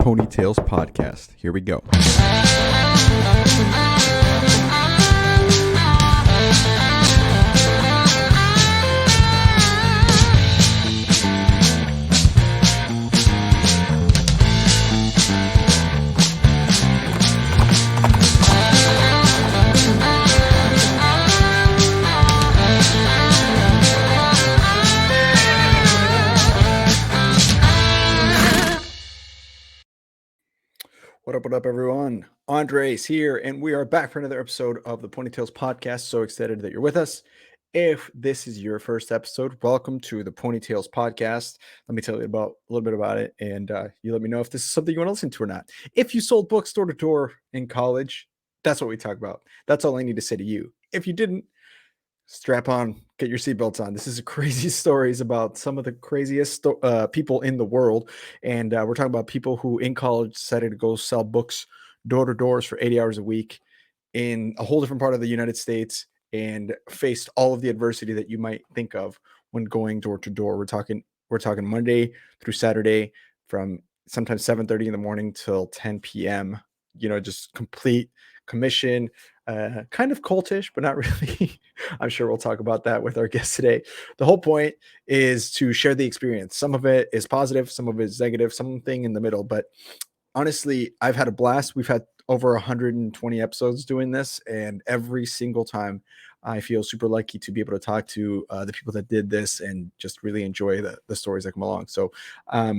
Ponytails podcast. Here we go. What up, everyone? Andres here, and we are back for another episode of the Ponytails podcast. So excited that you're with us. If this is your first episode, welcome to the Ponytails podcast. Let me tell you a little bit about it, and you let me know if this is something you want to listen to or not. If you sold books door to door in college, that's what we talk about. That's all I need to say to you. If you didn't, strap on, get your seatbelts on. This is crazy stories about some of the craziest people in the world. And we're talking about people who in college decided to go sell books door to doors for 80 hours a week in a whole different part of the United States and faced all of the adversity that you might think of when going door to door. We're talking Monday through Saturday from sometimes 7:30 in the morning till 10 p.m. Just complete commission, kind of cultish, but not really. I'm sure we'll talk about that with our guest today. The whole point is to share the experience. Some of it is positive, some of it is negative, something in the middle. But honestly, I've had a blast. We've had over 120 episodes doing this, and every single time I feel super lucky to be able to talk to the people that did this and just really enjoy the stories that come along. So a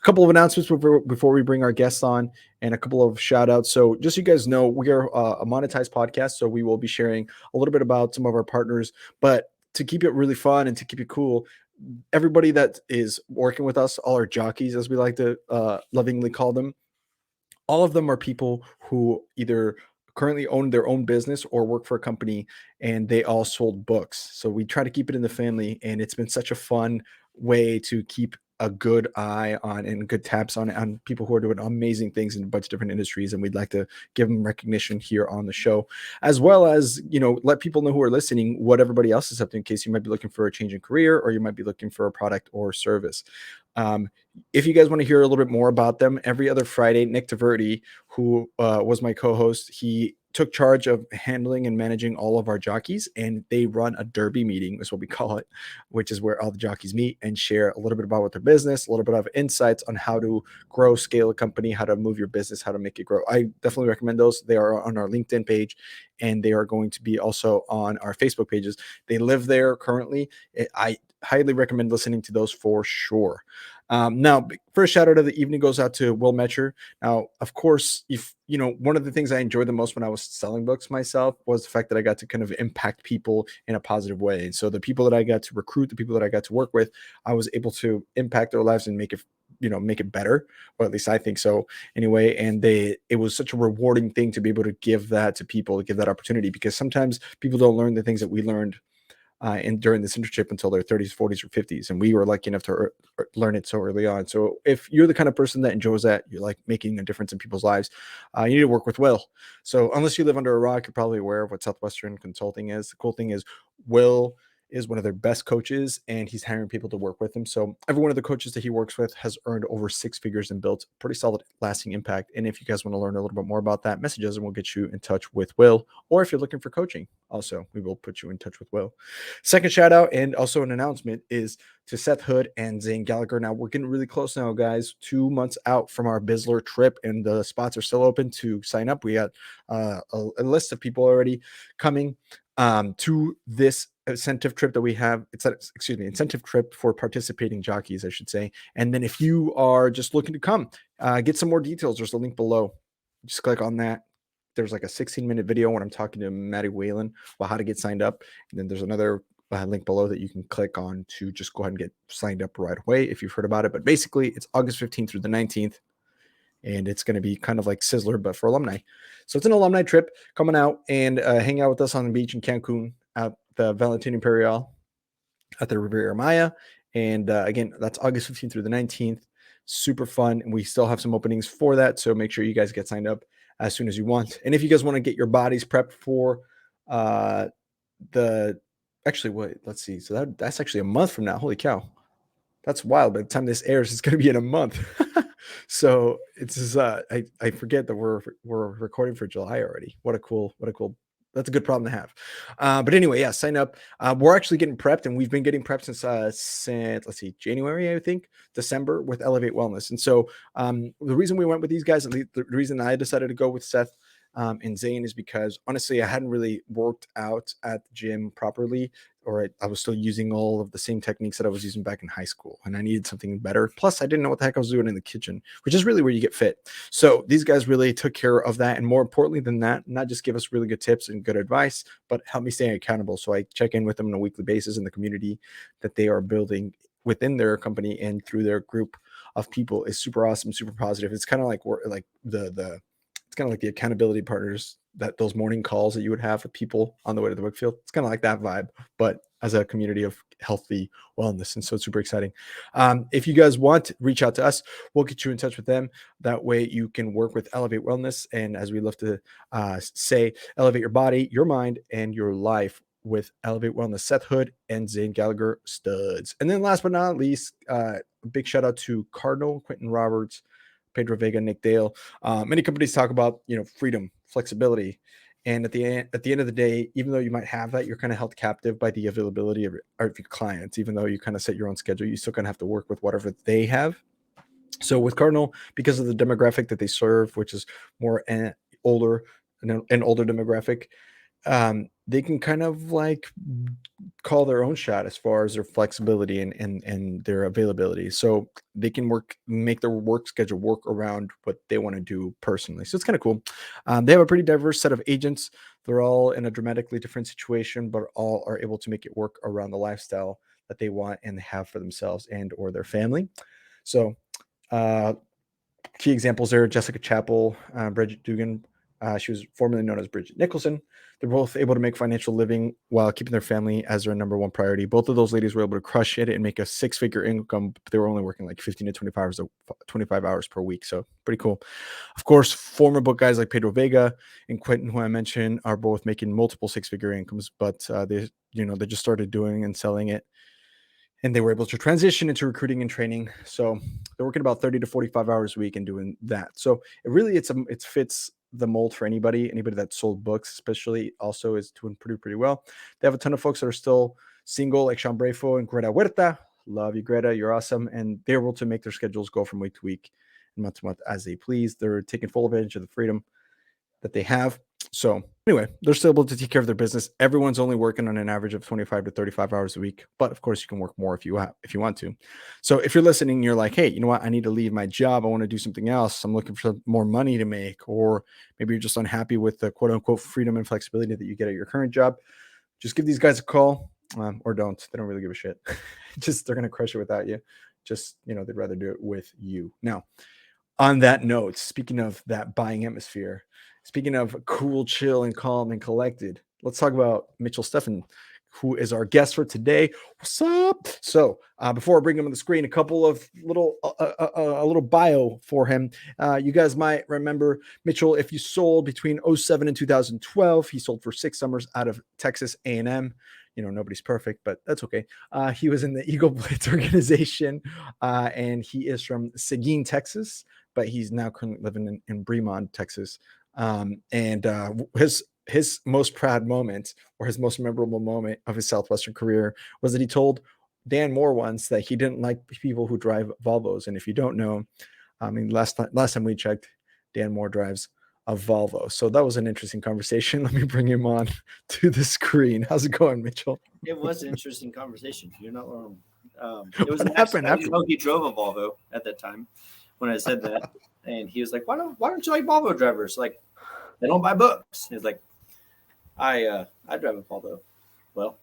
couple of announcements before we bring our guests on, and a couple of shout outs. So just so you guys know, we are a monetized podcast, so we will be sharing a little bit about some of our partners, but to keep it really fun and to keep it cool, everybody that is working with us, all our jockeys, as we like to lovingly call them, all of them are people who either currently own their own business or work for a company, and they all sold books. So we try to keep it in the family, and it's been such a fun way to keep a good eye on and good taps on people who are doing amazing things in a bunch of different industries. And we'd like to give them recognition here on the show, as well as, let people know who are listening what everybody else is up to, in case you might be looking for a change in career, or you might be looking for a product or service. If you guys want to hear a little bit more about them, every other Friday, Nick Taverdi, who was my co-host, he took charge of handling and managing all of our jockeys, and they run a derby meeting, is what we call it, which is where all the jockeys meet and share a little bit about what their business, a little bit of insights on how to grow, scale a company, how to move your business, how to make it grow. I definitely recommend those. They are on our LinkedIn page, and they are going to be also on our Facebook pages. They live there currently. I highly recommend listening to those for sure. Now, first shout out of the evening goes out to Will Metscher. Now, of course, if one of the things I enjoyed the most when I was selling books myself was the fact that I got to kind of impact people in a positive way. And so the people that I got to recruit, the people that I got to work with, I was able to impact their lives and make it better, or at least I think so anyway. And it was such a rewarding thing to be able to give that to people, to give that opportunity, because sometimes people don't learn the things that we learned during this internship until their 30s, 40s, or 50s. And we were lucky enough to learn it so early on. So if you're the kind of person that enjoys that, you like making a difference in people's lives, you need to work with Will. So unless you live under a rock, you're probably aware of what Southwestern Consulting is. The cool thing is Will is one of their best coaches, and he's hiring people to work with him. So every one of the coaches that he works with has earned over 6 figures and built pretty solid lasting impact. And if you guys want to learn a little bit more about that, message us and we'll get you in touch with Will. Or if you're looking for coaching, also, we will put you in touch with Will. Second shout out, and also an announcement, is to Seth Hood and Zane Gallagher. Now, we're getting really close now, guys. 2 months out from our Bisler trip, and the spots are still open to sign up. We got a list of people already coming to this incentive trip that we have. It's incentive trip for participating jockeys, I should say. And then if you are just looking to come, get some more details, there's a link below. Just click on that. There's like a 16-minute video when I'm talking to Maddie Whalen about how to get signed up. And then there's another link below that you can click on to just go ahead and get signed up right away if you've heard about it. But basically, it's August 15th through the 19th. And it's going to be kind of like Sizzler, but for alumni. So it's an alumni trip. Coming out and hang out with us on the beach in Cancun at the Valentin Imperial at the Riviera Maya. And again, that's August 15th through the 19th. Super fun. And we still have some openings for that. So make sure you guys get signed up as soon as you want. And if you guys want to get your bodies prepped for let's see. So that's actually a month from now. Holy cow. That's wild. By the time this airs, it's going to be in a month. So it's just, I forget that we're recording for July already. What a cool that's a good problem to have. But anyway, yeah, sign up. We're actually getting prepped, and we've been getting prepped since let's see, January, I think, December, with Elevate Wellness. And so the reason we went with these guys, at least the reason I decided to go with Seth and Zane, is because honestly, I hadn't really worked out at the gym properly, or I was still using all of the same techniques that I was using back in high school, and I needed something better. Plus, I didn't know what the heck I was doing in the kitchen, which is really where you get fit. So these guys really took care of that, and more importantly than that, not just give us really good tips and good advice, but help me stay accountable. So I check in with them on a weekly basis in the community that they are building within their company and through their group of people is super awesome, super positive. It's kind of like it's kind of like the accountability partners, that those morning calls that you would have with people on the way to the work field. It's kind of like that vibe, but as a community of healthy wellness. And so it's super exciting. If you guys want, reach out to us. We'll get you in touch with them. That way you can work with Elevate Wellness. And as we love to say, elevate your body, your mind, and your life with Elevate Wellness. Seth Hood and Zane Gallagher, studs. And then last but not least, a big shout out to Cardinal, Quentin Roberts, Pedro Vega, Nick Dale. Many companies talk about, freedom, flexibility, and at the end of the day, even though you might have that, you're kind of held captive by the availability of your clients. Even though you kind of set your own schedule, you still kind of have to work with whatever they have. So with Cardinal, because of the demographic that they serve, which is more older, an older demographic, they can kind of like call their own shot as far as their flexibility and their availability. So they can make their work schedule work around what they want to do personally. So it's kind of cool. They have a pretty diverse set of agents. They're all in a dramatically different situation, but all are able to make it work around the lifestyle that they want and have for themselves and or their family. So key examples there: Jessica Chappell, Bridget Dugan. She was formerly known as Bridget Nicholson. They're both able to make financial living while keeping their family as their number one priority. Both of those ladies were able to crush it and make a six-figure income, but they were only working like 15 to 25 hours per week. So pretty cool. Of course, former book guys like Pedro Vega and Quentin, who I mentioned, are both making multiple six-figure incomes, but they just started doing and selling it, and they were able to transition into recruiting and training. So they're working about 30 to 45 hours a week and doing that. So it fits the mold for anybody that sold books, especially, also is doing pretty well. They have a ton of folks that are still single, like Sean Brefo and Greta Huerta. Love you, Greta. You're awesome. And they're able to make their schedules go from week to week and month to month as they please. They're taking full advantage of the freedom that they have. So anyway, they're still able to take care of their business. Everyone's only working on an average of 25 to 35 hours a week, but of course you can work more if you want to. So if you're listening and you're like, hey, you know what? I need to leave my job. I want to do something else. I'm looking for more money to make, or maybe you're just unhappy with the quote unquote freedom and flexibility that you get at your current job. Just give these guys a call, or don't. They don't really give a shit. They're going to crush it without you. They'd rather do it with you. Now, on that note, speaking of that buying atmosphere, speaking of cool, chill, and calm and collected, let's talk about Mitchell Steffan, who is our guest for today. What's up? So before I bring him on the screen, a couple of a little bio for him. You guys might remember Mitchell if you sold between 2007 and 2012. He sold for 6 summers out of Texas A&M. Nobody's perfect, but that's okay. He was in the Eagle Blitz organization, and he is from Seguin, Texas, but he's now currently living in Bremond, Texas. His most proud moment, or his most memorable moment of his Southwestern career, was that he told Dan Moore once that he didn't like people who drive Volvos. And if you don't know, last time we checked, Dan Moore drives a Volvo. So that was an interesting conversation. Let me bring him on to the screen. How's it going, Mitchell? It was an interesting conversation. You're not wrong. It was what happened after? He drove a Volvo at that time when I said that. And he was like, why don't you like Volvo drivers? Like, they don't buy books. He's like, I drive a Volvo. Well,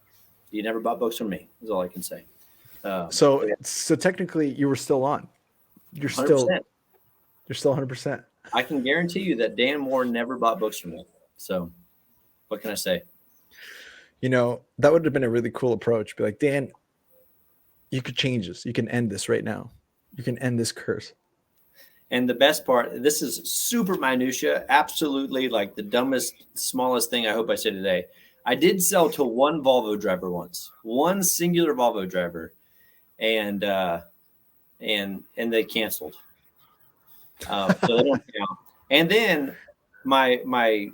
you never bought books from me, is all I can say. So technically you were still on. You're 100%. Still 100%. I can guarantee you that Dan Moore never bought books from me. So what can I say? That would have been a really cool approach. Be like, Dan, you could change this. You can end this right now. You can end this curse. And the best part, this is super minutia, absolutely like the dumbest, smallest thing I hope I say today. I did sell to one Volvo driver once, one singular Volvo driver, and they canceled. So they don't count. And then my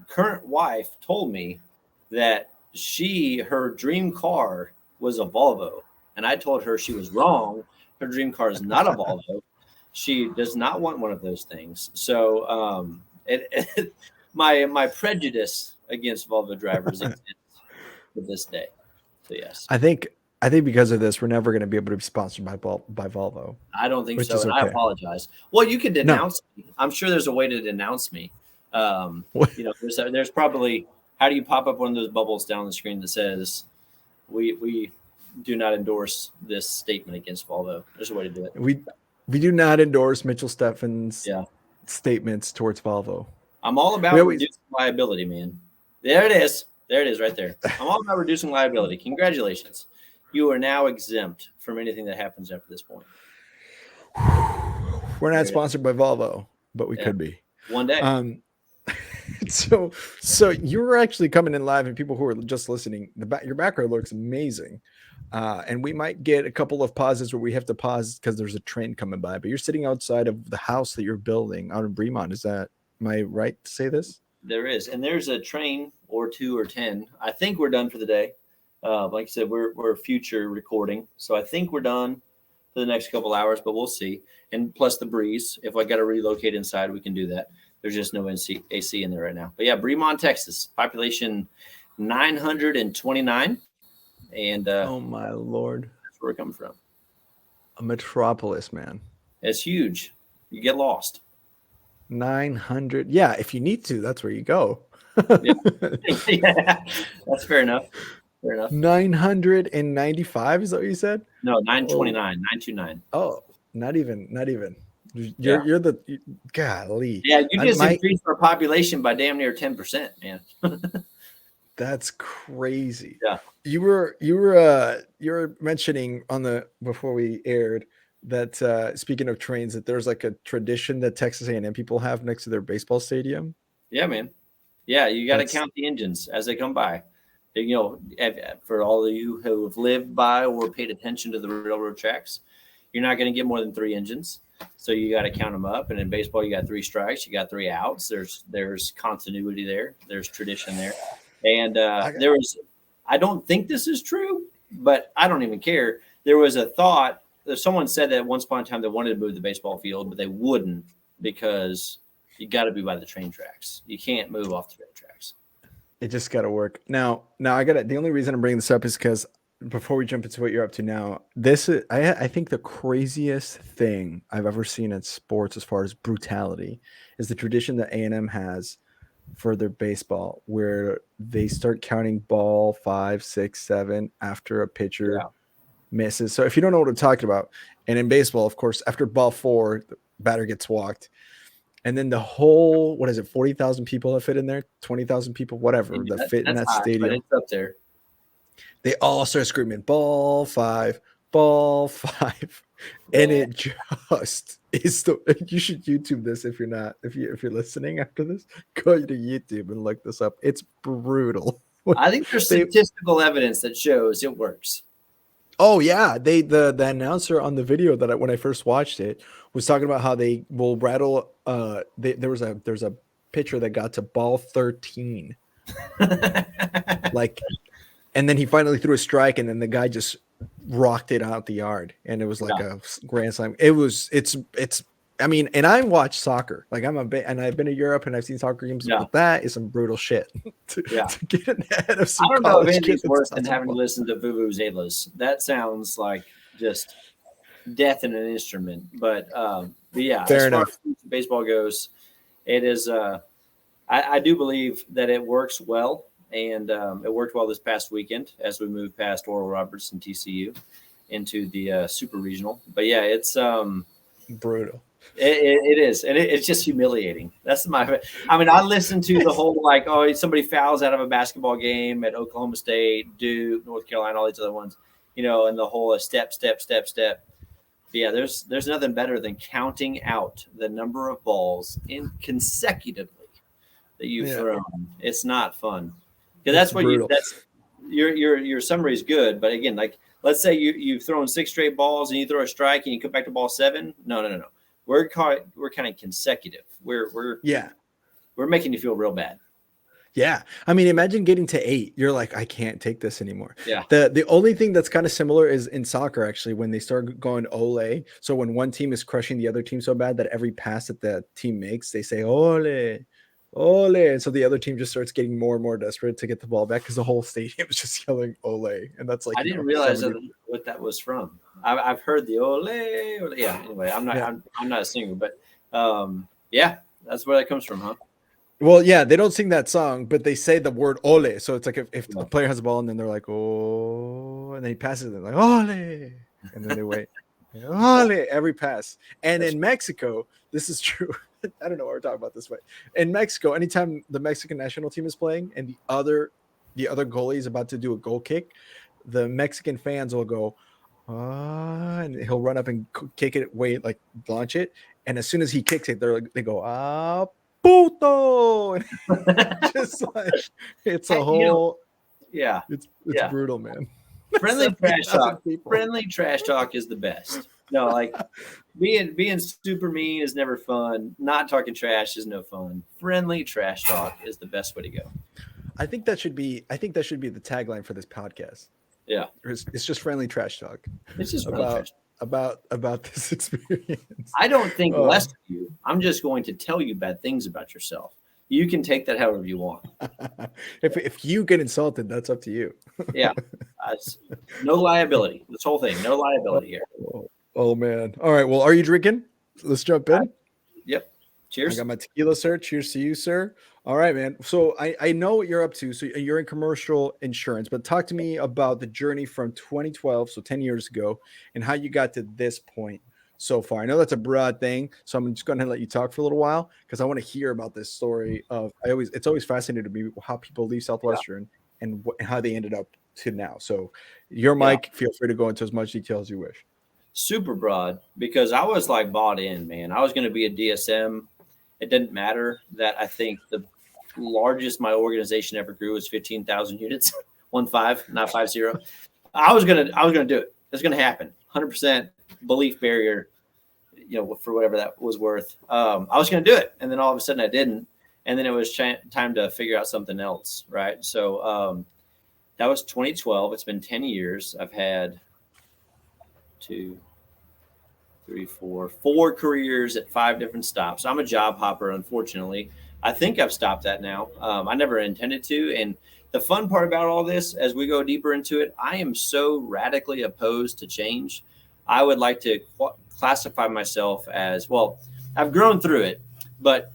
current wife told me that her dream car was a Volvo, and I told her she was wrong. Her dream car is not a Volvo. She does not want one of those things. So my prejudice against Volvo drivers exists to this day. So yes, I think because of this, we're never going to be able to be sponsored by Volvo. I don't think so, and okay. I apologize. Well, you can denounce me. I'm sure there's a way to denounce me. There's probably, how do you pop up one of those bubbles down the screen that says we do not endorse this statement against Volvo? There's a way to do it. We do not endorse Mitchell Steffen's statements towards Volvo. I'm all about reducing liability, man. There it is. There it is right there. I'm all about reducing liability. Congratulations. You are now exempt from anything that happens after this point. We're not sponsored by Volvo, but we could be. One day. So you were actually coming in live, and people who are just listening, your background looks amazing. And we might get a couple of pauses where we have to pause because there's a train coming by, but you're sitting outside of the house that you're building out in Bremont. Am I right to say this? There is. And there's a train or 2 or 10. I think we're done for the day. Like I said, we're future recording. So I think we're done for the next couple hours, but we'll see. And plus the breeze, if I got to relocate inside, we can do that. There's just no AC in there right now. But yeah, Bremont, Texas, population 929. And oh my Lord, that's where we're coming from. A metropolis, man. It's huge. You get lost. 900. Yeah, if you need to, that's where you go. Yeah, that's fair enough. 995 is that what you said? No, 929, 929. Oh, not even. You're the golly. Yeah, you just increased our population by damn near 10%, man. That's crazy. Yeah. You were mentioning before we aired that speaking of trains, that there's like a tradition that Texas A&M people have next to their baseball stadium. Yeah, man. Yeah, you got to count the engines as they come by. You know, for all of you who have lived by or paid attention to the railroad tracks, you're not going to get more than 3 engines. So you got to count them up. And in baseball, you got 3 strikes, you got 3 outs. There's continuity there. There's tradition there. And I don't think this is true, but I don't even care. There was a thought that someone said that once upon a time they wanted to move the baseball field, but they wouldn't because you got to be by the train tracks. You can't move off the train tracks. It just got to work. Now the only reason I'm bringing this up is because before we jump into what you're up to now, this is, I think the craziest thing I've ever seen in sports as far as brutality is the tradition that A&M has for their baseball, where they start counting ball 5, 6, 7 after a pitcher misses. So if you don't know what I'm talking about, and in baseball, of course, after ball 4, the batter gets walked. And then the whole, 40,000 people that fit in there, 20,000 people, whatever, that fit in that stadium. But it's up there. They all start screaming, ball 5, ball 5. Yeah. And it just is you should YouTube this if you're listening after this. Go to YouTube and look this up. It's brutal. I think there's statistical evidence that shows it works. Oh yeah, the announcer on the video that when I first watched it was talking about how they will rattle. There's a pitcher that got to ball 13, and then he finally threw a strike, and then the guy just rocked it out the yard, and it was like a grand slam. It's. I mean, and I watch soccer. Like and I've been to Europe and I've seen soccer games. But that is some brutal shit. to get in the head of some I don't know if anything's worse than having to listen to vuvuzelas. That sounds like just death in an instrument. But yeah, fair enough. As far as baseball goes, it is. I do believe that it works well, and it worked well this past weekend as we moved past Oral Roberts and TCU into the super regional. But yeah, it's brutal. It is, and it's just humiliating. I listened to the whole somebody fouls out of a basketball game at Oklahoma State, Duke, North Carolina, all these other ones, and the whole step. But yeah, there's nothing better than counting out the number of balls consecutively that you've thrown. It's not fun because that's what your summary is good, but again, let's say you've thrown 6 straight balls and you throw a strike and you come back to ball 7. No. we're kind of consecutive. We're making you feel real bad. Yeah. I mean, imagine getting to 8. You're like, I can't take this anymore. Yeah. The only thing that's kind of similar is in soccer, actually, when they start going ole. So when one team is crushing the other team so bad that every pass that the team makes, they say ole, ole. And so the other team just starts getting more and more desperate to get the ball back because the whole stadium is just yelling ole. And that's like, I didn't realize what that was from. I've heard the ole. Yeah. Anyway, I'm not a singer, but yeah, that's where that comes from, huh? Well, yeah, they don't sing that song, but they say the word ole. So it's like if a player has a ball and then they're like, oh, and then he passes it, they're like, ole. And then they wait. Ole, every pass. And in Mexico, this is true. I don't know why we're talking about this way. In Mexico, anytime the Mexican national team is playing and the other goalie is about to do a goal kick, the Mexican fans will go, and he'll run up and kick it, like launch it. And as soon as he kicks it, they go, puto. Just like it's a whole it's brutal, man. Friendly trash talk is the best. No, like being super mean is never fun. Not talking trash is no fun. Friendly trash talk is the best way to go. I think that should be the tagline for this podcast. Yeah. It's just friendly trash talk. It's just about this experience. I don't think less of you. I'm just going to tell you bad things about yourself. You can take that however you want. If you get insulted, that's up to you. Yeah. No liability. This whole thing. No liability here. Oh, man. All right. Well, are you drinking? Let's jump in. Yep. Cheers. I got my tequila, sir. Cheers to you, sir. All right, man. So I know what you're up to. So you're in commercial insurance, but talk to me about the journey from 2012, so 10 years ago, and how you got to this point so far. I know that's a broad thing, so I'm just going to let you talk for a little while because I want to hear about this story of it's always fascinated me how people leave Southwestern and how they ended up to now. So your mic, feel free to go into as much detail as you wish. Super broad because I was like bought in, man. I was going to be a DSM. It didn't matter that I think the largest my organization ever grew was 15,000 units, 15, not 50. I was gonna do it. It's gonna happen. 100% belief barrier, for whatever that was worth. I was gonna do it, and then all of a sudden I didn't, and then it was time to figure out something else, right? So that was 2012. It's been 10 years. I've had 4 careers at 5 different stops. I'm a job hopper, unfortunately. I think I've stopped that now. I never intended to. And the fun part about all this, as we go deeper into it, I am so radically opposed to change. I would like to classify myself as, well, I've grown through it, but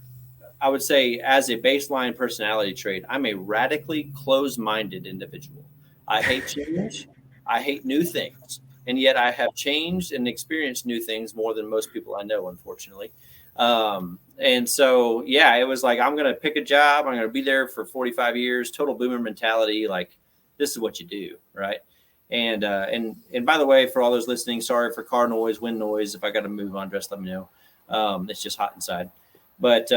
I would say as a baseline personality trait, I'm a radically closed-minded individual. I hate change. I hate new things. And yet I have changed and experienced new things more than most people I know, unfortunately. And so, it was like, I'm going to pick a job. I'm going to be there for 45 years, total boomer mentality. Like, this is what you do. Right. And by the way, for all those listening, sorry for car noise, wind noise. If I got to move on, just let me know. It's just hot inside. But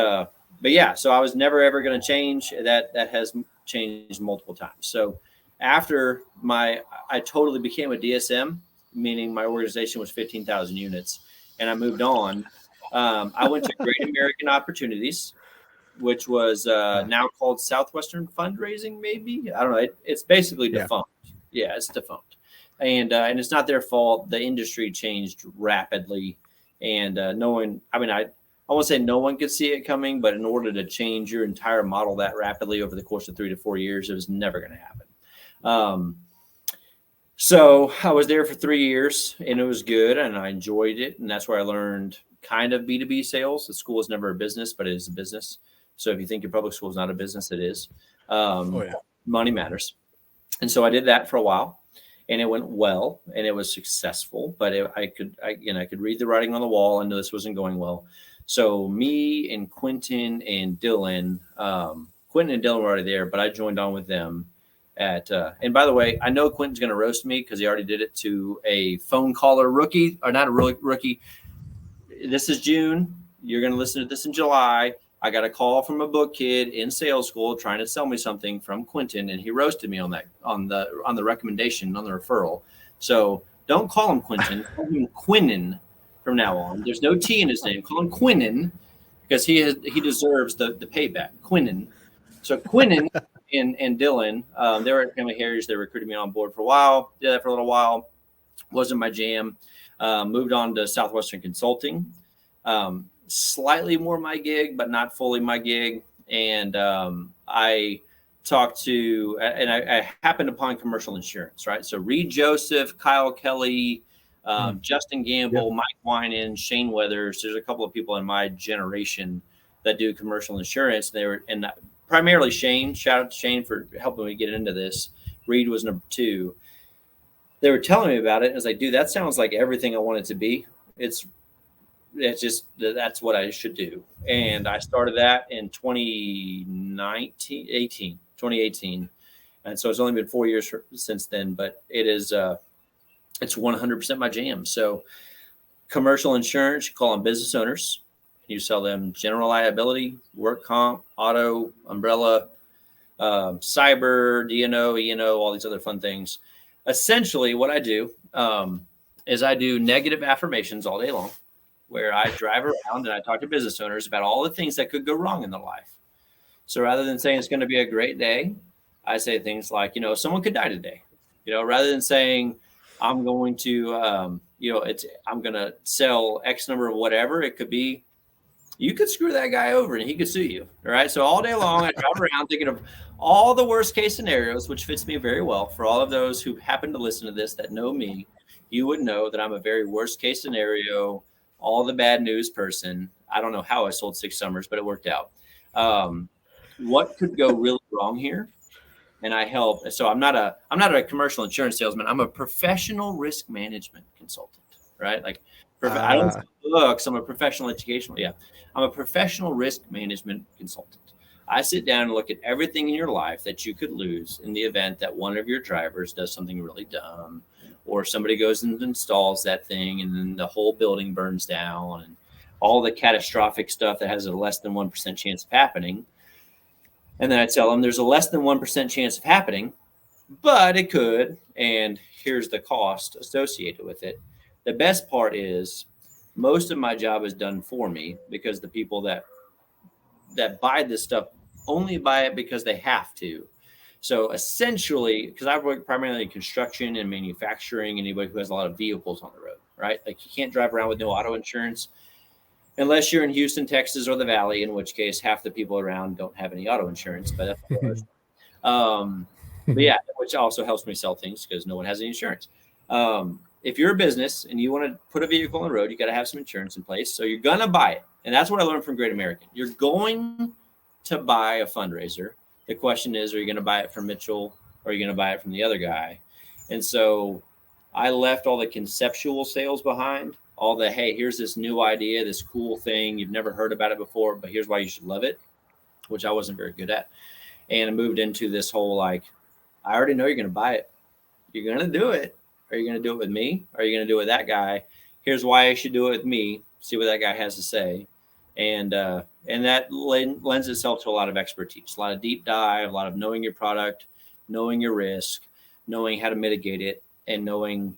yeah, so I was never, ever going to change. That has changed multiple times. So after I totally became a DSM, meaning my organization was 15,000 units, and I moved on. I went to Great American Opportunities, which was now called Southwestern Fundraising, maybe. I don't know. It's basically defunct. Yeah, it's defunct. And it's not their fault. The industry changed rapidly. And I won't say no one could see it coming, but in order to change your entire model that rapidly over the course of 3 to 4 years, it was never going to happen. So I was there for 3 years, and it was good, and I enjoyed it. And that's where I learned kind of B2B sales. The school is never a business, but it is a business. So if you think your public school is not a business, it is. Money matters. And so I did that for a while, and it went well, and it was successful. But I could read the writing on the wall and know this wasn't going well. So me and Quentin and Dillon were already there, but I joined on with them. And by the way, I know Quentin's going to roast me because he already did it to a phone caller rookie, or not a rookie. This is June. You're going to listen to this in July. I got a call from a book kid in sales school trying to sell me something from Quentin, and he roasted me on the recommendation, on the referral. So don't call him Quentin, call him Quinnan. from now on. There's no T in his name. Call him Quinnen because he deserves the payback. Quinnen. So Quinnen and Dillon, they were at Family Heritage. They recruited me on board for a while. Did that for a little while. Wasn't my jam. Moved on to Southwestern Consulting. Slightly more my gig, but not fully my gig. And I talked to, and I happened upon commercial insurance, right? So Reed Joseph, Kyle Kelly, Justin Gamble, Mike Winan, Shane Weathers. There's a couple of people in my generation that do commercial insurance. They were, and primarily Shane. Shout out to Shane for helping me get into this. Reed was number 2. They were telling me about it. And I was like, dude, that sounds like everything I want it to be. It's just, that's what I should do. And I started that in 2018. And so it's only been 4 years since then, but it is, it's 100% my jam. So commercial insurance, you call them business owners. You sell them general liability, work comp, auto, umbrella, cyber, D&O, E&O, all these other fun things. Essentially what I do is I do negative affirmations all day long, where I drive around and I talk to business owners about all the things that could go wrong in their life. So rather than saying it's going to be a great day, I say things like, someone could die today. Rather than saying I'm going to, I'm going to sell X number of whatever, it could be, you could screw that guy over and he could sue you. All right. So all day long, I drive around thinking of all the worst case scenarios, which fits me very well. For all of those who happen to listen to this that know me, you would know that I'm a very worst case scenario, all the bad news person. I don't know how I sold 6 summers, but it worked out. What could go really wrong here? And I help. So I'm not a commercial insurance salesman. I'm a professional risk management consultant, right? Like I don't sell books. I'm a professional educational. Yeah. I'm a professional risk management consultant. I sit down and look at everything in your life that you could lose in the event that one of your drivers does something really dumb, or somebody goes and installs that thing and then the whole building burns down, and all the catastrophic stuff that has a less than 1% chance of happening. And then I tell them there's a less than 1% chance of happening, but it could. And here's the cost associated with it. The best part is most of my job is done for me, because the people that buy this stuff only buy it because they have to. So essentially, because I work primarily in construction and manufacturing, anybody who has a lot of vehicles on the road, right? Like you can't drive around with no auto insurance unless you're in Houston, Texas, or the Valley, in which case half the people around don't have any auto insurance. But that's but yeah, which also helps me sell things because no one has any insurance. If you're a business and you want to put a vehicle on the road, you got to have some insurance in place. So you're going to buy it. And that's what I learned from Great American. You're going to buy a fundraiser. The question is, are you going to buy it from Mitchell, or are you going to buy it from the other guy? And so I left all the conceptual sales behind, all the, hey, here's this new idea, this cool thing. You've never heard about it before, but here's why you should love it, which I wasn't very good at. And I moved into this whole, like, I already know you're going to buy it. You're going to do it. Are you going to do it with me? Are you going to do it with that guy? Here's why I should do it with me. See what that guy has to say. And that lends itself to a lot of expertise, a lot of deep dive, a lot of knowing your product, knowing your risk, knowing how to mitigate it, and knowing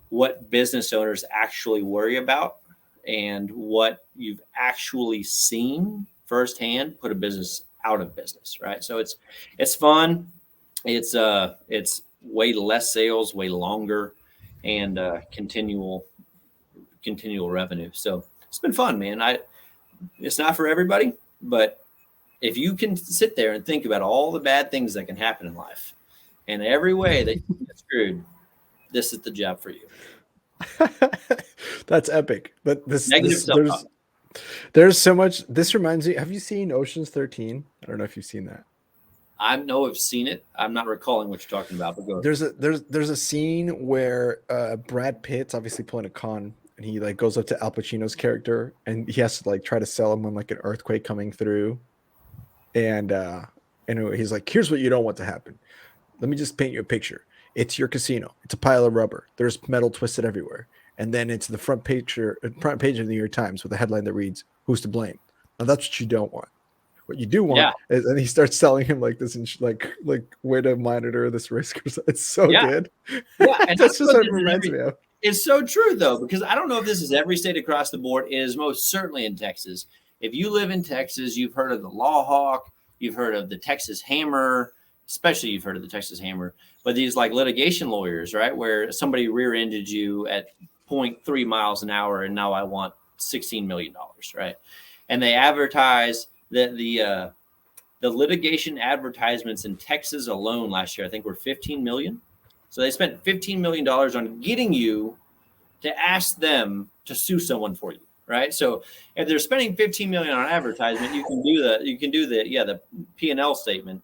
what business owners actually worry about and what you've actually seen firsthand put a business out of business, right? So it's fun. It's way less sales, way longer, and continual revenue. So it's been fun, man. It's not for everybody, but if you can sit there and think about all the bad things that can happen in life and every way that you get screwed, this is the job for you. That's epic. But there's so much. This reminds me. Have you seen Ocean's 13? I don't know if you've seen that. I know I've seen it. I'm not recalling what you're talking about, but go ahead. There's a scene where Brad Pitt's obviously pulling a con, and he like goes up to Al Pacino's character, and he has to like try to sell him on like an earthquake coming through, and he's like, here's what you don't want to happen. Let me just paint you a picture. It's your casino. It's a pile of rubber. There's metal twisted everywhere, and then it's the front page of the New York Times with a headline that reads, "Who's to blame?" Now that's what you don't want. What you do want is, and he starts selling him like this, like way to monitor this risk. It's so good. Yeah, and that's just what it reminds me of. It's so true, though, because I don't know if this is every state across the board. It is most certainly in Texas. If you live in Texas, you've heard of the Law Hawk, you've heard of the Texas Hammer, especially you've heard of the Texas Hammer. But these like litigation lawyers, right, where somebody rear-ended you at 0.3 miles an hour, and now I want $16 million, right? And they advertise that the litigation advertisements in Texas alone last year, I think, were 15 million. So they spent $15 million on getting you to ask them to sue someone for you, right? So if they're spending 15 million on advertisement, you can do the P&L statement.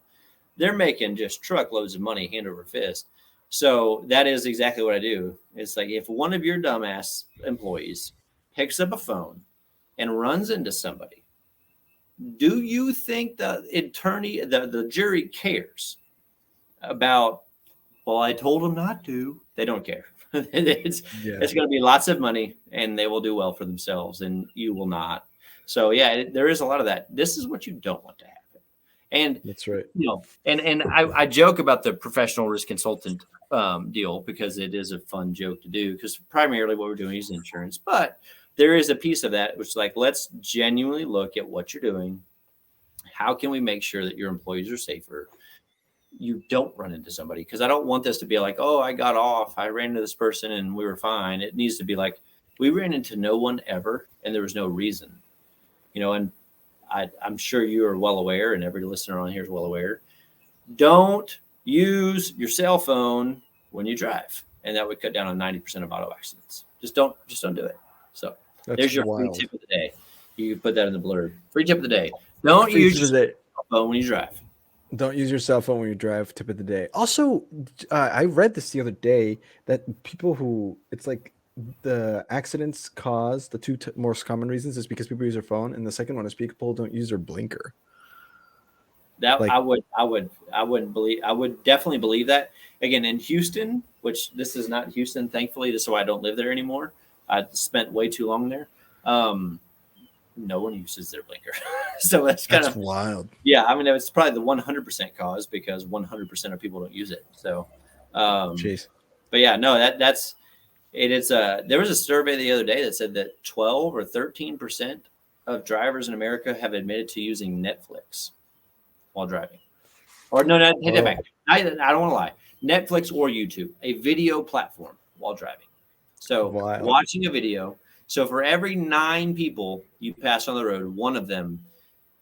They're making just truckloads of money hand over fist. So that is exactly what I do. It's like if one of your dumbass employees picks up a phone and runs into somebody, do you think the attorney, the jury cares about, well, I told them not to? They don't care. It's going to be lots of money, and they will do well for themselves, and you will not. So, yeah, there is a lot of that. This is what you don't want to happen. And that's right. And I joke about the professional risk consultant deal because it is a fun joke to do, because primarily what we're doing is insurance. But there is a piece of that which is like, let's genuinely look at what you're doing. How can we make sure that your employees are safer? You don't run into somebody, because I don't want this to be like, oh, I got off, I ran into this person and we were fine. It needs to be like, we ran into no one ever and there was no reason, and I'm sure you are well aware, and every listener on here is well aware, don't use your cell phone when you drive, and that would cut down on 90% of auto accidents. Just don't do it. So there's your free tip of the day. You can put that in the blurb. Free tip of the day. Don't use your cell phone when you drive. Don't use your cell phone when you drive. Tip of the day. Also, I read this the other day that people who, it's like the accidents cause, the two most common reasons is because people use their phone, and the second one is people don't use their blinker. That like, I would definitely believe that. Again, in Houston, which this is not Houston, thankfully, this is why I don't live there anymore. I spent way too long there. No one uses their blinker. So that's wild. Yeah. I mean, it's probably the 100% cause, because 100% of people don't use it. So, but yeah, no, that's, it is there was a survey the other day that said that 12 or 13% of drivers in America have admitted to using Netflix while driving. Or no, take that back. I don't want to lie. Netflix or YouTube, a video platform while driving. So watching a video. So for every 9 people you pass on the road, one of them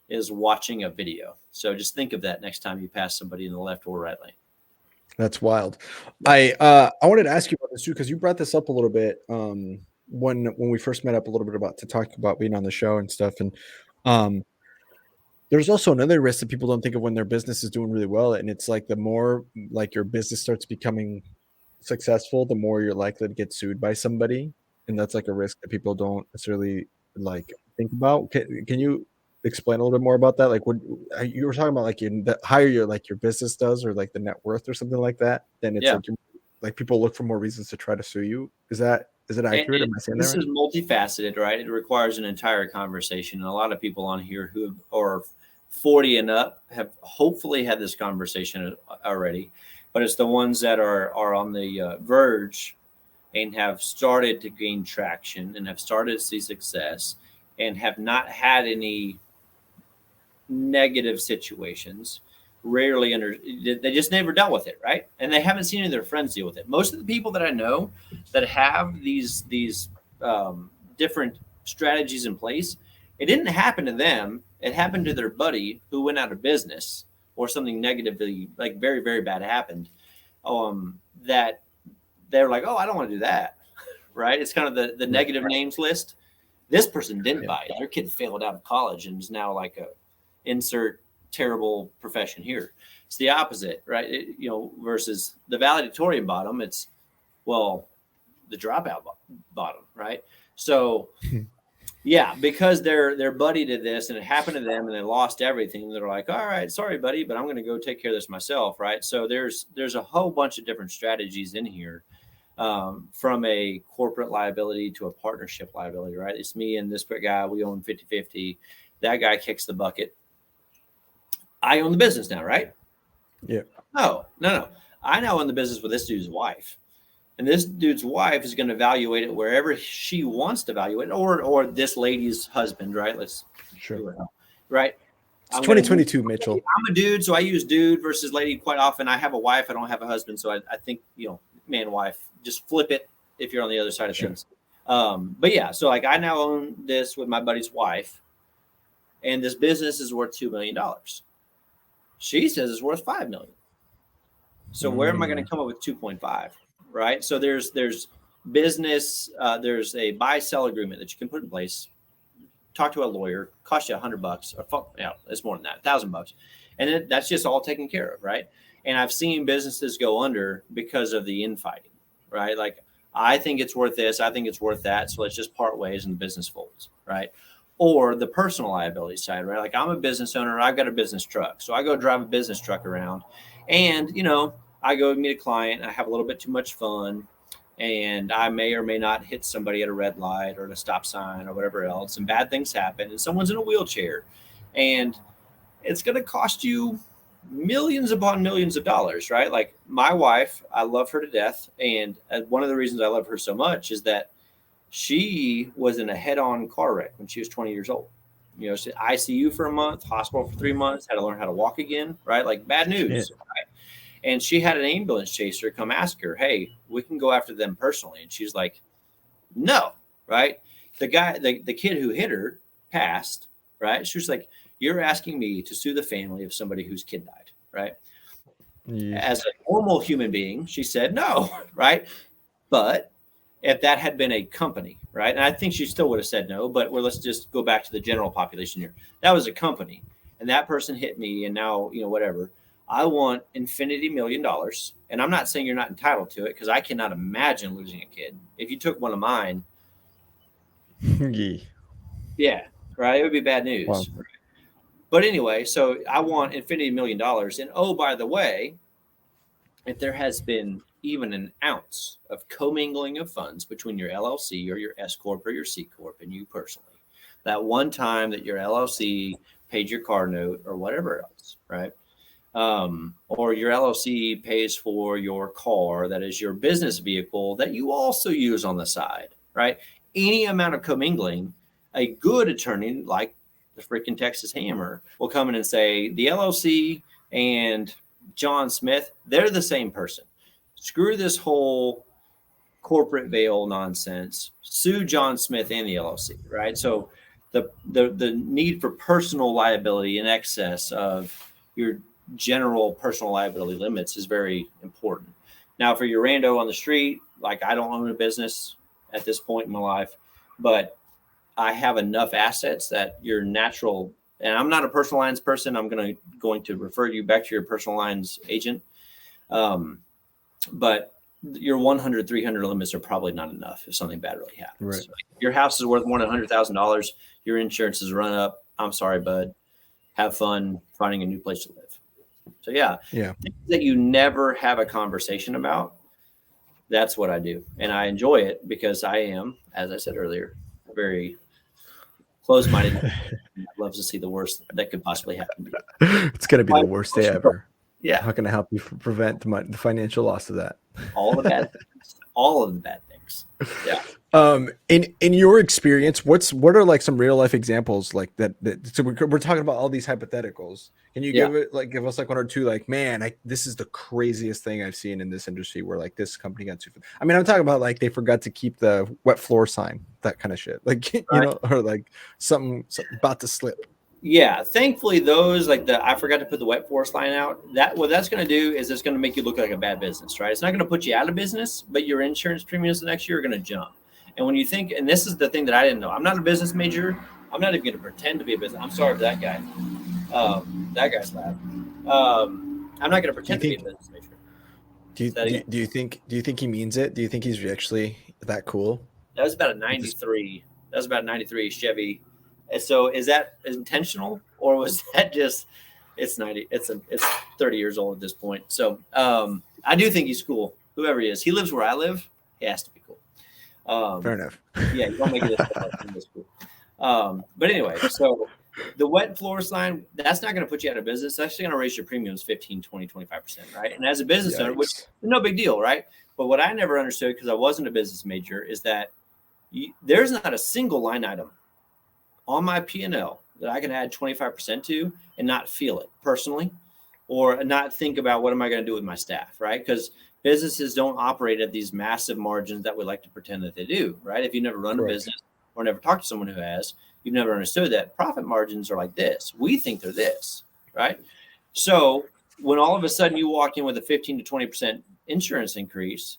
is watching a video. So just think of that next time you pass somebody in the left or right lane. That's wild. I wanted to ask you about this too, because you brought this up a little bit when we first met up a little bit to talk about being on the show and stuff. And there's also another risk that people don't think of when their business is doing really well. And it's like, the more like your business starts becoming successful, the more you're likely to get sued by somebody. And that's like a risk that people don't necessarily like think about. Can you explain a little bit more about that? Like, what you were talking about, like the higher your business does, or like the net worth or something like that, then it's like people look for more reasons to try to sue you. Is it accurate? Am I saying this that right? Is multifaceted, right? It requires an entire conversation. And a lot of people on here who are 40 and up have hopefully had this conversation already, but it's the ones that are on the verge and have started to gain traction and have started to see success and have not had any negative situations, they just never dealt with it, right? And they haven't seen any of their friends deal with it. Most of the people that I know that have these different strategies in place, it didn't happen to them. It happened to their buddy who went out of business, or something negatively, like very, very bad happened, that they're like, oh, I don't want to do that, right? It's kind of the negative names list. This person didn't buy it. Their kid failed out of college and is now like a insert terrible profession here. It's the opposite, right? Versus the valedictorian bottom, it's, well, the dropout bottom, right? So yeah, because their buddy did this and it happened to them and they lost everything. They're like, all right, sorry, buddy, but I'm going to go take care of this myself, right? So there's a whole bunch of different strategies in here, from a corporate liability to a partnership liability, right? It's me and this guy, we own 50-50. That guy kicks the bucket. I own the business now, right? Yeah. No. I now own the business with this dude's wife. And this dude's wife is going to evaluate it wherever she wants to evaluate it, or this lady's husband, right? Let's sure. Right. It's 2022, Mitchell. I'm a dude, so I use dude versus lady quite often. I have a wife. I don't have a husband. So I think, man, wife, just flip it if you're on the other side of things. But yeah, so like I now own this with my buddy's wife, and this business is worth $2 million. She says it's worth $5 million. So where am I going to come up with 2.5? Right. So there's business. There's a buy-sell agreement that you can put in place. Talk to a lawyer, cost you $100 or it's more than that, $1,000. And that's just all taken care of. Right. And I've seen businesses go under because of the infighting, right? Like, I think it's worth this. I think it's worth that. So let's just part ways and the business folds. Right. Or the personal liability side, right? Like, I'm a business owner. I've got a business truck. So I go drive a business truck around and, I go meet a client. I have a little bit too much fun. And I may or may not hit somebody at a red light or at a stop sign or whatever else. And bad things happen. And someone's in a wheelchair. And it's going to cost you millions upon millions of dollars, right? Like, my wife, I love her to death. And one of the reasons I love her so much is that she was in a head-on car wreck when she was 20 years old. She ICU for a month, hospital for 3 months, had to learn how to walk again, right? Like, bad news. Right? And she had an ambulance chaser come ask her, hey, we can go after them personally. And she's like, no, right? The guy, the kid who hit her passed, right? She was like, you're asking me to sue the family of somebody whose kid died, right? Yeah. As a normal human being, she said no, right? But if that had been a company, right? And I think she still would have said no, but let's just go back to the general population here. That was a company, and that person hit me, and now, whatever. I want infinity $1 million. And I'm not saying you're not entitled to it, because I cannot imagine losing a kid. If you took one of mine, yeah, right? It would be bad news. Wow. Right? But anyway, so I want infinity $1 million. And oh, by the way, if there has been even an ounce of commingling of funds between your LLC or your S Corp or your C Corp and you personally, that one time that your LLC paid your car note or whatever else, right? Or your LLC pays for your car that is your business vehicle that you also use on the side, right? Any amount of commingling, a good attorney like the freaking Texas Hammer will come in and say, the LLC and John Smith, they're the same person. Screw this whole corporate veil nonsense. Sue John Smith and the LLC, right? So the need for personal liability in excess of your general personal liability limits is very important. Now, for your rando on the street, like, I don't own a business at this point in my life, but I have enough assets that your natural, and I'm not a personal lines person. I'm going to refer you back to your personal lines agent. But your 100, 300 limits are probably not enough if something bad really happens. Right. So if your house is worth more than $100,000, your insurance is run up. I'm sorry, bud. Have fun finding a new place to live. So yeah. Things that you never have a conversation about, that's what I do. And I enjoy it because I am, as I said earlier, very close-minded. Loves to see the worst that could possibly happen. It's going to be the worst day ever. Yeah. How can I help you prevent the financial loss of that? All the bad things. All of the bad things. Yeah. In your experience, what are like some real life examples like that? So we're talking about all these hypotheticals. Can you give us like one or two? Like, man, this is the craziest thing I've seen in this industry where like this company got sued. I mean, I'm talking about like they forgot to keep the wet floor sign, that kind of shit. Like or like something about to slip. Yeah, thankfully those I forgot to put the wet force line out. What that's going to do is it's going to make you look like a bad business, right? It's not going to put you out of business, but your insurance premiums the next year are going to jump. And when you think, and this is the thing that I didn't know, I'm not a business major. I'm not even going to pretend to be a business. I'm sorry for that guy. That guy's loud. I'm not going to pretend to be a business major. Do you think he means it? Do you think he's actually that cool? That was about a 93. That was about a 93 Chevy. So is that intentional, or was that just it's 30 years old at this point? So I do think he's cool. Whoever he is, he lives where I live. He has to be cool. Fair enough. Yeah, you don't make it this cool. But anyway, so the wet floor sign, that's not going to put you out of business. It's actually going to raise your premiums 15, 20, 25%, right? And as a business owner, which is no big deal, right? But what I never understood, because I wasn't a business major, is that there's not a single line item on my P&L that I can add 25% to and not feel it personally, or not think about what am I going to do with my staff, right? Because businesses don't operate at these massive margins that we like to pretend that they do, right? If you never run a business or never talked to someone who has, you've never understood that profit margins are like this. We think they're this, right? So when all of a sudden you walk in with a 15 to 20% insurance increase,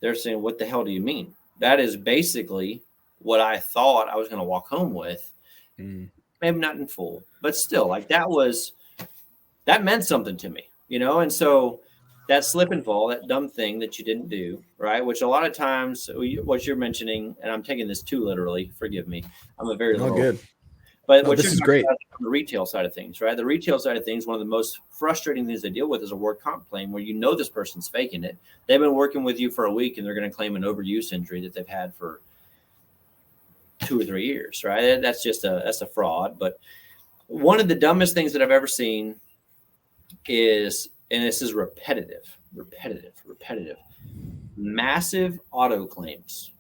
they're saying, what the hell do you mean? That is basically what I thought I was going to walk home with. Maybe not in full, but still, like that meant something to me, And so that slip and fall, that dumb thing that you didn't do, right? Which a lot of times, what you're mentioning, and I'm taking this too literally, forgive me. I'm a very little. Good. But what you're talking about on the retail side of things, right? The retail side of things, one of the most frustrating things they deal with is a work comp claim where this person's faking it. They've been working with you for a week and they're going to claim an overuse injury that they've had for 2 or 3 years, right? That's a fraud. But one of the dumbest things that I've ever seen is, and this is repetitive, massive auto claims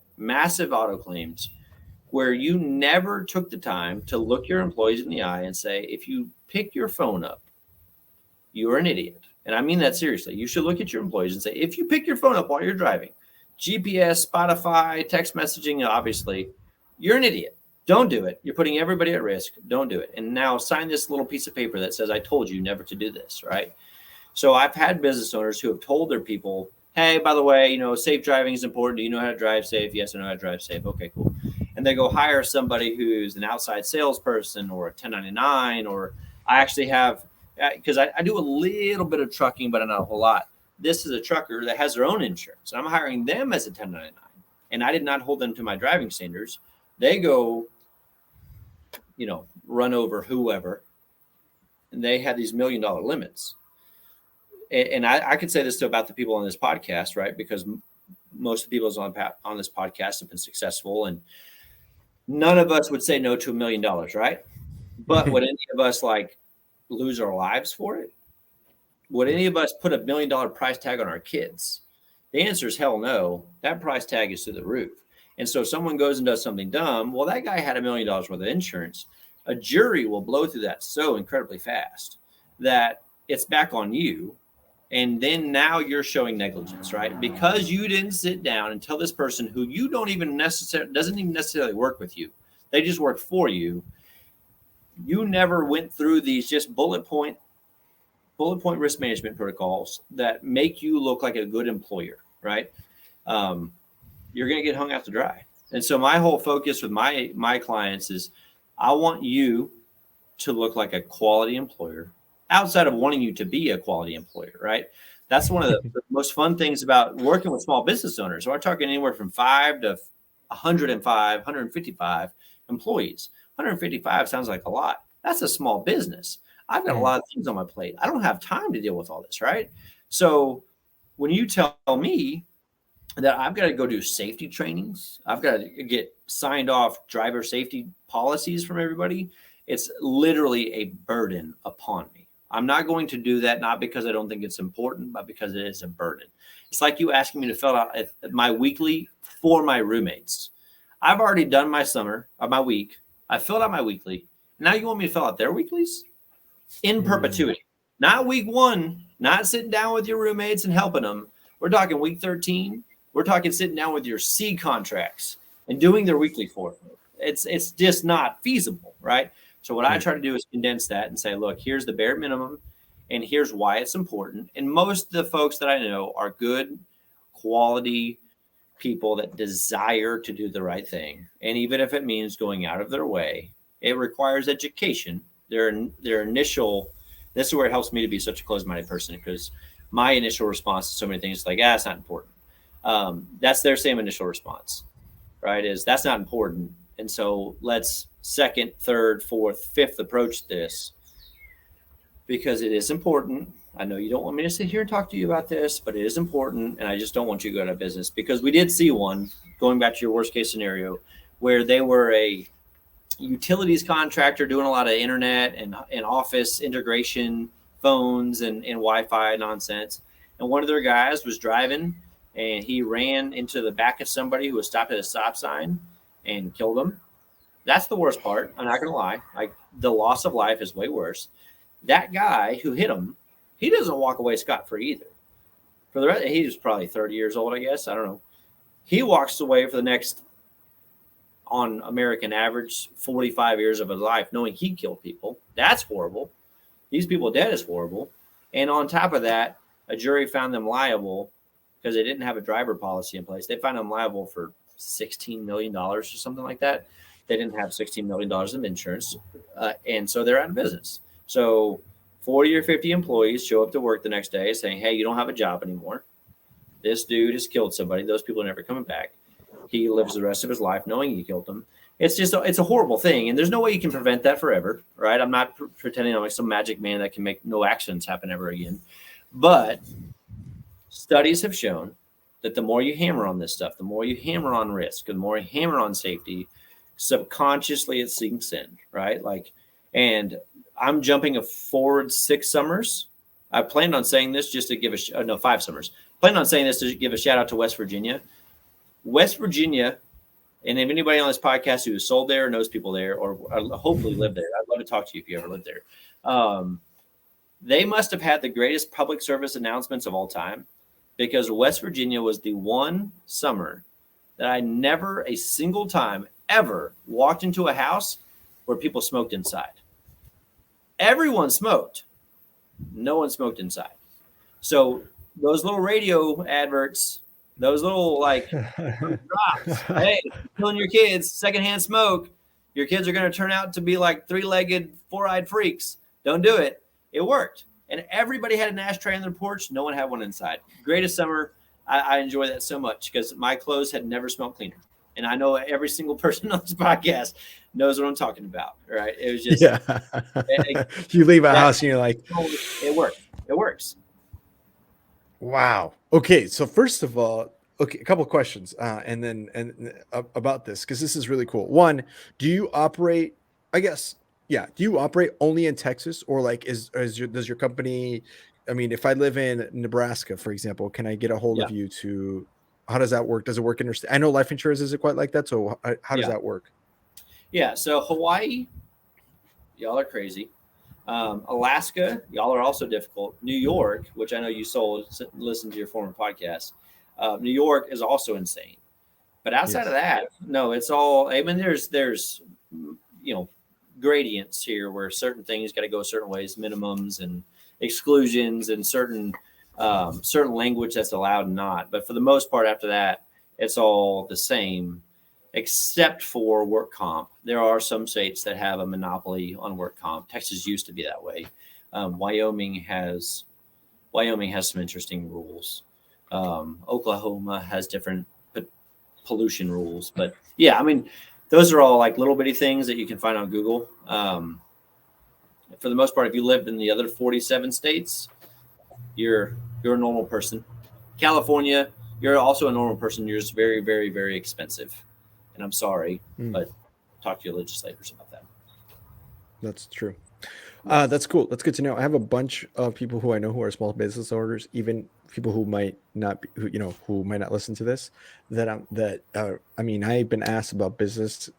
where you never took the time to look your employees in the eye and say, if you pick your phone up, you're an idiot. And I mean that seriously. You should look at your employees and say, if you pick your phone up while you're driving, GPS, Spotify, text messaging, obviously, you're an idiot. Don't do it. You're putting everybody at risk. Don't do it. And now sign this little piece of paper that says, I told you never to do this, right? So I've had business owners who have told their people, hey, by the way, safe driving is important. Do you know how to drive safe? Yes, I know how to drive safe. Okay, cool. And they go hire somebody who's an outside salesperson or a 1099, or I actually have, because I do a little bit of trucking, but not a whole lot. This is a trucker that has their own insurance. I'm hiring them as a 1099, and I did not hold them to my driving standards. They go, run over whoever, and they have these $1 million limits. And I could say this about the people on this podcast, right? Because most of the people on this podcast have been successful, and none of us would say no to $1 million, right? But would any of us lose our lives for it? Would any of us put $1 million price tag on our kids? The answer is hell no. That price tag is through the roof. And so if someone goes and does something dumb, well, that guy had $1 million worth of insurance. A jury will blow through that so incredibly fast that it's back on you. And then now you're showing negligence, right? Because you didn't sit down and tell this person who you doesn't even necessarily work with you. They just work for you. You never went through these just bullet point risk management protocols that make you look like a good employer, right? You're going to get hung out to dry. And so my whole focus with my clients is I want you to look like a quality employer, outside of wanting you to be a quality employer, right? That's one of the most fun things about working with small business owners. So we're talking anywhere from 5 to 105, 155 employees. 155 sounds like a lot. That's a small business. I've got a lot of things on my plate. I don't have time to deal with all this, right? So when you tell me that I've got to go do safety trainings, I've got to get signed off driver safety policies from everybody, it's literally a burden upon me. I'm not going to do that, not because I don't think it's important, but because it is a burden. It's like you asking me to fill out my weekly for my roommates. I've already done my my week. I filled out my weekly. Now you want me to fill out their weeklies? In perpetuity. Not week 1, not sitting down with your roommates and helping them. We're talking week 13. We're talking sitting down with your C contracts and doing their weekly for them. It's just not feasible, right? So what I try to do is condense that and say, look, here's the bare minimum, and here's why it's important. And most of the folks that I know are good, quality people that desire to do the right thing. And even if it means going out of their way, it requires education. Their initial, this is where it helps me to be such a closed-minded person, because my initial response to so many things is like, it's not important. That's their same initial response, right? Is that's not important. And so let's second, third, fourth, fifth approach this, because it is important. I know you don't want me to sit here and talk to you about this, but it is important. And I just don't want you to go out of business, because we did see one, going back to your worst case scenario, where they were a utilities contractor doing a lot of internet and office integration, phones and Wi-Fi nonsense. And one of their guys was driving and he ran into the back of somebody who was stopped at a stop sign and killed him. That's the worst part. I'm not going to lie. Like, the loss of life is way worse. That guy who hit him, he doesn't walk away scot-free either. For the rest, he was probably 30 years old, I guess. I don't know. He walks away for the next, on American average, 45 years of his life, knowing he killed people. That's horrible. These people dead is horrible. And on top of that, a jury found them liable because they didn't have a driver policy in place. They found them liable for $16 million or something like that. They didn't have $16 million of insurance, and so they're out of business. So 40 or 50 employees show up to work the next day saying, hey, you don't have a job anymore. This dude has killed somebody. Those people are never coming back. He lives the rest of his life knowing he killed them. It's a horrible thing, and there's no way you can prevent that forever, right? I'm not pretending I'm like some magic man that can make no accidents happen ever again. But studies have shown that the more you hammer on this stuff, the more you hammer on risk, the more you hammer on safety, subconsciously it sinks in, right? Like, and I'm jumping forward 6 summers. I planned on saying this just to give 5 summers. Planned on saying this to give a shout out to West Virginia. West Virginia, and if anybody on this podcast who has sold there or knows people there or hopefully live there, I'd love to talk to you if you ever lived there. They must have had the greatest public service announcements of all time, because West Virginia was the one summer that I never a single time ever walked into a house where people smoked inside. Everyone smoked. No one smoked inside. So those little radio adverts, those little like drops, hey, killing your kids, secondhand smoke, your kids are going to turn out to be like 3-legged, 4-eyed freaks. Don't do it. It worked. And everybody had an ashtray on their porch. No one had one inside. Greatest summer. I enjoy that so much because my clothes had never smelled cleaner. And I know every single person on this podcast knows what I'm talking about, right? It was just, you leave a house and you're like, it works. It works. Wow. Okay. So first of all, a couple of questions, about this, because this is really cool. One, do you operate, do you operate only in Texas, or like does your company, I mean, if I live in Nebraska, for example, can I get a hold of you to, how does that work? Does it work interstate? I know life insurance isn't quite like that. So how does that work? Yeah. So Hawaii, y'all are crazy. Alaska, y'all are also difficult. New York, which I know you listened to your former podcast. New York is also insane. But outside of that, no, it's all, I mean, there's, gradients here where certain things got to go certain ways, minimums and exclusions and certain language that's allowed and not. But for the most part, after that, it's all the same, except for work comp. There are some states that have a monopoly on work comp. Texas used to be that way. Wyoming has some interesting rules. Oklahoma has different pollution rules. But yeah, I mean, those are all like little bitty things that you can find on Google. For the most part, if you lived in the other 47 states, you're a normal person. California, you're also a normal person. You're just very, very, very expensive. And I'm sorry, but talk to your legislators about that. That's true. That's cool. That's good to know. I have a bunch of people who I know who are small business owners, even people who might not be, who might not listen to this, I mean, I've been asked about this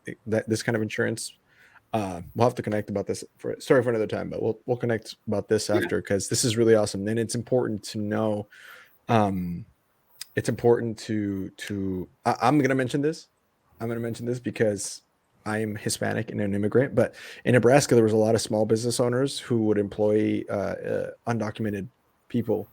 kind of insurance. We'll have to connect about this for another time, but we'll connect about this after, because this is really awesome. And it's important to know, it's important to I'm going to mention this because I'm Hispanic and an immigrant, but in Nebraska, there was a lot of small business owners who would employ undocumented people,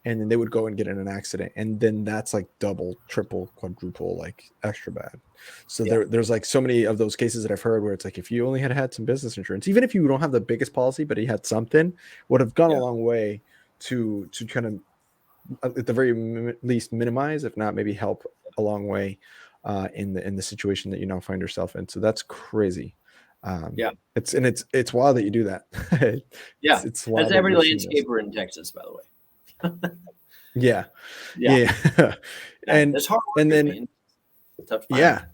and then they would go and get in an accident. And then that's like double, triple, quadruple, like extra bad. So there's like so many of those cases that I've heard where it's like, if you only had some business insurance, even if you don't have the biggest policy, but you had something, would have gone a long way to kind of, at the very least, minimize, if not maybe help a long way in the situation that you now find yourself in. So that's crazy. It's wild that you do that. It's wild. That's every landscaper in Texas, by the way. Yeah. And it's hard work, and then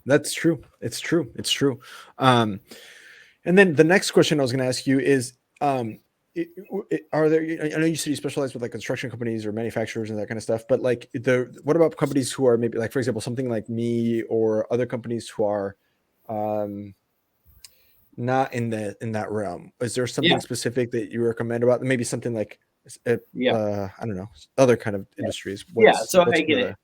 that's true. It's true. And then the next question I was going to ask you is, are there? I know you said you specialize with like construction companies or manufacturers and that kind of stuff, but like what about companies who are maybe like, for example, something like me or other companies who are not in that realm? Is there something specific that you recommend about maybe something like I don't know, other kind of industries? So I get it.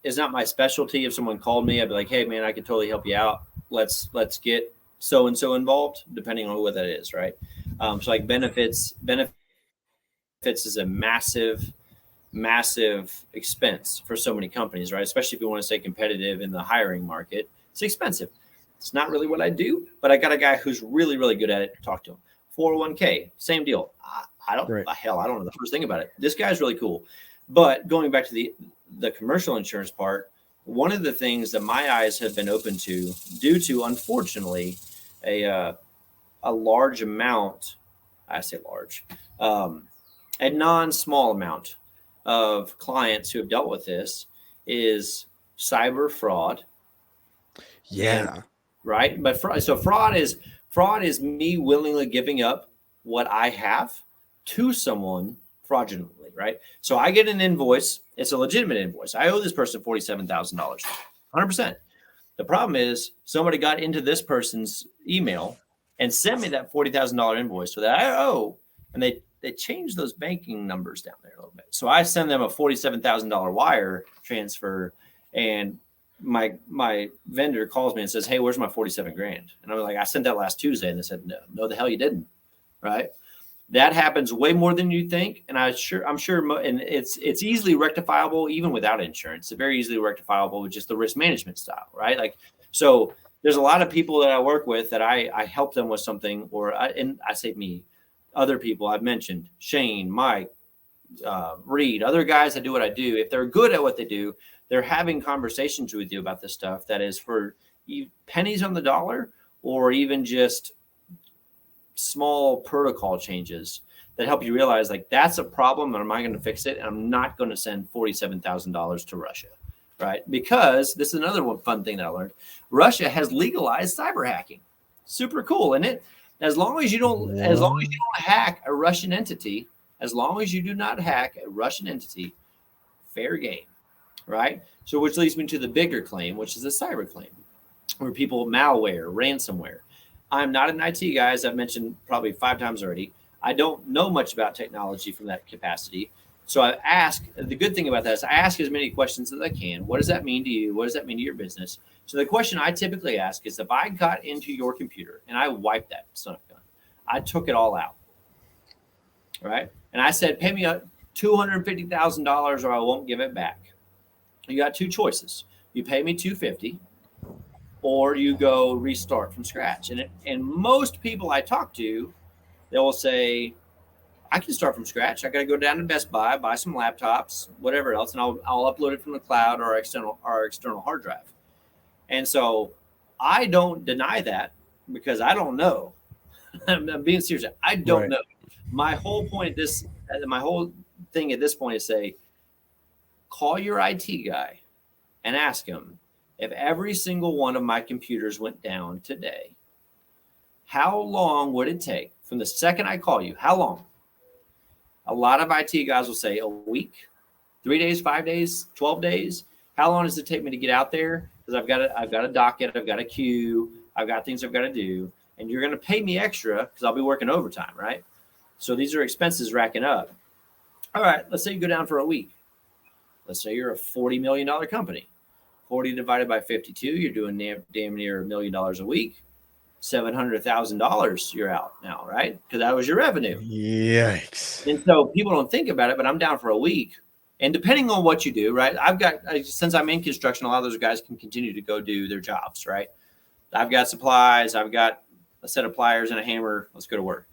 It's not my specialty. If someone called me, I'd be like, hey man, I can totally help you out. Let's get so and so involved, depending on what that is, right? So like benefits is a massive expense for so many companies, right? Especially if you want to stay competitive in the hiring market. It's expensive. It's not really what I do, but I got a guy who's really, really good at it. Talk to him. 401k, same deal. I don't know the first thing about it. This guy's really cool. But going back to the commercial insurance part, one of the things that my eyes have been open to, due to, unfortunately, a large amount, I say large, a non-small amount of clients who have dealt with this, is cyber fraud. Yeah. Right. But fraud is me willingly giving up what I have to someone fraudulently. Right. So I get an invoice. It's a legitimate invoice. I owe this person $47,000, 100%. The problem is somebody got into this person's email and sent me that $40,000 invoice so that I owe, and they changed those banking numbers down there a little bit. So I send them a $47,000 wire transfer, and my vendor calls me and says, hey, where's my 47 grand? And I was like, I sent that last Tuesday. And they said, no, the hell you didn't. Right. That happens way more than you think. And I'm sure, and it's easily rectifiable, even without insurance. It's very easily rectifiable with just the risk management style. Right. Like, so there's a lot of people that I work with that I help them with something, and I say me, other people I've mentioned, Shane, Mike, Reed, other guys that do what I do. If they're good at what they do, they're having conversations with you about this stuff that is for pennies on the dollar, or even just small protocol changes that help you realize, like, that's a problem, and am I going to fix it? And I'm not going to send $47,000 to Russia, right? Because this is another one fun thing that I learned. Russia has legalized cyber hacking. Super cool, isn't it? As long as you don't hack a Russian entity, fair game. Right. So which leads me to the bigger claim, which is a cyber claim, where people malware, ransomware. I'm not an IT guy, as I've mentioned probably 5 times already. I don't know much about technology from that capacity. So I ask, the good thing about that is I ask as many questions as I can. What does that mean to you? What does that mean to your business? So the question I typically ask is, if I got into your computer and I wiped that son of a gun, I took it all out. Right. And I said, pay me $250,000 or I won't give it back. You got 2 choices. You pay me $250, or you go restart from scratch. And most people I talk to, they will say, I can start from scratch. I got to go down to Best Buy, buy some laptops, whatever else, and I'll upload it from the cloud or our external hard drive. And so I don't deny that, because I don't know. I'm being serious. I don't know. My whole point my whole thing at this point is say, call your IT guy and ask him, if every single one of my computers went down today, how long would it take from the second I call you? How long? A lot of IT guys will say a week, 3 days, 5 days, 12 days. How long does it take me to get out there? Because I've got a docket, I've got a queue, I've got things I've got to do, and you're going to pay me extra because I'll be working overtime, right? So these are expenses racking up. All right, let's say you go down for a week. Let's say you're a $40 million company. 40 divided by 52, you're doing damn near $1 million a week. $700,000 you're out now, right? Because that was your revenue. Yikes. And so people don't think about it, but I'm down for a week. And depending on what you do, right? Since I'm in construction, a lot of those guys can continue to go do their jobs, right? I've got supplies, I've got a set of pliers and a hammer. Let's go to work.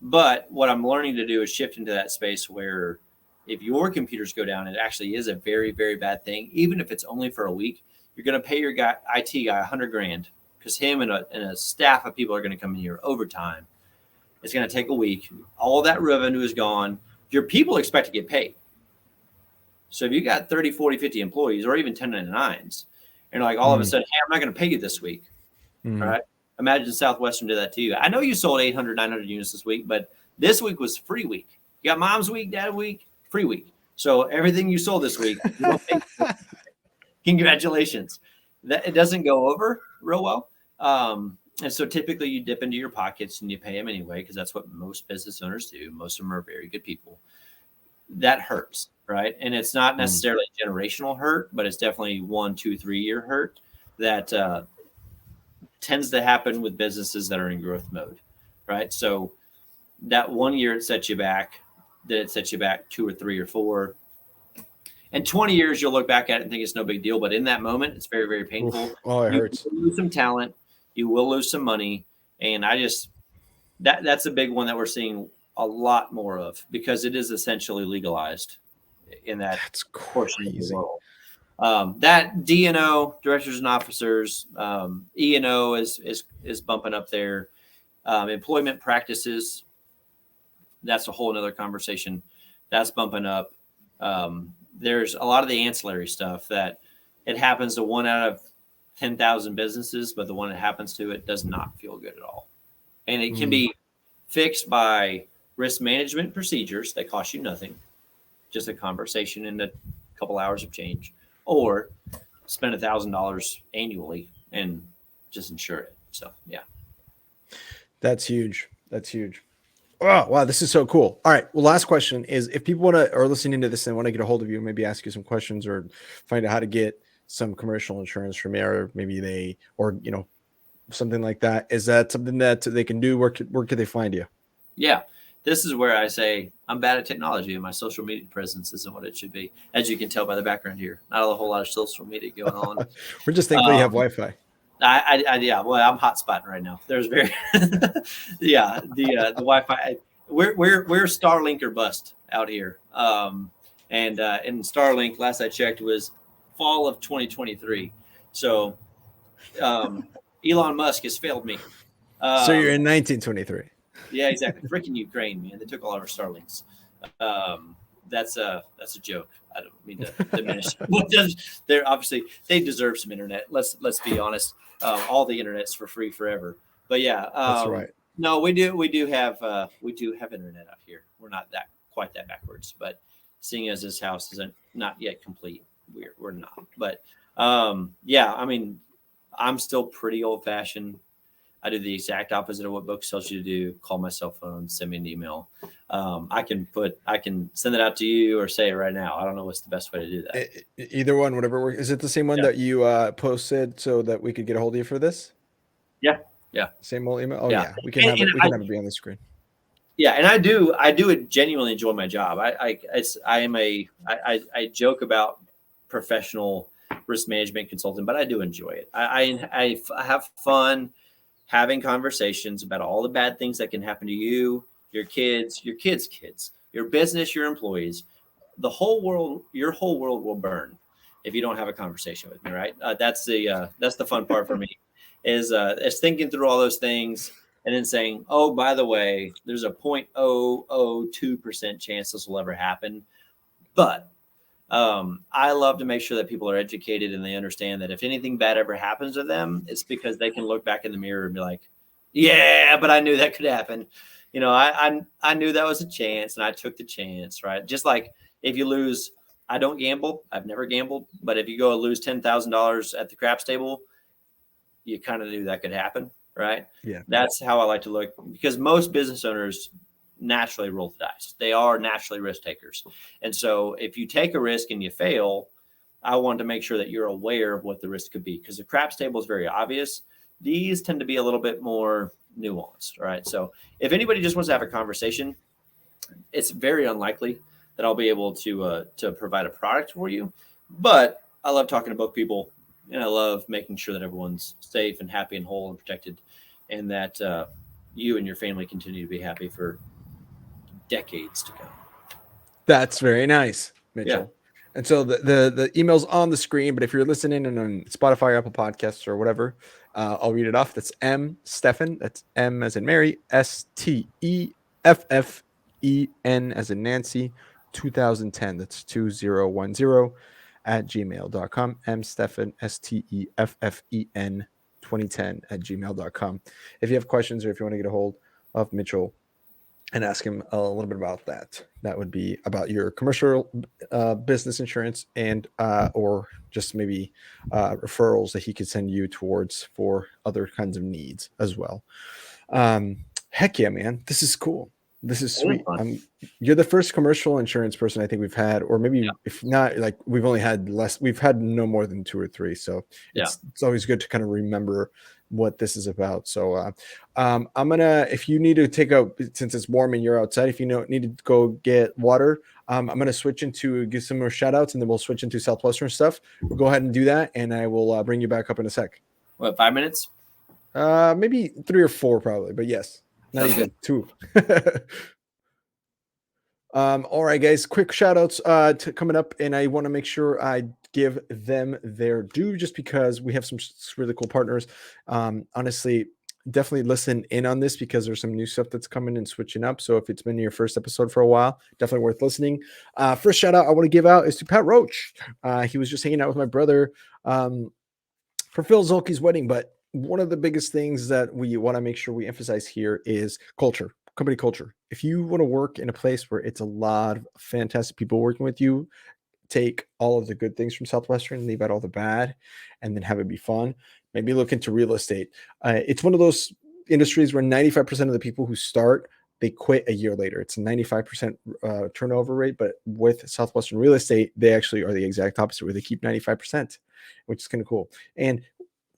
But what I'm learning to do is shift into that space where if your computers go down, it actually is a very, very bad thing. Even if it's only for a week, you're going to pay your IT guy $100,000, because him and a staff of people are going to come in here overtime. It's going to take a week. All that revenue is gone. Your people expect to get paid. So if you got 30, 40, 50 employees, or even 1099s, and like all of a sudden, hey, I'm not going to pay you this week. All right. Imagine Southwestern did that to you. I know you sold 800, 900 units this week, but this week was free week. You got mom's week, dad week, free week. So everything you sold this week, you don't pay for it. Congratulations. That it doesn't go over real well. And so typically you dip into your pockets and you pay them anyway, because that's what most business owners do. Most of them are very good people. That hurts, right? And it's not necessarily generational hurt, but it's definitely 1, 2, 3 year hurt that tends to happen with businesses that are in growth mode, right? So that 1 year it sets you back, then it sets you back 2 or 3 or 4. And 20 years, you'll look back at it and think it's no big deal. But in that moment, it's very, very painful. Oof. Oh, it hurts. You will lose some talent. You will lose some money. And that's a big one that we're seeing a lot more of, because it is essentially legalized in that portion of the world. That D&O, directors and officers, E&O is bumping up there. Employment practices, that's a whole nother conversation. That's bumping up. There's a lot of the ancillary stuff that it happens to 1 out of 10,000 businesses, but the one it happens to, it does not feel good at all. And it can be fixed by risk management procedures that cost you nothing, just a conversation and a couple hours of change, or spend $1,000 annually and just insure it. So, yeah. That's huge. That's huge. Oh, wow. This is so cool. All right. Well, last question is, if people are listening to this and want to get a hold of you, maybe ask you some questions or find out how to get some commercial insurance from you, or maybe something like that. Is that something that they can do? Where could they find you? Yeah. This is where I say I'm bad at technology and my social media presence isn't what it should be. As you can tell by the background here, not a whole lot of social media going on. We're just thankful you have Wi-Fi. Yeah. Well, I'm hotspotting right now. There's the Wi-Fi. We're Starlink or bust out here. And Starlink, last I checked, was fall of 2023. So Elon Musk has failed me. So you're in 1923. Yeah, exactly. Freaking Ukraine, man. They took all our Starlinks. That's a joke. I don't mean to diminish. They're obviously, they deserve some internet. Let's be honest. All the internet's for free forever. But yeah, that's right. No, we do have internet out here. We're not quite that backwards, but seeing as this house isn't not yet complete, we're not. But yeah, I mean, I'm still pretty old fashioned. I do the exact opposite of what books tells you to do. Call my cell phone, send me an email. I can send it out to you or say it right now. I don't know what's the best way to do that. Either one, whatever works. Is it the same one that you posted so that we could get a hold of you for this? Yeah. Same old email. Oh yeah. We can have it be on the screen. Yeah, and I do genuinely enjoy my job. I joke about professional risk management consultant, but I do enjoy it. I have fun having conversations about all the bad things that can happen to you, your kids, your business, your employees. The whole world, your whole world will burn if you don't have a conversation with me, right? That's the fun part for me is thinking through all those things and then saying, oh, by the way, there's a 0.002% chance this will ever happen. But I love to make sure that people are educated and they understand that if anything bad ever happens to them, it's because they can look back in the mirror and be like, yeah, but I knew that could happen. You know, I knew that was a chance and I took the chance, right? Just like if you lose, I don't gamble. I've never gambled. But if you go lose $10,000 at the craps table, you kind of knew that could happen, right? Yeah. That's how I like to look, because most business owners naturally roll the dice. They are naturally risk takers. And so if you take a risk and you fail, I want to make sure that you're aware of what the risk could be, because the craps table is very obvious. These tend to be a little bit more nuanced, right? So if anybody just wants to have a conversation, it's very unlikely that I'll be able to provide a product for you. But I love talking to both people, and I love making sure that everyone's safe and happy and whole and protected, and that you and your family continue to be happy for decades to come. That's very nice, Mitchell. Yeah. And so the email's on the screen, but if you're listening and on Spotify or Apple Podcasts or whatever, I'll read it off. That's Steffan. That's M as in Mary, STEFFEN as in Nancy, 2010. That's 2010 at gmail.com. Steffan, STEFFEN 2010@gmail.com. If you have questions or if you want to get a hold of Mitchell and ask him a little bit about that, that would be about your commercial business insurance and or just maybe referrals that he could send you towards for other kinds of needs as well. Heck yeah, man. This is cool. This is sweet. You're the first commercial insurance person I think we've had, or maybe if not, like we've only had less, we've had no more than 2 or 3. So it's always good to kind of remember what this is about. So I'm gonna, if you need to take a, since it's warm and you're outside, if you need to go get water, I'm gonna switch into, give some more shout outs, and then we'll switch into Southwestern stuff. We'll go ahead and do that, and I will bring you back up in a sec. What, 5 minutes? Maybe 3 or 4 probably, but yes, not even 2. All right, guys, quick shout outs to coming up, and I want to make sure I give them their due just because we have some really cool partners. Honestly, definitely listen in on this because there's some new stuff that's coming and switching up. So if it's been your first episode for a while, definitely worth listening. First shout out I want to give out is to Pat Roach. He was just hanging out with my brother for Phil Zolke's wedding, but one of the biggest things that we want to make sure we emphasize here is culture. Company culture. If you want to work in a place where it's a lot of fantastic people working with you, take all of the good things from Southwestern, leave out all the bad, and then have it be fun. Maybe look into real estate. It's one of those industries where 95% of the people who start, they quit a year later. It's a 95% turnover rate, but with Southwestern real estate, they actually are the exact opposite, where they keep 95%, which is kind of cool. And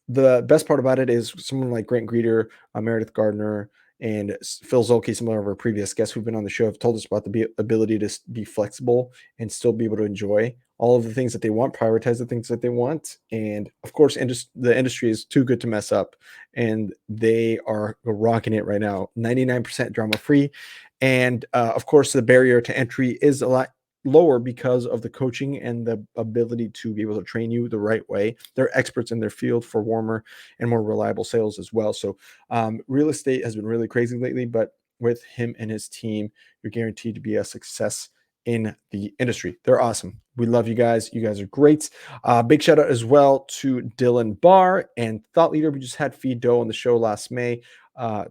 the best part about it is someone like Grant Greeter, Meredith Gardner, and Phil Zolke, some of our previous guests who've been on the show, have told us about the ability to be flexible and still be able to enjoy all of the things that they want, prioritize the things that they want. And of course, the industry is too good to mess up, and they are rocking it right now. 99% drama free. And of course, the barrier to entry is a lot lower because of the coaching and the ability to be able to train you the right way. They're experts in their field for warmer and more reliable sales as well. So real estate has been really crazy lately, but with him and his team, you're guaranteed to be a success in the industry. They're awesome. We love you guys. You guys are great. Big shout out as well to Dillon, Barr, and Thought Leader. We just had Fido on the show last May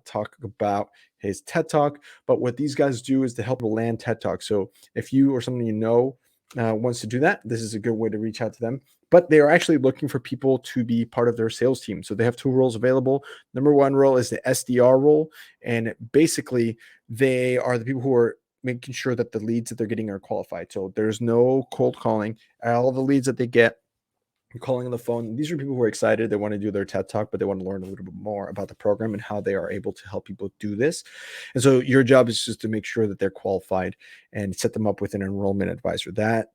talk about his TED Talk. But what these guys do is to help people land TED Talk. So if you or someone you know wants to do that, this is a good way to reach out to them. But they are actually looking for people to be part of their sales team. So they have 2 roles available. Number 1 role is the SDR role. And basically, they are the people who are making sure that the leads that they're getting are qualified. So there's no cold calling. All the leads that they get, calling on the phone. These are people who are excited. They want to do their TED Talk, but they want to learn a little bit more about the program and how they are able to help people do this. And so your job is just to make sure that they're qualified and set them up with an enrollment advisor. That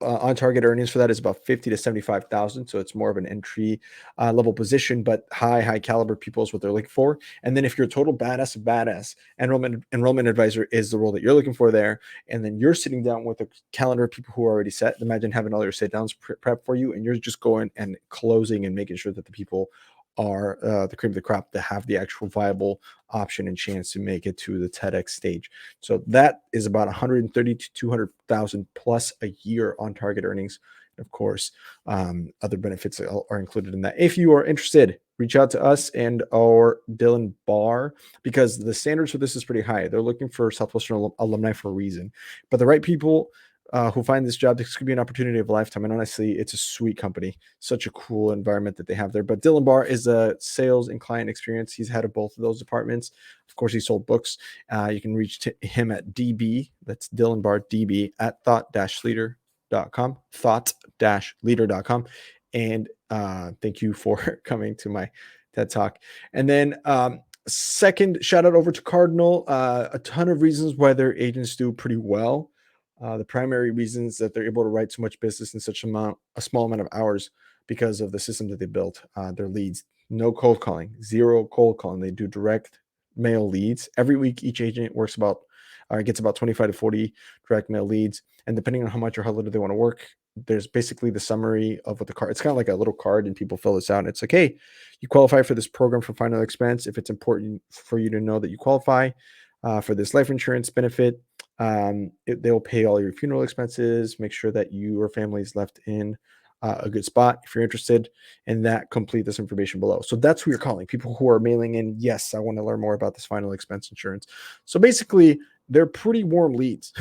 on target earnings for that is about 50 to 75,000. So it's more of an entry level position, but high caliber people is what they're looking for. And then if you're a total badass, enrollment advisor is the role that you're looking for there. And then you're sitting down with a calendar of people who are already set. Imagine having all your sit downs prep for you, and you're just going and closing and making sure that the people are the cream of the crop that have the actual viable option and chance to make it to the TEDx stage. So that is about 130 to 200,000 plus a year on target earnings. Of course, other benefits are included in that. If you are interested, reach out to us and our Dillon Barr, because the standards for this is pretty high. They're looking for Southwestern alumni for a reason, but the right people who find this job, this could be an opportunity of a lifetime. And honestly, it's a sweet company, such a cool environment that they have there. But Dillon Barr is a sales and client experience. He's head of both of those departments. Of course, he sold books. You can reach him at DB. That's Dillon Barr, DB at thought-leader.com, thought-leader.com. And thank you for coming to my TED Talk. And then second, shout out over to Cardinal. A ton of reasons why their agents do pretty well. The primary reasons that they're able to write so much business in such a small amount of hours because of the system that they built. Their leads, no cold calling, 0 cold calling. They do direct mail leads. Every week, each agent gets about 25 to 40 direct mail leads. And depending on how much or how little they want to work, there's basically the summary of what the card. It's kind of like a little card, and people fill this out. And it's like, hey, you qualify for this program for final expense. If it's important for you to know that you qualify for this life insurance benefit, they'll pay all your funeral expenses, make sure that your family is left in a good spot. If you're interested in that, complete this information below. So that's who you're calling, people who are mailing in, yes, I want to learn more about this final expense insurance. So basically, they're pretty warm leads.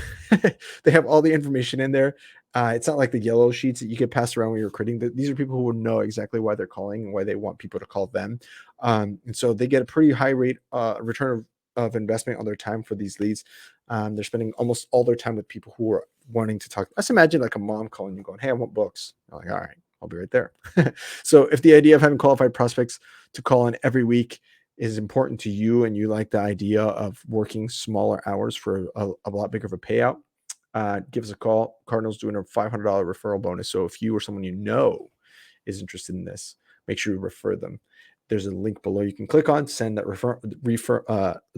They have all the information in there. It's not like the yellow sheets that you get passed around when you're recruiting. These are people who will know exactly why they're calling and why they want people to call them. And so they get a pretty high rate return of investment on their time for these leads. They're spending almost all their time with people who are wanting to talk. Let's imagine like a mom calling you going, hey, I want books. I'm like, all right, I'll be right there. So if the idea of having qualified prospects to call in every week is important to you and you like the idea of working smaller hours for a lot bigger of a payout, give us a call. Cardinal's doing a $500 referral bonus. So if you or someone you know is interested in this, make sure you refer them. There's a link below you can click on, send that the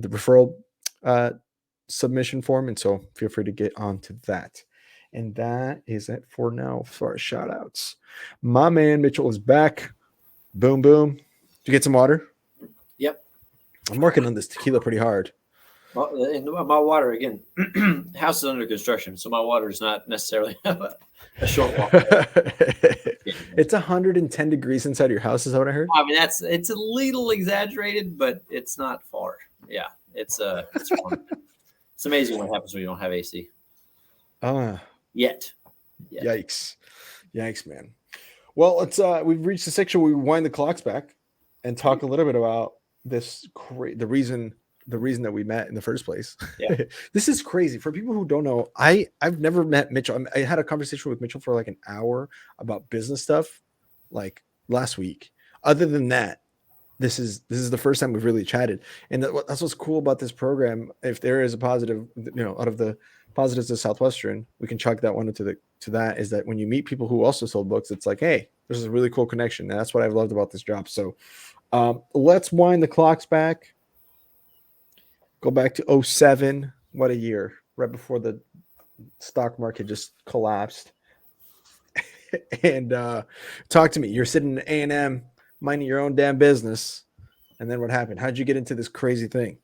referral submission form. And so feel free to get onto that. And that is it for now for our shout outs. My man Mitchell is back. Boom, boom. Did you get some water? Yep. I'm working on this tequila pretty hard. Well, my water, again, house is under construction, so my water is not necessarily a short walk. It's 110 degrees inside your house, is that what I heard? I mean, it's a little exaggerated, but it's not far. Yeah, it's fun. It's amazing what happens when you don't have AC. Yet. Yikes, man. Well, let's we've reached the section where we wind the clocks back and talk a little bit about this the reason that we met in the first place. Yeah. This is crazy. For people who don't know, I've never met Mitchell. I had a conversation with Mitchell for like an hour about business stuff like last week. Other than that, this is the first time we've really chatted. And that's what's cool about this program. If there is a positive, out of the positives of Southwestern, we can chalk that one into that is that when you meet people who also sold books, it's like, hey, there's a really cool connection. And that's what I've loved about this job. So let's wind the clocks back. Go back to 2007. What a year. Right before the stock market just collapsed. And talk to me. You're sitting in A&M, minding your own damn business. And then what happened? How'd you get into this crazy thing?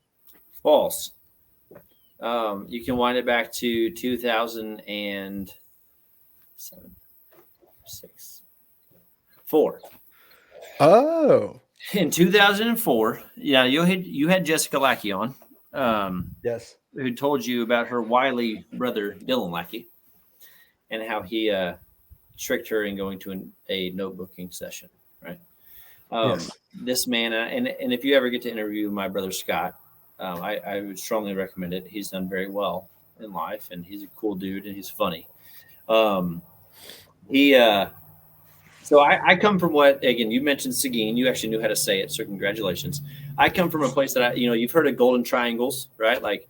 False. You can wind it back to 2007, 6, 4. Oh. In 2004, yeah, you had Jessica Lackey on. Yes. Who told you about her wily brother, Dillon Lackey, and how he tricked her in going to a notebooking session, right? Yes. This man, and if you ever get to interview my brother Scott, I would strongly recommend it. He's done very well in life, and he's a cool dude, and he's funny. So I come from what, again, you mentioned Seguin. You actually knew how to say it, so congratulations. I come from a place that you've heard of golden triangles, right? Like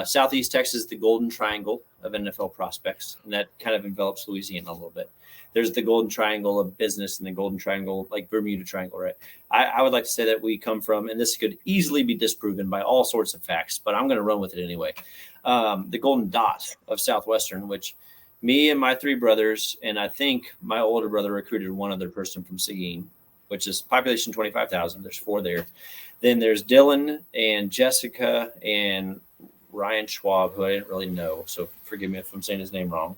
Southeast Texas, the golden triangle of NFL prospects, and that kind of envelops Louisiana a little bit. There's the golden triangle of business and the golden triangle, like Bermuda Triangle, right? I would like to say that we come from, and this could easily be disproven by all sorts of facts, but I'm going to run with it anyway. The golden dot of Southwestern, which me and my 3 brothers, and I think my older brother recruited one other person from Seguin, which is population 25,000. There's 4 there. Then there's Dillon and Jessica and Ryan Schwab, who I didn't really know, so forgive me if I'm saying his name wrong,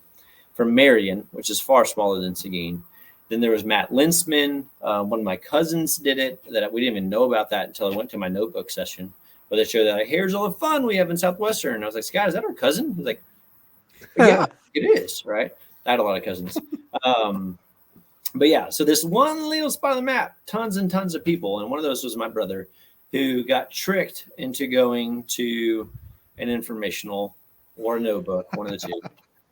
from Marion, which is far smaller than Seguin. Then there was Matt Linsman. One of my cousins did it. That we didn't even know about that until I went to my notebook session, where they showed that, like, here's all the fun we have in Southwestern. And I was like, Scott, is that our cousin? He's like, yeah, it is, right? I had a lot of cousins. But yeah, so this one little spot on the map, tons and tons of people. And one of those was my brother, who got tricked into going to an informational or a notebook, one of the two,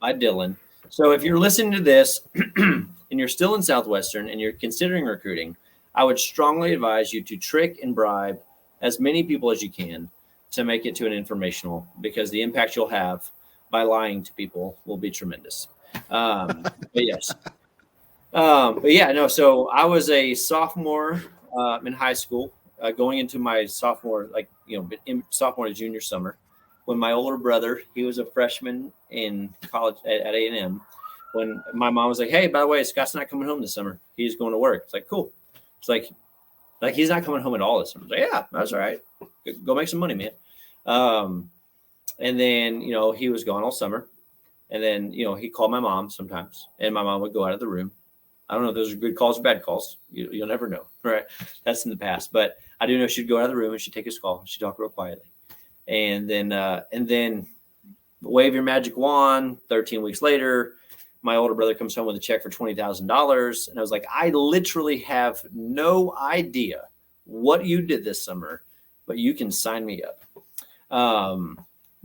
by Dillon. So if you're listening to this and you're still in Southwestern and you're considering recruiting, I would strongly advise you to trick and bribe as many people as you can to make it to an informational, because the impact you'll have by lying to people will be tremendous. But yes. But yeah, no. So I was a sophomore in high school, going into my sophomore, sophomore to junior summer, when my older brother, he was a freshman in college at A&M. When my mom was like, "Hey, by the way, Scott's not coming home this summer. He's going to work." It's like, cool. It's like he's not coming home at all this summer. I was like, yeah, that's all right. Go make some money, man. And then, he was gone all summer. And then, he called my mom sometimes, and my mom would go out of the room. I don't know if those are good calls or bad calls. You'll never know, right? That's in the past. But I do know she'd go out of the room and she'd take his call. She'd talk real quietly. And then wave your magic wand. 13 weeks later, my older brother comes home with a check for $20,000. And I was like, I literally have no idea what you did this summer, but you can sign me up.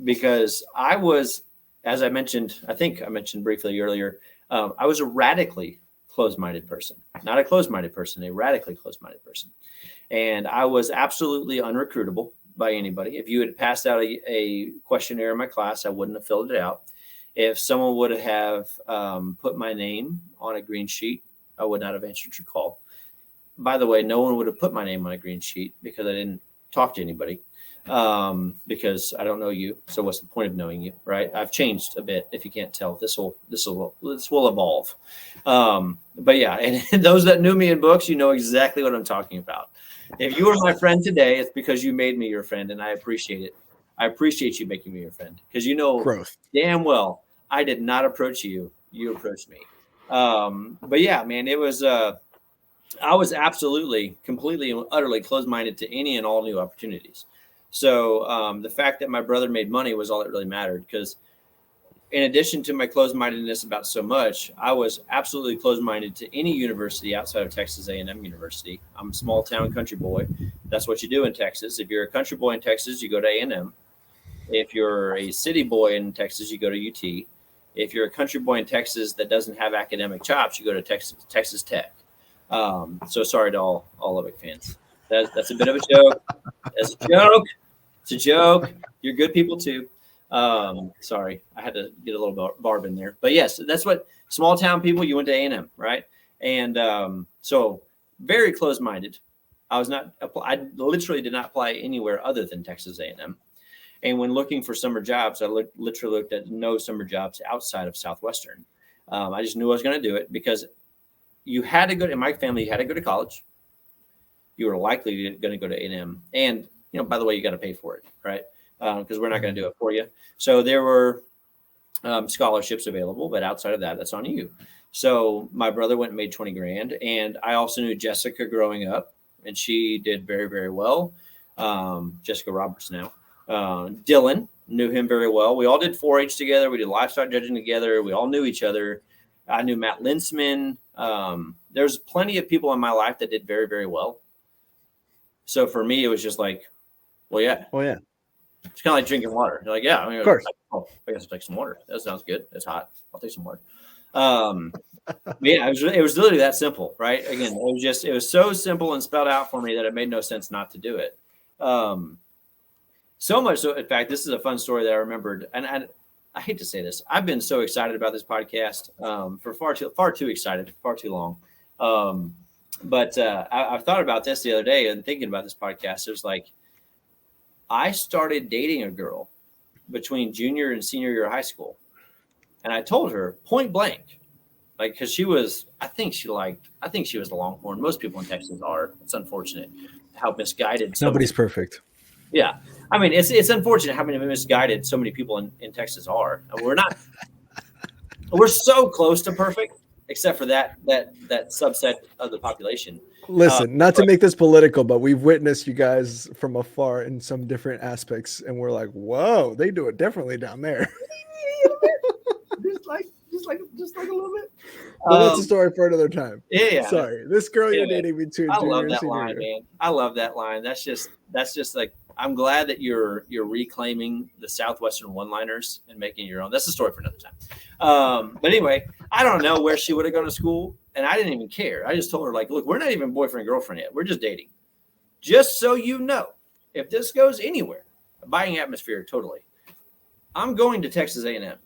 Because I was, as I mentioned, I think I mentioned briefly earlier, I was a radically closed-minded person, not a closed-minded person, a radically closed-minded person. And I was absolutely unrecruitable by anybody. If you had passed out a questionnaire in my class, I wouldn't have filled it out. If someone would have put my name on a green sheet, I would not have answered your call. By the way, no one would have put my name on a green sheet because I didn't talk to anybody. Because I don't know you. So what's the point of knowing you, right? I've changed a bit. If you can't tell, this will evolve. But yeah, and those that knew me in books, you know exactly what I'm talking about. If you are my friend today, it's because you made me your friend, and I appreciate it. I appreciate you making me your friend because you know growth. Damn well I did not approach you. You approached me. But yeah, man, it was. I was absolutely, completely, and utterly closed-minded to any and all new opportunities. So the fact that my brother made money was all that really mattered, because in addition to my closed-mindedness about so much, I was absolutely closed-minded to any university outside of Texas A&M University. I'm a small town country boy. That's what you do in Texas. If you're a country boy in Texas, you go to A&M. If you're a city boy in Texas, you go to UT. If you're a country boy in Texas that doesn't have academic chops, you go to Texas Tech. So sorry to all Lubbock fans. That's a bit of a joke. That's a joke. It's a joke. You're good people too. Sorry, I had to get a little barb in there. But yes, that's what small town people. You went to A&M, right? And so very closed-minded. I literally did not apply anywhere other than Texas A&M. And when looking for summer jobs, I literally looked at no summer jobs outside of Southwestern. I just knew I was going to do it because you had to go. In my family, you had to go to college. You were likely going to go to A&M, and by the way, you got to pay for it, right? Because we're not going to do it for you. So there were scholarships available, but outside of that, that's on you. So my brother went and made 20 grand, and I also knew Jessica growing up, and she did very, very well. Jessica Roberts now. Dillon, knew him very well. We all did 4-H together. We did livestock judging together. We all knew each other. I knew Matt Linsman. There's plenty of people in my life that did very, very well. So for me, it was just like, well, yeah. Oh, yeah. It's kind of like drinking water. You're like, yeah, I mean, of course. I guess I'll take some water. That sounds good. It's hot. I'll take some water. Yeah, it was literally that simple, right? Again, it was so simple and spelled out for me that it made no sense not to do it. So much so, in fact, this is a fun story that I remembered, and I hate to say this. I've been so excited about this podcast for far too excited, far too long. But I thought about this the other day and thinking about this podcast. It was like, I started dating a girl between junior and senior year of high school. And I told her point blank, like, because I think she was the Longhorn. Most people in Texas are. It's unfortunate how misguided. Nobody's perfect. Yeah. I mean, it's unfortunate how many misguided so many people in Texas are. We're so close to perfect, except for that subset of the population. Listen, not to make this political, but we've witnessed you guys from afar in some different aspects, and we're like, whoa, they do it differently down there. just like a little bit. But that's a story for another time. Yeah. Sorry, this girl you're dating between junior and senior year. Man. I love that line. That's just like, I'm glad that you're reclaiming the Southwestern one-liners and making your own. That's a story for another time. But anyway, I don't know where she would have gone to school, and I didn't even care. I just told her, like, look, we're not even boyfriend girlfriend yet. We're just dating. Just so you know, if this goes anywhere, a buying atmosphere, totally. I'm going to Texas A&M,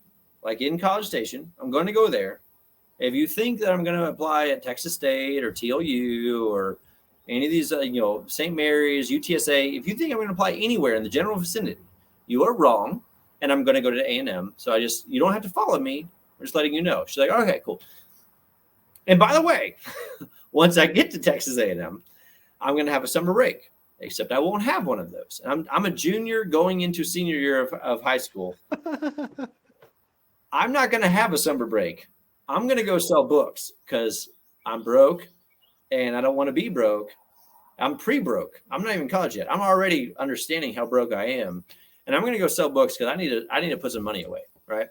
like in College Station. I'm going to go there. If you think that I'm going to apply at Texas State or TLU or any of these, St. Mary's, UTSA, if you think I'm going to apply anywhere in the general vicinity, you are wrong. And I'm going to go to A&M. So you don't have to follow me. I'm just letting you know. She's like, okay, cool. And by the way, once I get to Texas A&M, I'm going to have a summer break, except I won't have one of those. And I'm a junior going into senior year of high school. I'm not going to have a summer break. I'm going to go sell books because I'm broke and I don't want to be broke. I'm pre-broke. I'm not even in college yet. I'm already understanding how broke I am. And I'm going to go sell books because I need to put some money away. Right.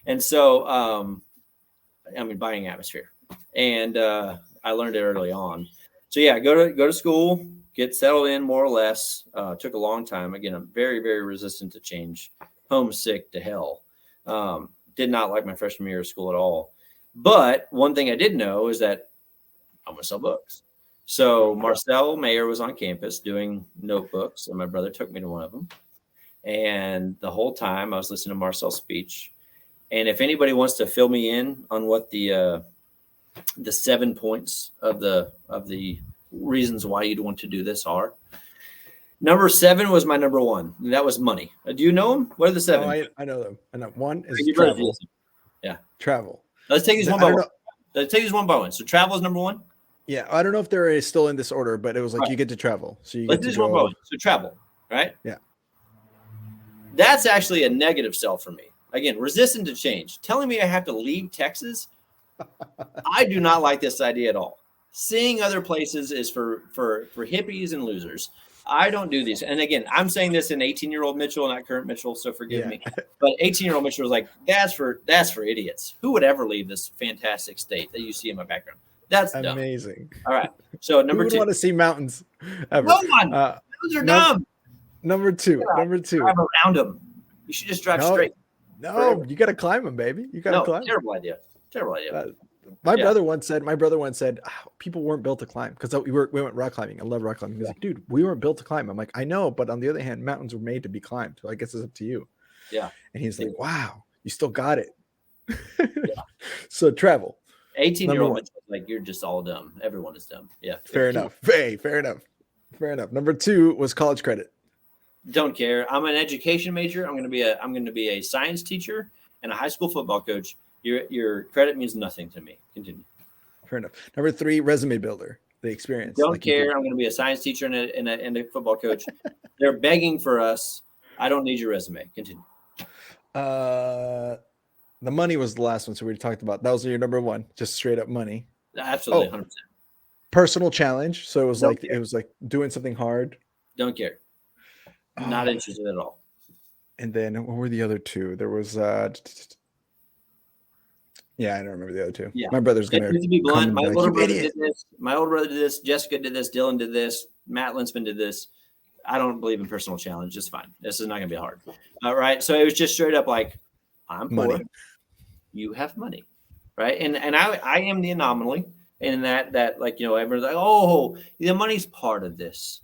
And so, buying atmosphere. And I learned it early on. So yeah, go to school, get settled in more or less. Took a long time. Again, I'm very, very resistant to change. Homesick to hell. Did not like my freshman year of school at all. But one thing I did know is that I'm going to sell books. So Marcel Mayer was on campus doing notebooks, and my brother took me to one of them. And the whole time I was listening to Marcel's speech. And if anybody wants to fill me in on what the 7 points of the reasons why you'd want to do this are, number 7 was my number 1. And that was money. Do you know them? What are the 7? Oh, I know them. I know one is travel. Yeah, travel. Let's take these one by one. Let's take these one by one. So travel is number 1. Yeah, I don't know if they're still in this order, but it was like you get to travel. So you Let's get do to one by one. So travel, right? Yeah. That's actually a negative sell for me. Again, resistant to change. Telling me I have to leave Texas, I do not like this idea at all. Seeing other places is for hippies and losers. I don't do these. And again, I'm saying this in 18-year-old Mitchell, not current Mitchell, so forgive me. But 18-year-old Mitchell was like, that's for idiots. Who would ever leave this fantastic state that you see in my background? That's amazing. Dumb. All right. So number 2. Who would want to see mountains ever? No one. Those are dumb. Number 2. Drive around them. You should just drive straight. No, forever. You got to climb them, baby. You got to climb. Terrible idea. My brother once said, people weren't built to climb because we went rock climbing. I love rock climbing. He's like, dude, we weren't built to climb. I'm like, I know, but on the other hand, mountains were made to be climbed. So I guess it's up to you. Yeah. And he's like, wow, you still got it. So travel. 18-year-old, like, you're just all dumb. Everyone is dumb. Yeah. Fair enough. Hey, fair enough. Number 2 was college credit. Don't care. I'm an education major. I'm going to be a science teacher and a high school football coach. Your credit means nothing to me. Continue. Fair enough. Number 3, resume builder. The experience. Don't care. I'm going to be a science teacher and a football coach. They're begging for us. I don't need your resume. Continue. The money was the last one, so we talked about that. Was your number 1, just straight up money. Absolutely, 100%. Personal challenge. So it was like doing something hard. Don't care. Not interested at all. And then what were the other 2? There was I don't remember the other 2. Yeah. My brother's gonna be blunt. My older brother did this. My older brother did this. Jessica did this. Dillon did this. Matt Linsman did this. I don't believe in personal challenge. It's fine. This is not gonna be hard. All right. So it was just straight up like, I'm poor. Money. You have money, right? And I am the anomaly in that like, everyone's like, oh, the money's part of this.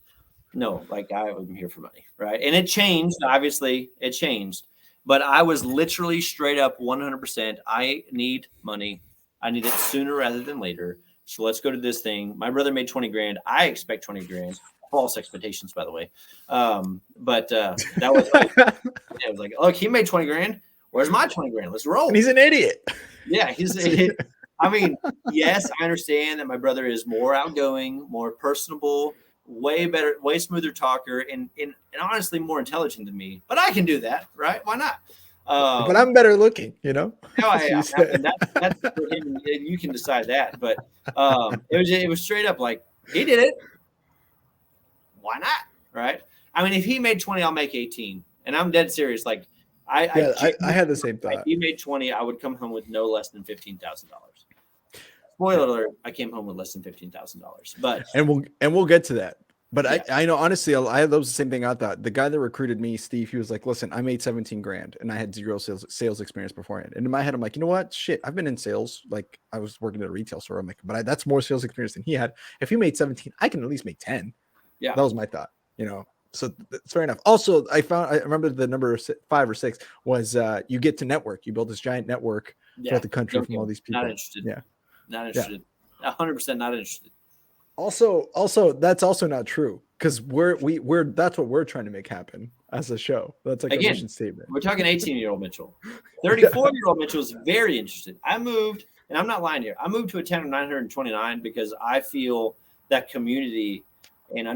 No, like I'm here for money, right? And it changed. Obviously, it changed. But I was literally straight up 100%. I need money. I need it sooner rather than later. So let's go to this thing. My brother made 20 grand. I expect 20 grand. False expectations, by the way. But that was like, it was like, look, he made 20 grand. Where's my 20 grand? Let's roll. And he's an idiot. Yeah, he's an idiot. I mean, yes, I understand that my brother is more outgoing, more personable, way better, way smoother talker, and honestly more intelligent than me. But I can do that, right? Why not? But I'm better looking, No, that's for him, and you can decide that. But it was straight up like, he did it. Why not? Right? I mean, if he made 20, I'll make 18, and I'm dead serious. Like, I had the same thought. If he made 20, I would come home with no less than $15,000. Spoiler alert, I came home with less than $15,000. But we'll get to that. But yeah. I know, honestly, that was the same thing I thought. The guy that recruited me, Steve, he was like, listen, I made 17 grand and I had 0 sales experience beforehand. And in my head, I'm like, you know what? Shit, I've been in sales. Like, I was working at a retail store. I'm like, but that's more sales experience than he had. If he made 17, I can at least make 10. Yeah. That was my thought, So that's fair enough. Also, I remember the number 5 or 6 was you get to network. You build this giant network throughout the country from all these people. Not interested. Yeah. Not interested. 100% not interested. Also, that's also not true because we're that's what we're trying to make happen as a show. That's like a mission statement. We're talking 18-year-old Mitchell. 34-year-old Mitchell is very interested. I moved, and I'm not lying here. I moved to a town of 929 because I feel that community and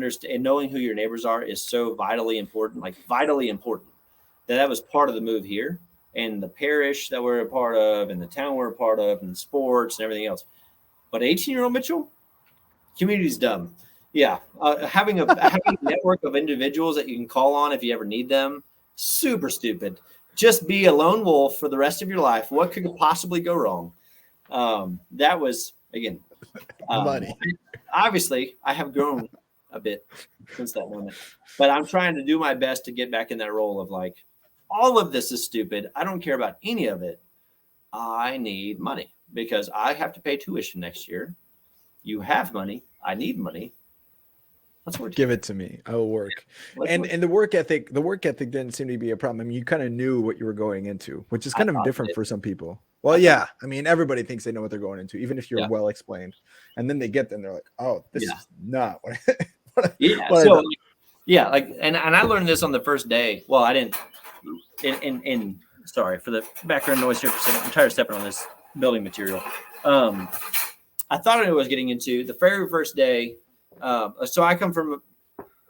knowing who your neighbors are is so vitally important, that was part of the move here. And the parish that we're a part of and the town we're a part of and the sports and everything else. But 18-year-old Mitchell, community's dumb. Yeah, having a network of individuals that you can call on if you ever need them, super stupid. Just be a lone wolf for the rest of your life. What could possibly go wrong? That was, again, obviously I have grown a bit since that moment, but I'm trying to do my best to get back in that role of like, all of this is stupid. I don't care about any of it. I need money because I have to pay tuition next year. You have money. I need money. Let's work. Give it to me. I will work. And the work ethic didn't seem to be a problem. I mean, you kind of knew what you were going into, which is kind of different for some people. Well, yeah. I mean, everybody thinks they know what they're going into, even if you're well explained. And then they get them, they're like, oh, this is not what and I learned this on the first day. Well, I didn't sorry for the background noise here for a second. I'm tired of stepping on this building material. I thought I was getting into the very first day. So I come from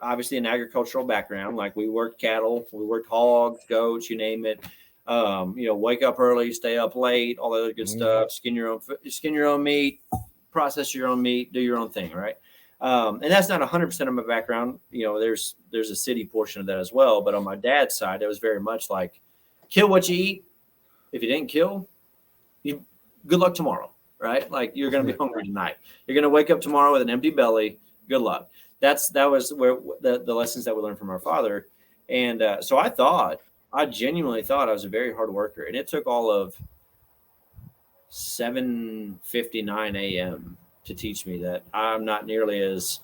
obviously an agricultural background. Like we worked cattle, we worked hogs, goats, you name it. Wake up early, stay up late, all that other good stuff. Skin your own meat, process your own meat, do your own thing, right? And that's not 100% of my background. There's a city portion of that as well. But on my dad's side, it was very much like kill what you eat. If you didn't kill, good luck tomorrow, right? Like you're going to be hungry tonight. You're going to wake up tomorrow with an empty belly. Good luck. That was where the lessons that we learned from our father. And so I genuinely thought I was a very hard worker. And it took all of 7:59 a.m. to teach me that I'm not nearly as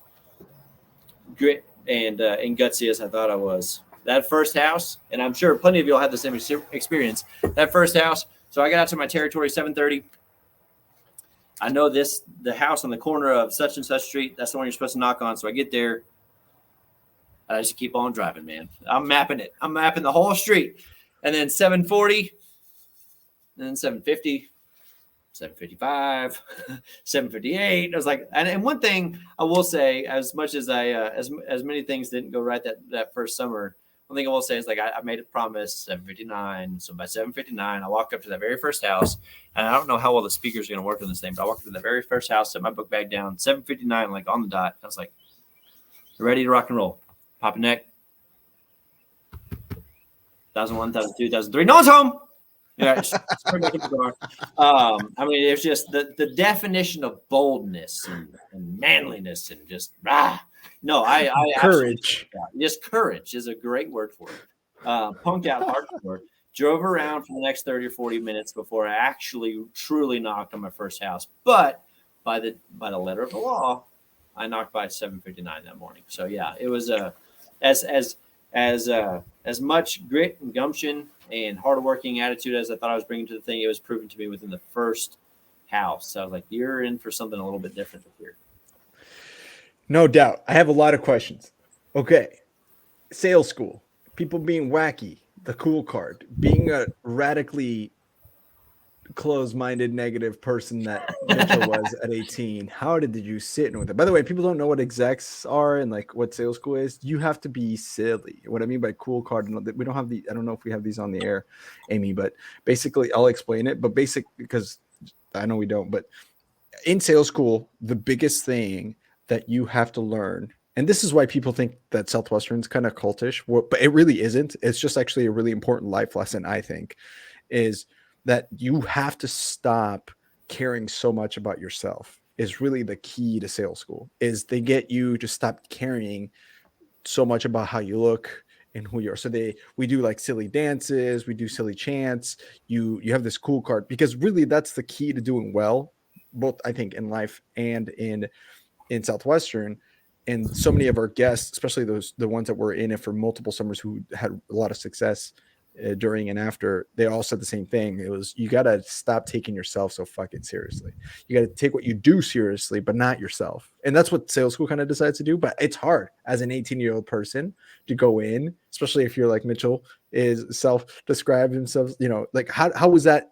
grit and gutsy as I thought I was. That first house, and I'm sure plenty of you will have the same experience. That first house. So I got out to my territory 7:30. I know the house on the corner of such and such street. That's the one you're supposed to knock on. So I get there. I just keep on driving, man. I'm mapping it. I'm mapping the whole street. And then 7:40, and then 7:50, 7:55, 7:58. I was like, and one thing I will say, as much as I, as many things didn't go right that first summer, one thing I will say is like I made a promise 7:59. So by 7:59, I walked up to that very first house, and I don't know how well the speakers are going to work on this thing, but I walked up to the very first house, set my book bag down, 7:59, like on the dot. I was like, ready to rock and roll. Pop a neck. 1,001, 1,002, 1,003. No one's home. Yeah. I mean, it's just the definition of boldness and manliness and just No, I courage. Just courage is a great word for it. Punked out hardcore. Drove around for the next 30 or 40 minutes before I actually truly knocked on my first house. But by the letter of the law, I knocked by 7:59 that morning. So yeah, it was as much grit and gumption and hardworking attitude as I thought I was bringing to the thing. It was proven to me within the first house. So I was like, you're in for something a little bit different here. No doubt. I have a lot of questions. Okay. Sales school, people being wacky, the cool card, being a radically closed-minded, negative person that Mitchell was at 18. How did you sit in with it? By the way, people don't know what execs are and like what sales school is. You have to be silly. What I mean by cool card, we don't have I don't know if we have these on the air, Amy, but basically I'll explain it. But because I know we don't, but in sales school, the biggest thing that you have to learn, and this is why people think that Southwestern's kind of cultish, but it really isn't. It's just actually a really important life lesson, I think, is that you have to stop caring so much about yourself is really the key to sales school. Is they get you to stop caring so much about how you look and who you are. So we do like silly dances, we do silly chants. You have this cool card, because really that's the key to doing well, both I think in life and in Southwestern. And so many of our guests, especially the ones that were in it for multiple summers who had a lot of success during and after, they all said the same thing. It was, you got to stop taking yourself so fucking seriously. You got to take what you do seriously, but not yourself. And that's what sales school kind of decides to do. But it's hard as an 18-year-old person to go in, especially if you're like Mitchell is self-described himself, like how was that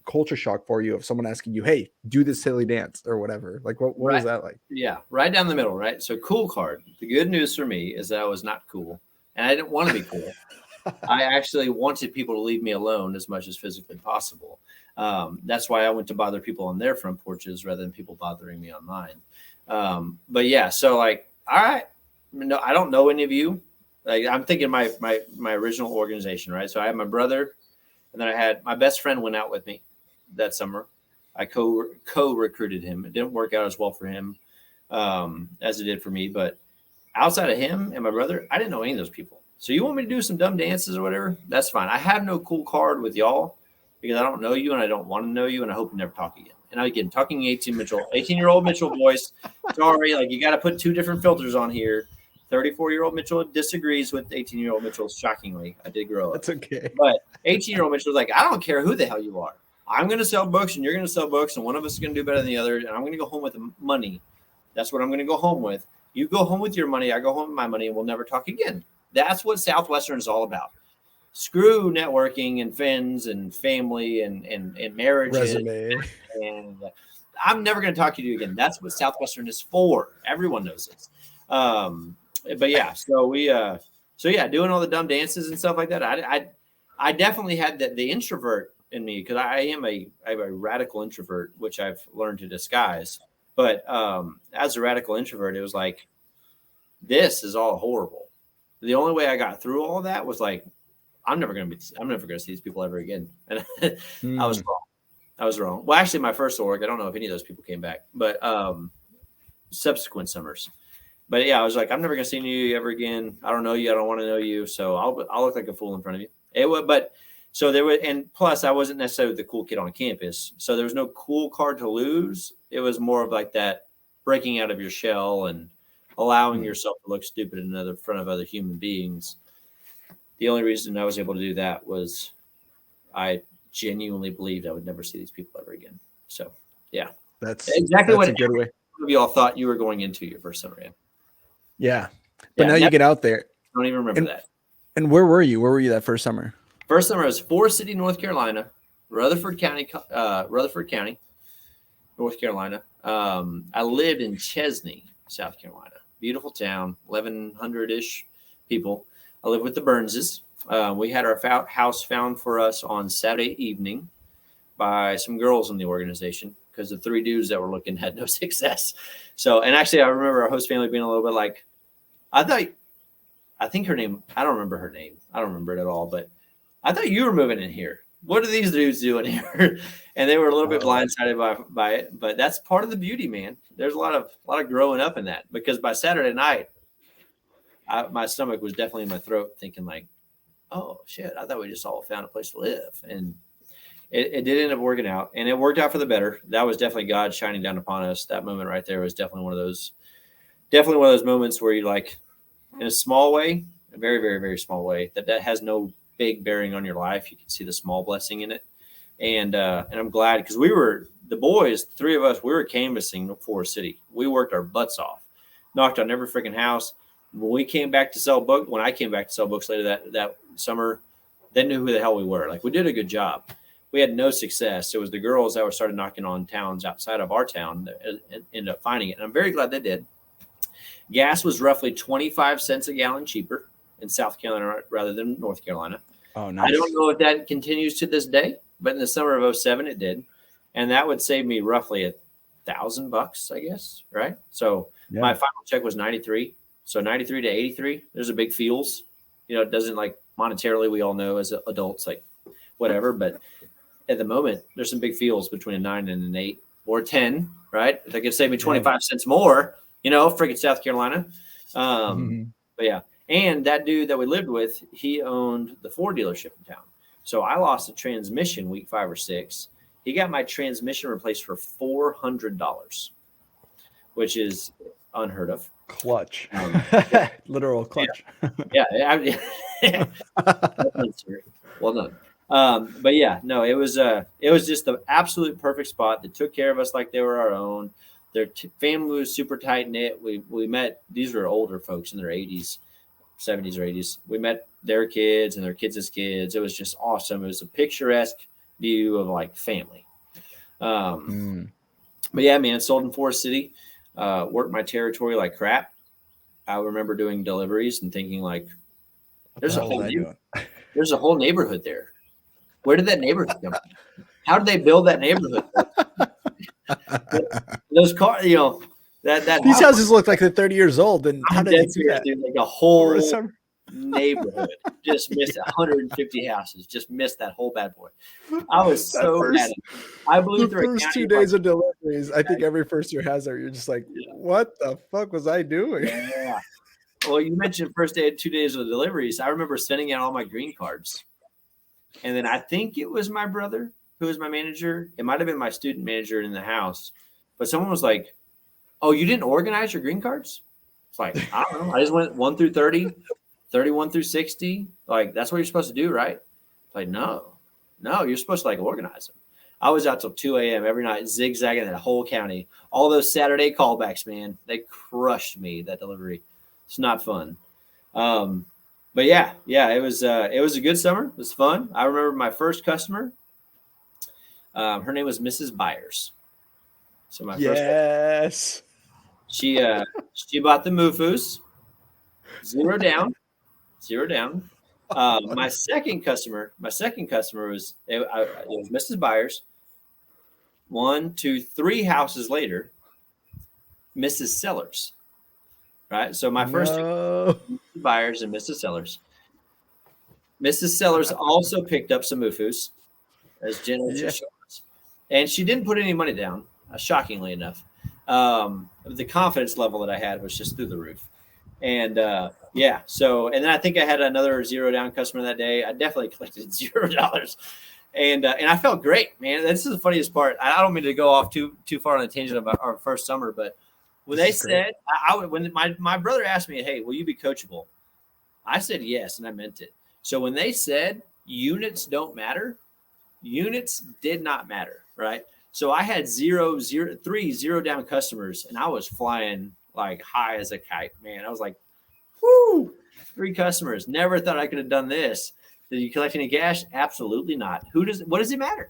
culture shock for you of someone asking you, hey, do this silly dance or whatever? Like what was that like? Yeah, right down the middle, right? So cool card. The good news for me is that I was not cool, and I didn't want to be cool. I actually wanted people to leave me alone as much as physically possible. That's why I went to bother people on their front porches rather than people bothering me on mine. But yeah, so like, all right, no, I don't know any of you. Like, I'm thinking my original organization, right? So I had my brother, and then I had my best friend went out with me that summer. I co-recruited him. It didn't work out as well for him as it did for me. But outside of him and my brother, I didn't know any of those people. So you want me to do some dumb dances or whatever? That's fine. I have no cool card with y'all because I don't know you and I don't want to know you and I hope you never talk again. And again, talking 18-year-old Mitchell voice. Sorry, like you got to put two different filters on here. 34-year-old Mitchell disagrees with 18-year-old Mitchell. Shockingly, I did grow up. That's okay. But 18-year-old Mitchell was like, I don't care who the hell you are. I'm going to sell books and you're going to sell books and one of us is going to do better than the other. And I'm going to go home with the money. That's what I'm going to go home with. You go home with your money. I go home with my money and we'll never talk again. That's what Southwestern is all about. Screw networking and friends and family and marriages. Resume. And I'm never going to talk to you again. That's what Southwestern is for. Everyone knows this. But yeah, so we, doing all the dumb dances and stuff like that. I definitely had the introvert in me because I am a radical introvert, which I've learned to disguise. But as a radical introvert, it was like, this is all horrible. The only way I got through all that was like, I'm never going to see these people ever again. And I was wrong. Well, actually, my first org, I don't know if any of those people came back, but subsequent summers. But yeah, I was like, I'm never going to see you ever again. I don't know you. I don't want to know you. So I'll look like a fool in front of you. So there were, and plus I wasn't necessarily the cool kid on campus. So there was no cool card to lose. It was more of like that breaking out of your shell and allowing yourself to look stupid in front of other human beings. The only reason I was able to do that was I genuinely believed I would never see these people ever again. So yeah, that's exactly what a good way. You all thought you were going into your first summer. Yeah. But now you get out there. I don't even remember that. And where were you? Where were you that first summer? First summer was Forest City, North Carolina, Rutherford County, North Carolina. I lived in Chesney, South Carolina. Beautiful town, 1,100-ish people. I lived with the Burnses. We had our house found for us on Saturday evening by some girls in the organization because the three dudes that were looking had no success. So, and actually, I remember our host family being a little bit like, I think her name, I don't remember her name. I don't remember it at all, but I thought you were moving in here. What are these dudes doing here? And they were a little bit blindsided by it, but that's part of the beauty, man. There's a lot of growing up in that because by Saturday night, my stomach was definitely in my throat thinking like, oh shit, I thought we just all found a place to live. And it did end up working out and it worked out for the better. That was definitely God shining down upon us. That moment right there was definitely one of those moments where you like in a small way, a very, very, very small way that has no big bearing on your life. You can see the small blessing in it. And I'm glad because we were the boys, three of us, we were canvassing Forest City. We worked our butts off, knocked on every freaking house. When I came back to sell books later that summer, they knew who the hell we were. Like we did a good job. We had no success. It was the girls that started knocking on towns outside of our town that ended up finding it. And I'm very glad they did. Gas was roughly 25 cents a gallon cheaper in South Carolina rather than North Carolina. Oh, nice. I don't know if that continues to this day, but in the summer of 2007, it did. And that would save me roughly $1,000, I guess. Right. So my final check was 93. So 93 to 83, there's a big feels, it doesn't like monetarily, we all know as adults, like whatever, but at the moment there's some big feels between a 9 and an 8 or 10, right? If they could save me 25 cents more, freaking South Carolina. But yeah. And that dude that we lived with, he owned the Ford dealership in town. So I lost a transmission week 5 or 6. He got my transmission replaced for $400, which is unheard of. Clutch. Literal clutch. Yeah. Well done. But yeah, no, it was just the absolute perfect spot that took care of us like they were our own. Their family was super tight knit. We met, these were older folks in their 80s, 70s or 80s. We met their kids and their kids' kids. It was just awesome. It was a picturesque view of like family. But yeah, man, sold in Forest City. Worked my territory like crap. I remember doing deliveries and thinking like, there's a whole neighborhood there. Where did that neighborhood come from? How did they build that neighborhood? Those cars, that these houses look like they're 30 years old. And how did they do that? Dude, like a whole neighborhood just missed 150 houses. Just missed that whole bad boy. I was so mad. I blew through the first 2 days of deliveries. I think every first year has that. You're just like, what the fuck was I doing? Yeah. Well, you mentioned first day, 2 days of deliveries. I remember sending out all my green cards. And then I think it was my brother who was my manager. It might have been my student manager in the house. But someone was like, oh, you didn't organize your green cards? It's like, I don't know. I just went 1 through 30, 31 through 60. Like, that's what you're supposed to do, right? Like, no, you're supposed to like organize them. I was out till 2 a.m. every night, zigzagging that whole county. All those Saturday callbacks, man, they crushed me, that delivery. It's not fun. But yeah, it was a good summer. It was fun. I remember my first customer. Her name was Mrs. Byers. So my first she bought the Mufus, zero down. My second customer was it was Mrs. Byers. 1, 2, 3 houses later, Mrs. Sellers. Right. So my first Mrs. Byers and Mrs. Sellers. Mrs. Sellers also picked up some Mufus, as generous as she was. And she didn't put any money down, shockingly enough. The confidence level that I had was just through the roof. And so, and then I think I had another zero down customer that day. I definitely collected $0. And I felt great, man. This is the funniest part. I don't mean to go off too far on a tangent about our first summer, but when they said, when my brother asked me, hey, will you be coachable? I said yes, and I meant it. So when they said units don't matter, units did not matter, right? So I had 3 zero down customers, and I was flying like high as a kite, man. I was like, whoo, 3 customers. Never thought I could have done this. Did you collect any cash? Absolutely not. What does it matter?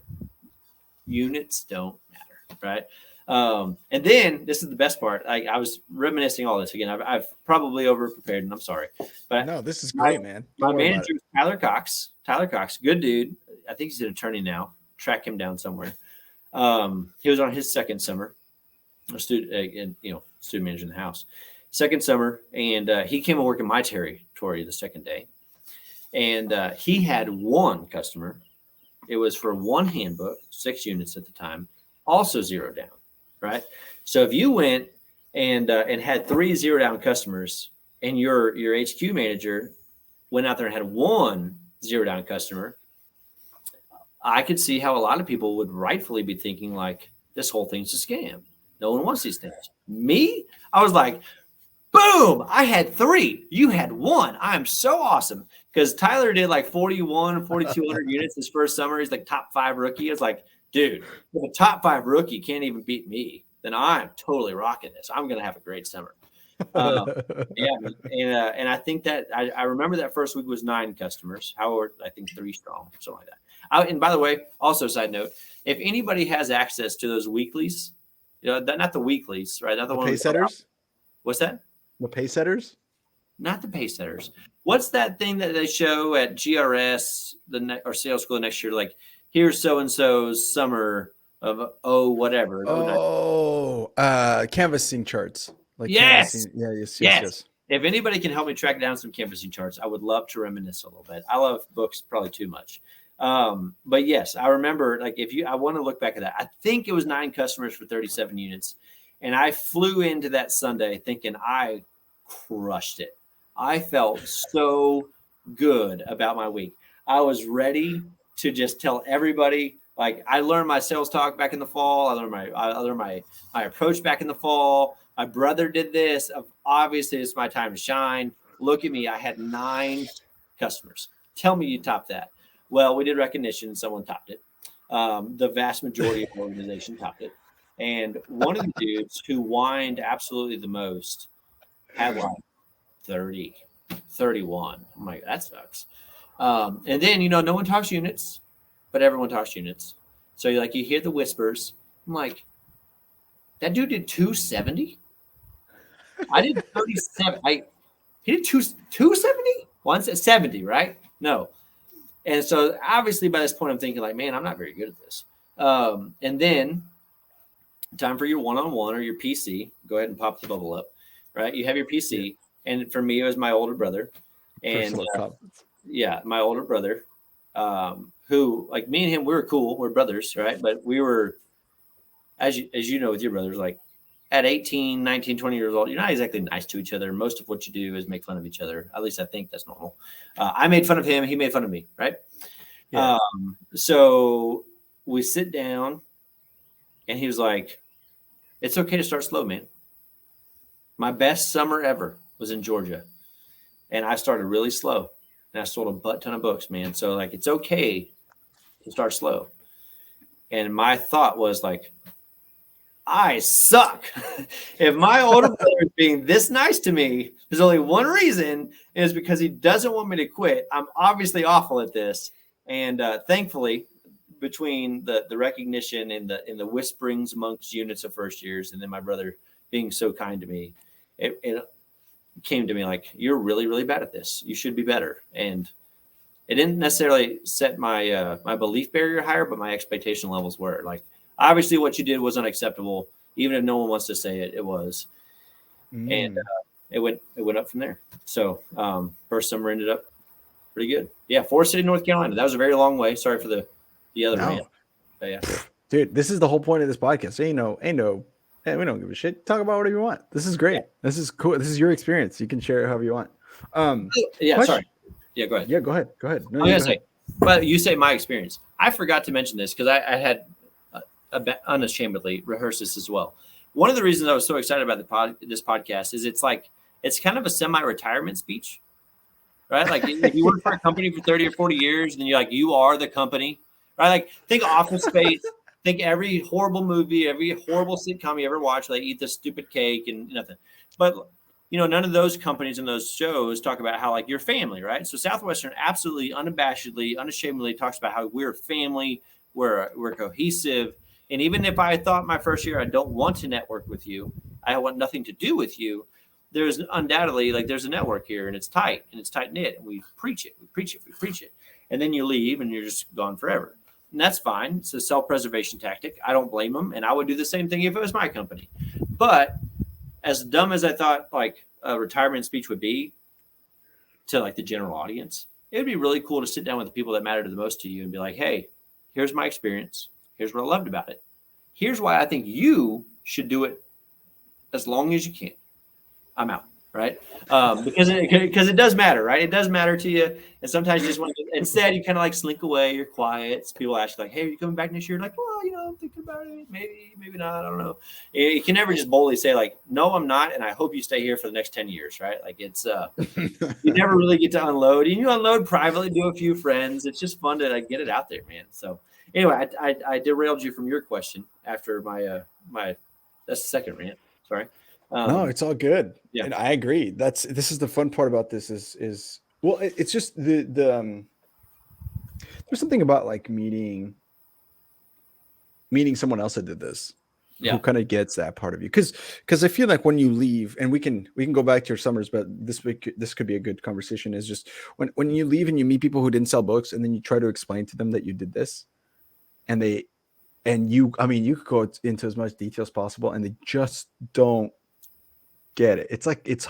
Units don't matter, right? And then this is the best part. I was reminiscing all this again. I've probably over prepared, and I'm sorry. But no, this is great, man. My manager, Tyler Cox, good dude. I think he's an attorney now. Track him down somewhere. He was on his second summer, student manager in the house, second summer, and he came and worked in my territory the second day, and he had 1 customer. It was for 1 handbook, 6 units at the time, also zero down. Right. So if you went and had 3 zero down customers, and your HQ manager went out there and had 1 zero down customer, I could see how a lot of people would rightfully be thinking like, this whole thing's a scam. No one wants these things. Me, I was like, boom, I had 3. You had 1. I'm so awesome. Because Tyler did like 4,200 units his first summer. He's like top 5 rookie. It's like, dude, if a top 5 rookie can't even beat me, then I'm totally rocking this. I'm going to have a great summer. And I think that I remember that first week was 9 customers. However, I think 3 strong, something like that. And by the way, also side note, if anybody has access to those weeklies, not the weeklies, right? Not the pay setters. What's that? The pay setters? Not the pay setters. What's that thing that they show at GRS or sales school next year? Like, here's so-and-so's summer of whatever. Canvassing charts. Like yes. Yes. If anybody can help me track down some canvassing charts, I would love to reminisce a little bit. I love books probably too much. But yes, I remember, like, I want to look back at that. I think it was 9 customers for 37 units. And I flew into that Sunday thinking I crushed it. I felt so good about my week. I was ready to just tell everybody. Like, I learned my sales talk back in the fall. I learned my approach back in the fall. My brother did this. Obviously, it's my time to shine. Look at me. I had 9 customers. Tell me you topped that. Well, we did recognition. Someone topped it. The vast majority of the organization topped it. And one of the dudes who whined absolutely the most had like 30, 31. I'm like, that sucks. And then, no one talks units, but everyone talks units. So you hear the whispers. I'm like, that dude did 270. I did 37. He did 270? Once at 70, right? No. And so obviously by this point I'm thinking like, man, I'm not very good at this. And then time for your one-on-one or your PC. Go ahead and pop the bubble up, right? You have your PC. Yeah. And for me, it was my older brother. And my older brother, who, like, me and him, we were cool. We're brothers, right? But we were, as you know, with your brothers, like at 18, 19, 20 years old, you're not exactly nice to each other. Most of what you do is make fun of each other. At least I think that's normal. I made fun of him. He made fun of me, right? Yeah. So we sit down and he was like, it's okay to start slow, man. My best summer ever was in Georgia. And I started really slow. And I sold a butt ton of books, man. So, like, it's okay to start slow. And my thought was, like, I suck. If my older brother is being this nice to me, there's only one reason, and it's because he doesn't want me to quit. I'm obviously awful at this. And thankfully, between the recognition and the whisperings amongst units of first years, and then my brother being so kind to me, it came to me like, you're really, really bad at this. You should be better. And it didn't necessarily set my my belief barrier higher, but my expectation levels were. Like, obviously what you did was unacceptable. Even if no one wants to say it, it was. And it went up from there. So first summer ended up pretty good. Yeah, Forest City, North Carolina. That was a very long way. Sorry for the other rant. But yeah. Dude, this is the whole point of this podcast. Ain't no, hey, we don't give a shit. Talk about whatever you want. This is great. Yeah. This is cool. This is your experience. You can share it however you want. Sorry. Yeah, go ahead. Yeah, go ahead. No, I'm gonna say, but you say my experience. I forgot to mention this because I had unashamedly rehearsed this as well. One of the reasons I was so excited about this podcast is it's kind of a semi-retirement speech, right? Like, if you work for a company for 30 or 40 years, then you are the company, right? Like, think Office Space. Think every horrible movie, every horrible sitcom you ever watch, they eat this stupid cake and nothing. But, none of those companies and those shows talk about how, like, you're family, right? So Southwestern absolutely, unabashedly, unashamedly talks about how we're family, we're cohesive. And even if I thought my first year I don't want to network with you, I want nothing to do with you, there's undoubtedly, like, there's a network here, and it's tight, and it's tight-knit, and we preach it. And then you leave, and you're just gone forever. And that's fine. It's a self-preservation tactic. I don't blame them. And I would do the same thing if it was my company. But as dumb as I thought, like, a retirement speech would be to, like, the general audience, it would be really cool to sit down with the people that matter the most to you and be like, hey, here's my experience. Here's what I loved about it. Here's why I think you should do it as long as you can. I'm out. Right. Because it does matter, right? It does matter to you. And sometimes you just want to, instead you kind of like slink away. You're quiet. So people ask you, like, hey, are you coming back next year? Like, well, I'm thinking about it. Maybe not. I don't know. You can never just boldly say, like, no, I'm not. And I hope you stay here for the next 10 years. Right. Like, it's you never really get to unload. And you unload privately, do a few friends. It's just fun to, like, get it out there, man. So anyway, I derailed you from your question after my that's the second rant. Sorry. No, it's all good. Yeah. And I agree. This is the fun part about this is well, it's just the there's something about, like, meeting someone else that did this. Yeah. Who kind of gets that part of you. Cause I feel like when you leave, and we can go back to your summers, but this could be a good conversation, is just when you leave and you meet people who didn't sell books, and then you try to explain to them that you did this, and you could go into as much detail as possible, and they just don't get it. It's like it's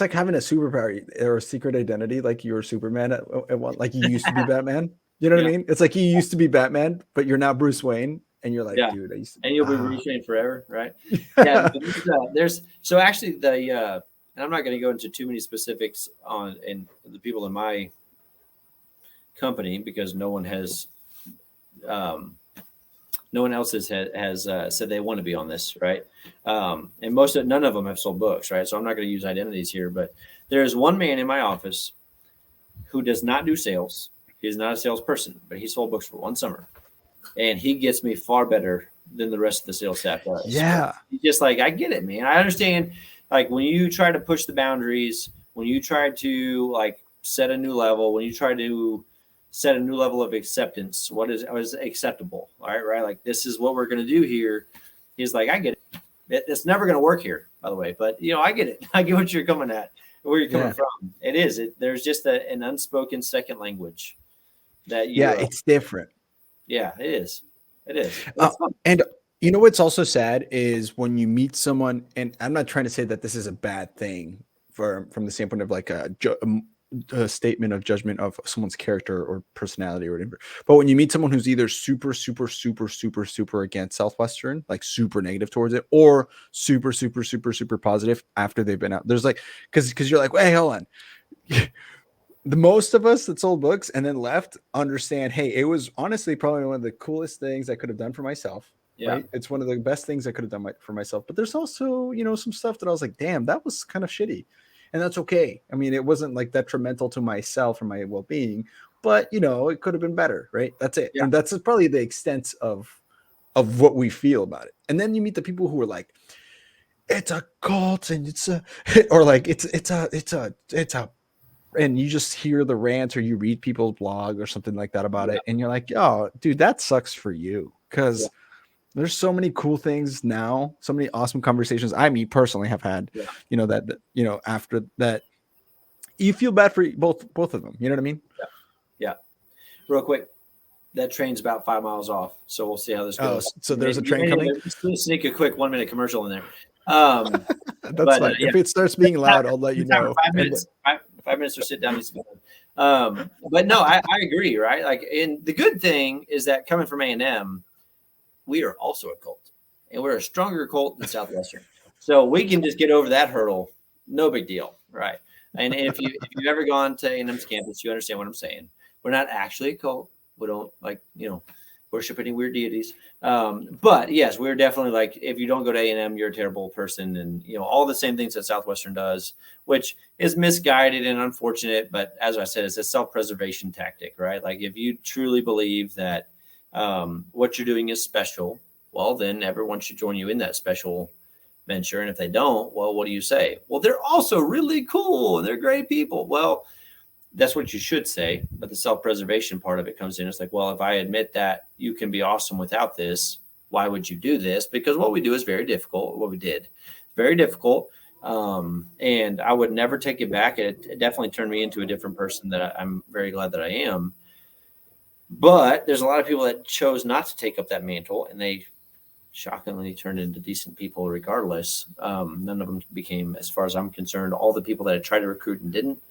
like having a superpower or a secret identity, like you're Superman at one, like you used to be Batman. You know what I mean? It's like you used to be Batman, but you're now Bruce Wayne, and you're like, dude, I used to. And you'll be Bruce Wayne forever, right? Yeah. There's so actually and I'm not going to go into too many specifics on the people in my company, because no one has. No one else has said they want to be on this, right? And none of them have sold books, right? So I'm not going to use identities here, but there's one man in my office who does not do sales. He's not a salesperson, but he sold books for one summer, and he gets me far better than the rest of the sales staff does. Yeah, he's just like, I get it, man. I understand. Like, when you try to push the boundaries, when you try to, like, set a new level, when you try to set a new level of acceptance, what is acceptable, all right? Like, this is what we're going to do here. He's like, I get it. It's never going to work here, by the way, but I get it. I get what you're coming at, where you're coming from. It is. There's just an unspoken second language, that you. It's different. Yeah, it is. It is. And you know what's also sad is when you meet someone, and I'm not trying to say that this is a bad thing from the standpoint of like a statement of judgment of someone's character or personality or whatever. But when you meet someone who's either super, super, super, super, super against Southwestern, like super negative towards it, or super, super, super, super positive after they've been out, there's like, because you're like, hey, hold on. The most of us that sold books and then left understand, hey, it was honestly probably one of the coolest things I could have done for myself. Yeah. Right. It's one of the best things I could have done for myself. But there's also, some stuff that I was like, damn, that was kind of shitty. And that's okay. I mean, it wasn't like detrimental to myself or my well-being, but it could have been better. Right. That's it. Yeah. And that's probably the extent of what we feel about it. And then you meet the people who are like, it's a cult and it's a, or like, it's a, and you just hear the rant or you read people's blog or something like that about it. And you're like, oh, dude, that sucks for you. Because there's so many cool things now, so many awesome conversations me personally have had, that after that, you feel bad for both of them. You know what I mean? Yeah. Real quick. That train's about 5 miles off. So we'll see how this goes. Oh, so there's a train coming? Sneak a quick 1 minute commercial in there. That's fine. If it starts being loud, I'll let you know. 5 minutes. 5 minutes to sit down. But no, I agree, right? Like, and the good thing is that coming from A&M, we are also a cult, and we're a stronger cult than Southwestern. So we can just get over that hurdle. No big deal, right? And if you've ever gone to A&M's campus, you understand what I'm saying. We're not actually a cult. We don't worship any weird deities. But yes, we're definitely like, if you don't go to A&M, you're a terrible person. And, all the same things that Southwestern does, which is misguided and unfortunate. But as I said, it's a self-preservation tactic, right? Like if you truly believe that what you're doing is special, well, then everyone should join you in that special venture. And if they don't, well, what do you say? Well, they're also really cool and they're great people. Well, that's what you should say, but the self-preservation part of it comes in. It's like, well, if I admit that you can be awesome without this, why would you do this? Because what we do is very difficult. What we did, very difficult. And I would never take it back. It definitely turned me into a different person that I'm very glad that I am. But there's a lot of people that chose not to take up that mantle, and they shockingly turned into decent people regardless. None of them became, as far as I'm concerned, all the people that I tried to recruit and didn't.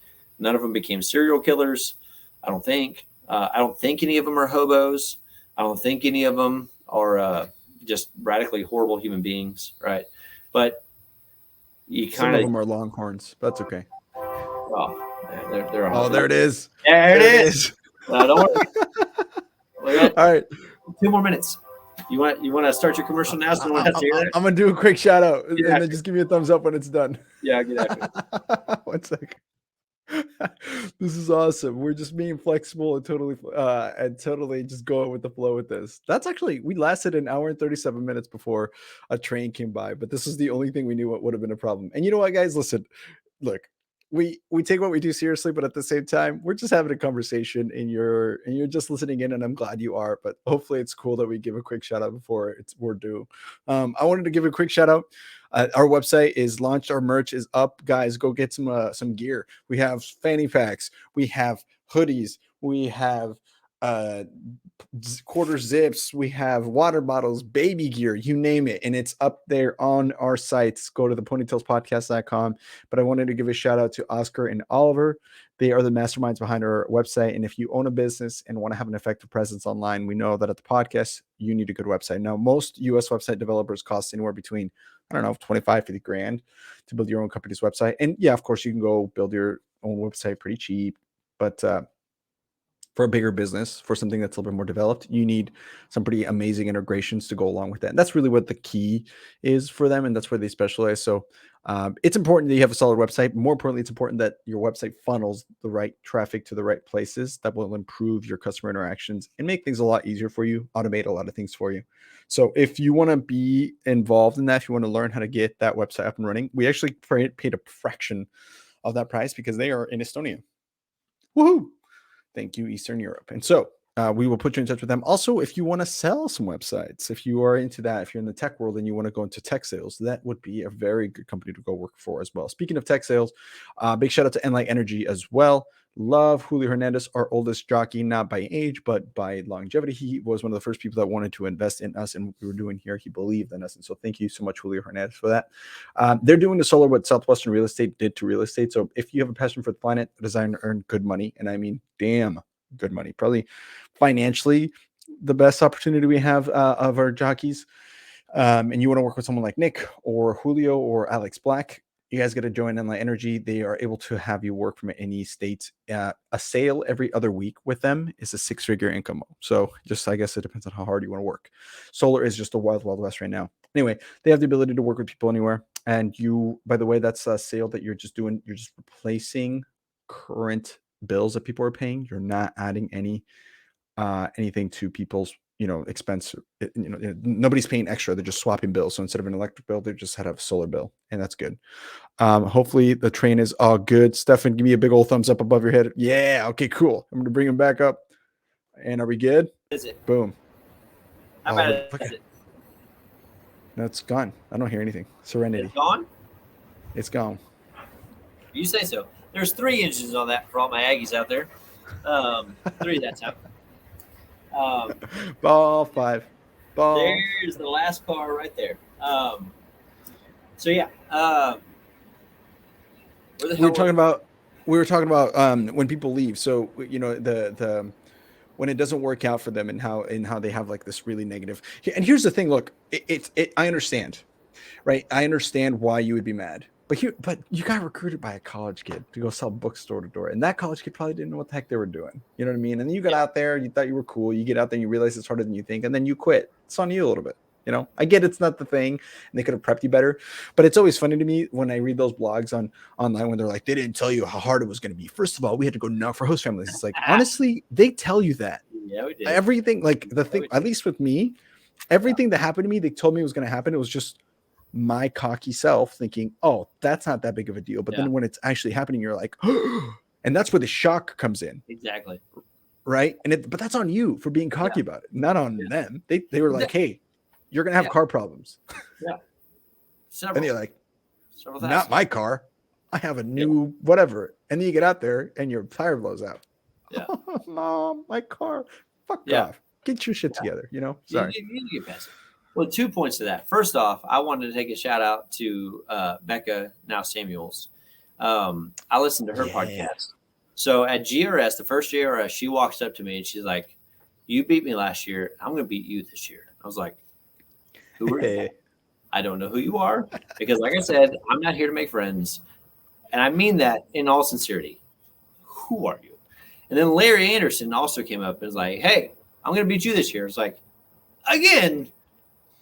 None of them became serial killers. I don't think. I don't think any of them are hobos. I don't think any of them are just radically horrible human beings, right? But you some of them are longhorns. That's okay. Well, they're there it is. There it is. Don't worry. All right. 2 more minutes. You want to start your commercial now? So I'm gonna do a quick shout out and then just give me a thumbs up when it's done. Yeah, get after it. 1 second. This is awesome. We're just being flexible and totally just going with the flow with this. That's actually, we lasted an hour and 37 minutes before a train came by, but this is the only thing we knew what would have been a problem. And you know what, guys? Listen, look, we take what we do seriously, but at the same time, we're just having a conversation and you're just listening in, and I'm glad you are. But hopefully it's cool that we give a quick shout out before we're due. I wanted to give a quick shout out. Our website is launched. Our merch is up, guys. Go get some gear. We have fanny packs. We have hoodies. We have quarter zips. We have water bottles, baby gear, you name it. And it's up there on our sites. Go to theponytailspodcast.com. But I wanted to give a shout out to Oscar and Oliver. They are the masterminds behind our website. And if you own a business and want to have an effective presence online, we know that at the podcast, you need a good website. Now, most US website developers cost anywhere between, 25, 50 grand to build your own company's website. And yeah, of course, you can go build your own website pretty cheap. But for a bigger business, for something that's a little bit more developed, you need some pretty amazing integrations to go along with that. And that's really what the key is for them. And that's where they specialize. So it's important that you have a solid website. More importantly, it's important that your website funnels the right traffic to the right places that will improve your customer interactions and make things a lot easier for you, automate a lot of things for you. So if you want to be involved in that, if you want to learn how to get that website up and running, we actually paid a fraction of that price because they are in Estonia. Woohoo! Thank you, Eastern Europe. And so we will put you in touch with them. Also, if you want to sell some websites, if you are into that, if you're in the tech world and you want to go into tech sales, that would be a very good company to go work for as well. Speaking of tech sales, big shout out to EnLight.Energy as well. Love Julio Hernandez, our oldest jockey, not by age, but by longevity. He was one of the first people that wanted to invest in us and what we were doing here. He believed in us. And so thank you so much, Julio Hernandez, for that. They're doing the solar what Southwestern Real Estate did to real estate. So if you have a passion for the planet, design to earn good money. And I mean, damn good money, probably financially the best opportunity we have of our jockeys. And you want to work with someone like Nick or Julio or Alex Black, you guys got to join EnLight.Energy. They are able to have you work from any state. A sale every other week with them is a 6-figure income. So I guess it depends on how hard you want to work. Solar is just a wild, wild west right now. Anyway, they have the ability to work with people anywhere. And you, by the way, that's a sale that you're just doing. You're just replacing current bills that people are paying. You're not adding anything to people's expense. Nobody's paying extra. They're just swapping bills. So instead of an electric bill, they just had a solar bill, and that's good. Hopefully the train is all good. Steffan, give me a big old thumbs up above your head. Yeah, okay, cool. I'm gonna bring him back up. And are we good? Is it? Boom. How about it? Is it? No, it's gone. I don't hear anything. Serenity. It's gone? It's gone. You say so. There's 3 engines on that for all my Aggies out there. 3 that time. Ball 5. Ball. There's the last car right there. So yeah. We were talking about when people leave. So the when it doesn't work out for them and how they have like this really negative. And here's the thing. Look, I understand, right? I understand why you would be mad. But you got recruited by a college kid to go sell books door to door. And that college kid probably didn't know what the heck they were doing. You know what I mean? And then you got out there, you thought you were cool. You get out there and you realize it's harder than you think. And then you quit. It's on you a little bit. I get it's not the thing and they could have prepped you better. But it's always funny to me when I read those blogs online when they're like, they didn't tell you how hard it was going to be. First of all, we had to go knock for host families. It's like, honestly, they tell you that. Yeah, we did. Everything, like the thing, at least with me, everything that happened to me, they told me it was going to happen. It was just my cocky self thinking, oh, that's not that big of a deal. But then when it's actually happening, you're like, and that's where the shock comes in. Exactly. Right. But that's on you for being cocky about it, not on them. They were like, hey, you're going to have car problems. Yeah. And you're like, not my car. I have a new whatever. And then you get out there and your tire blows out. Yeah. Mom, my car. Fuck off. Get your shit together. Sorry. You get past it. Well, 2 points to that. First off, I wanted to take a shout out to Becca, now Samuels. I listened to her podcast. So at GRS, the first GRS, she walks up to me and she's like, you beat me last year. I'm going to beat you this year. I was like, who are you? I don't know who you are because, like I said, I'm not here to make friends. And I mean that in all sincerity. Who are you? And then Larry Anderson also came up and was like, hey, I'm going to beat you this year. It's like, again,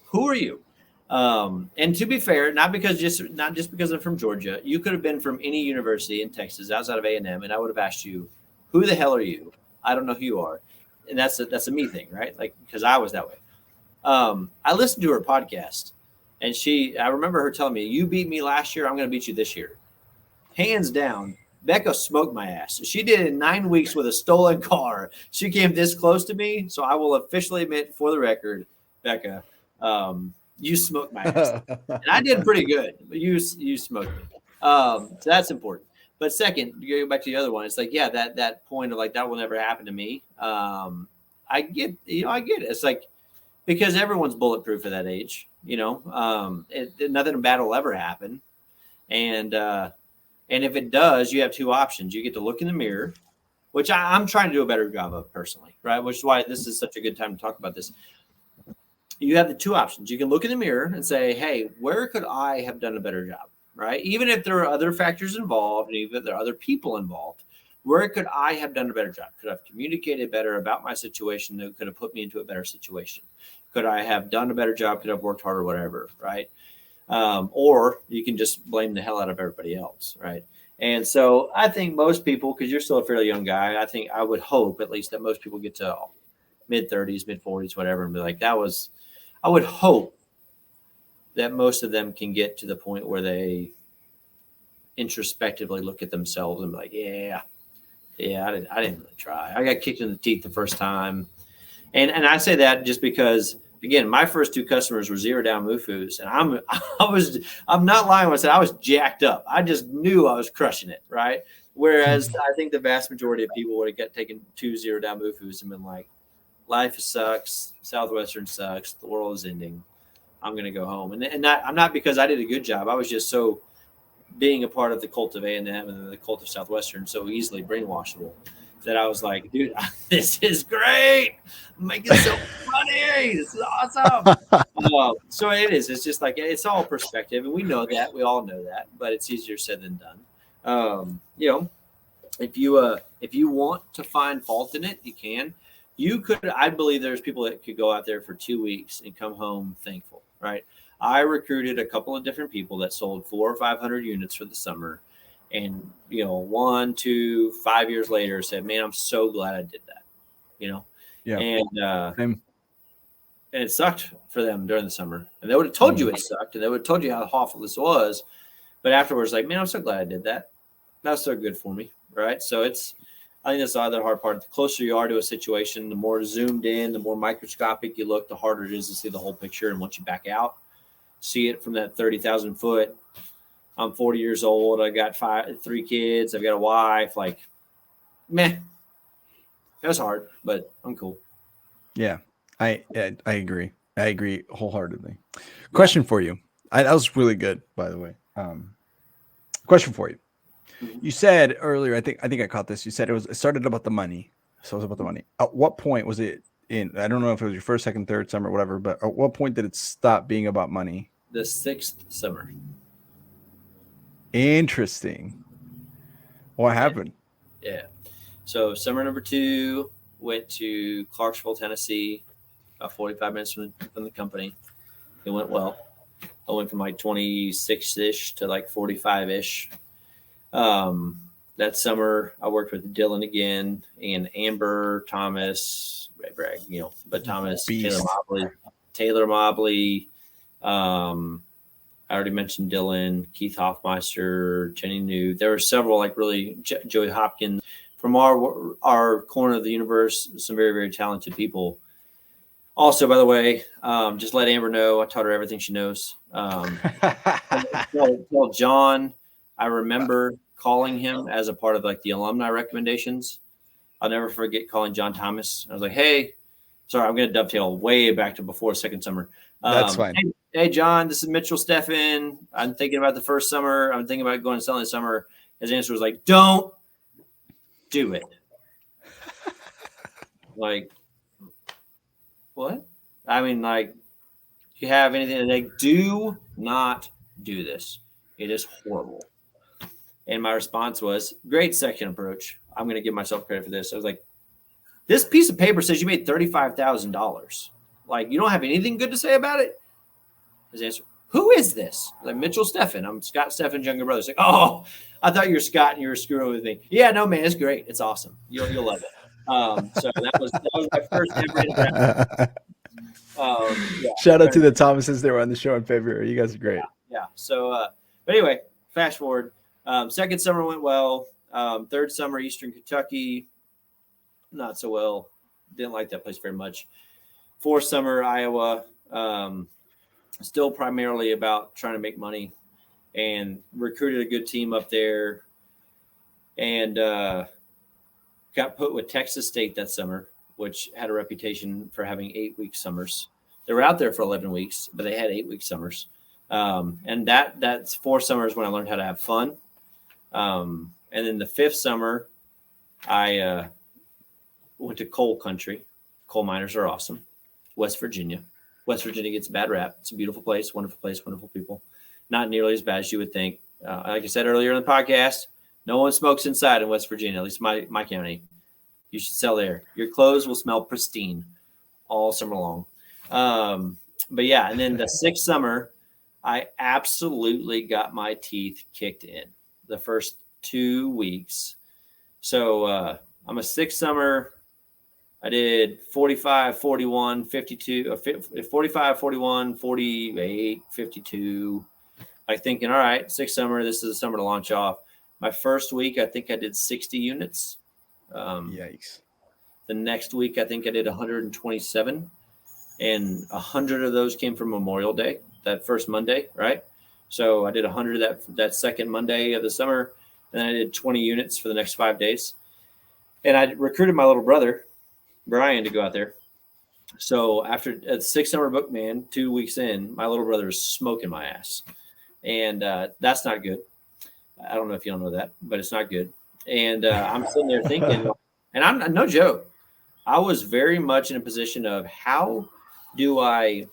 who are you? And to be fair, not just because I'm from Georgia, you could have been from any university in Texas outside of A&M, and I would have asked you, who the hell are you? I don't know who you are. And that's a me thing, right? Like, because I was that way. I listened to her podcast, and I remember her telling me, you beat me last year, I'm going to beat you this year. Hands down, Becca smoked my ass. She did it in 9 weeks with a stolen car. She came this close to me, so I will officially admit, for the record, Becca, you smoked my ass. And I did pretty good, but you smoked me. So that's important. But second, you go back to the other one. It's like, yeah, that point of like, that will never happen to me. I get it. It's like, because everyone's bulletproof at that age, nothing bad will ever happen. And if it does, you have 2 options. You get to look in the mirror, which I'm trying to do a better job of personally, right? Which is why this is such a good time to talk about this. You have the 2 options. You can look in the mirror and say, hey, where could I have done a better job, right? Even if there are other factors involved, and even if there are other people involved, where could I have done a better job? Could I have communicated better about my situation that could have put me into a better situation? Could I have done a better job? Could I have worked harder, whatever, right? Or you can just blame the hell out of everybody else, right? And so I think most people, because you're still a fairly young guy, I would hope at least that most people get to mid-30s, mid-40s, whatever, and be like, I would hope that most of them can get to the point where they introspectively look at themselves and be like, yeah, Yeah, I didn't really try. I got kicked in the teeth the first time. And I say that just because, again, my first 2 customers were zero down Mufus, and I'm not lying when I said I was jacked up. I just knew I was crushing it, right? Whereas I think the vast majority of people would have taken 2 zero down Mufus and been like, life sucks, Southwestern sucks, the world is ending, I'm going to go home. And I'm not because I did a good job. I was just so, being a part of the Colt of A&M and the Colt of Southwestern, so easily brainwashable, that I was like, dude, this is great. I'm making so much money. This is awesome. So it is. It's just like, it's all perspective. And we know that. We all know that. But it's easier said than done. If you want to find fault in it, you can. You could. I believe there's people that could go out there for 2 weeks and come home thankful, right? I recruited a couple of different people that sold 400 or 500 units for the summer. And, 1, 2, 5 years later said, man, I'm so glad I did that, Yeah. And it sucked for them during the summer. And they would have told you it sucked. And they would have told you how awful this was. But afterwards, like, man, I'm so glad I did that. That's so good for me. Right. So I think that's the other hard part. The closer you are to a situation, the more zoomed in, the more microscopic you look, the harder it is to see the whole picture. And once you back out, see it from that 30,000 foot. I'm 40 years old. I got 3 kids. I've got a wife. Like, meh. That's hard, but I'm cool. Yeah, I agree. I agree wholeheartedly. Question for you. That was really good, by the way. Question for you. You said earlier, I think I caught this. You said it started about the money. So it was about the money. At what point was it in? I don't know if it was your first, second, third summer, whatever. But at what point did it stop being about money? The 6th summer. Interesting. What happened? Yeah. So summer number 2, went to Clarksville, Tennessee, about 45 minutes from the company. It went well. I went from like 26-ish to like 45-ish. That summer I worked with Dillon again and Amber, Thomas, Bragg, but Thomas, Beast. Taylor Mobley. I already mentioned Dillon, Keith Hoffmeister, Jenny New. There were several, like really Joey Hopkins from our corner of the universe. Some very, very talented people. Also, by the way, just let Amber know I taught her everything she knows. Well, John, I remember calling him as a part of like the alumni recommendations. I'll never forget calling John Thomas. I was like, hey, sorry, I'm going to dovetail way back to before second summer. That's fine. Hey, John, this is Mitchell Steffan. I'm thinking about the first summer. I'm thinking about going to sell this summer. His answer was like, don't do it. Like, what? I mean, like, you have anything like, do not do this. It is horrible. And my response was, great second approach. I'm going to give myself credit for this. I was like, this piece of paper says you made $35,000. Like, you don't have anything good to say about it? His answer, who is this? Like, Mitchell Steffan. I'm Scott Steffan's younger brother. He's like, oh, I thought you were Scott and you were screwing with me. Yeah, no, man, it's great. It's awesome. You'll love it. So that was my first ever interaction. Shout out to the Thomases that were on the show in February. You guys are great. Yeah. So, but anyway, fast forward. Second summer went well. Third summer, Eastern Kentucky, not so well. Didn't like that place very much. Fourth summer, Iowa, still primarily about trying to make money, and recruited a good team up there, and got put with Texas State that summer, which had a reputation for having 8-week summers. They were out there for 11 weeks, but they had 8-week summers. And that's 4 summers when I learned how to have fun. And then the 5th summer, I went to coal country. Coal miners are awesome. West Virginia. West Virginia gets a bad rap. It's a beautiful place, wonderful people. Not nearly as bad as you would think. Like I said earlier in the podcast, no one smokes inside in West Virginia, at least my county. You should sell there. Your clothes will smell pristine all summer long. But yeah, and then the 6th summer, I absolutely got my teeth kicked in the first 2 weeks. So I'm a 6th summer. I did 45, 41, 52, 45, 41, 48, 52. Like thinking, all right, 6th summer, this is the summer to launch off. My first week, I think I did 60 units. Yikes. The next week, I think I did 127, and 100 of those came from Memorial Day, that first Monday, right? So I did 100 that second Monday of the summer, and then I did 20 units for the next 5 days. And I recruited my little brother, Brian, to go out there. So after a 6 summer book, man, 2 weeks in, my little brother is smoking my ass. And that's not good. I don't know if you don't know that, but it's not good. And I'm sitting there thinking, and I'm no joke, I was very much in a position of how do I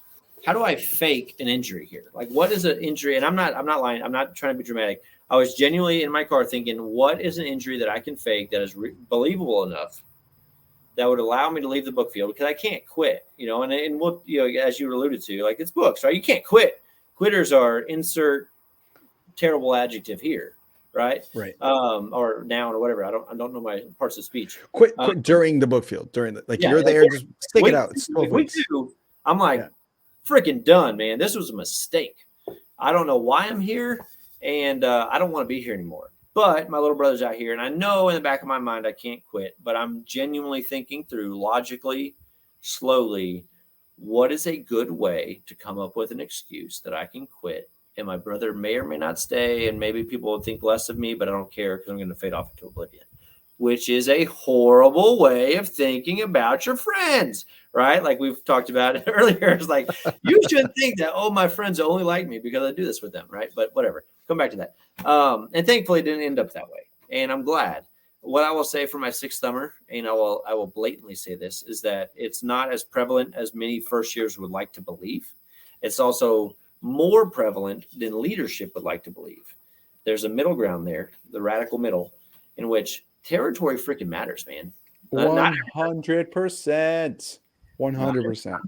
fake an injury here? Like, what is an injury? And I'm not lying. I'm not trying to be dramatic. I was genuinely in my car thinking, what is an injury that I can fake that is believable enough that would allow me to leave the book field, because I can't quit, and what, as you alluded to, like, it's books, right? You can't quit. Quitters are insert terrible adjective here, right? Right. Or noun or whatever. I don't know my parts of speech. Quit during the book field, you're there, just stick it out. It's 12 weeks. I'm like, freaking done, man. This was a mistake. I don't know why I'm here, and I don't want to be here anymore. But my little brother's out here, and I know in the back of my mind I can't quit, but I'm genuinely thinking through logically, slowly, what is a good way to come up with an excuse that I can quit, and my brother may or may not stay, and maybe people will think less of me, but I don't care because I'm going to fade off into oblivion, which is a horrible way of thinking about your friends, right? Like we've talked about earlier. It's like, you shouldn't think that, oh, my friends only like me because I do this with them, right? But whatever. Come back to that. And thankfully it didn't end up that way. And I'm glad. What I will say for my 6th summer, and I will blatantly say this, is that it's not as prevalent as many first years would like to believe. It's also more prevalent than leadership would like to believe. There's a middle ground there, the radical middle, in which territory freaking matters, man. 100%. 100%.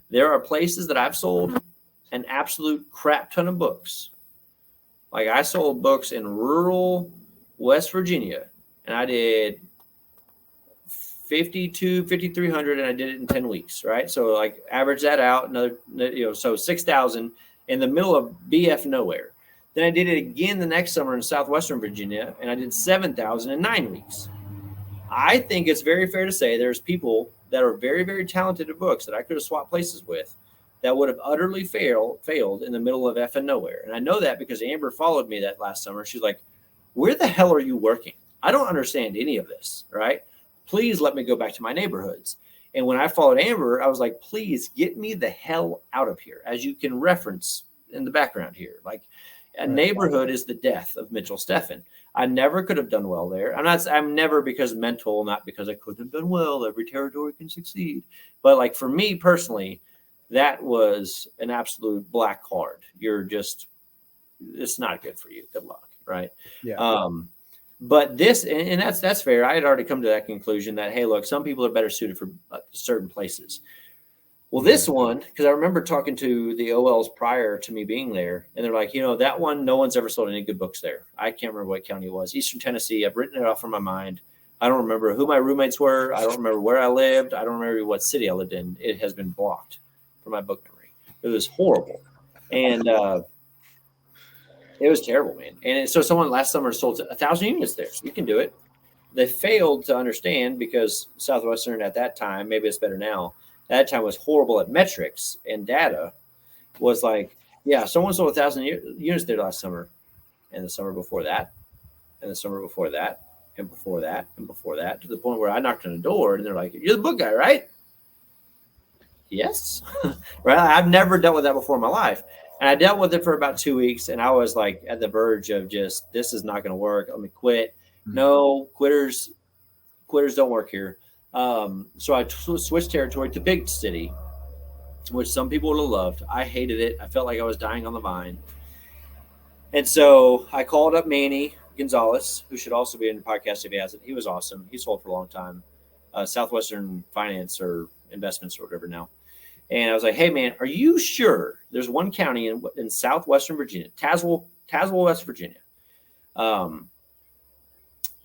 There are places that I've sold an absolute crap ton of books. Like, I sold books in rural West Virginia, and I did 5,300, and I did it in 10 weeks, right? So, like, average that out, so 6,000 in the middle of BF nowhere. Then I did it again the next summer in Southwestern Virginia, and I did 7,000 in 9 weeks. I think it's very fair to say there's people that are very, very talented at books that I could have swapped places with that would have utterly failed in the middle of effing nowhere. And I know that because Amber followed me that last summer. She's like, where the hell are you working? I don't understand any of this, right? Please let me go back to my neighborhoods. And when I followed Amber, I was like, please get me the hell out of here. As you can reference in the background here, like, a neighborhood is the death of Mitchell Steffan. I never could have done well there. I'm never because mental, not because I couldn't have done well. Every territory can succeed. But like, for me personally, that was an absolute black card. It's not good for you. Good luck. Right. Yeah. But this, and that's fair. I had already come to that conclusion that, hey, look, some people are better suited for certain places. Well, this one, because I remember talking to the OLs prior to me being there, and they're like, that one, no one's ever sold any good books there. I can't remember what county it was. Eastern Tennessee. I've written it off from my mind. I don't remember who my roommates were. I don't remember where I lived. I don't remember what city I lived in. It has been blocked from my book memory. It was horrible. And it was terrible, man. And so someone last summer sold 1,000 units there. You can do it. They failed to understand because Southwestern at that time, maybe it's better now, at that time was horrible at metrics and data, was like, yeah, someone sold 1,000 units there last summer, and the summer before that, and the summer before that, and before that, and before that, to the point where I knocked on the door, and they're like, you're the book guy, right? Yes. Right? I've never dealt with that before in my life. And I dealt with it for about 2 weeks, and I was like at the verge of just, this is not going to work. Let me quit. No, quitters don't work here. So I switched territory to big city, which some people would have loved. I hated it. I felt like I was dying on the vine. And so I called up Manny Gonzalez, who should also be in the podcast if he hasn't. He was awesome. He sold for a long time. Southwestern Finance or Investments or whatever now. And I was like, hey, man, are you sure there's one county in Southwestern Virginia, Tazewell, West Virginia? And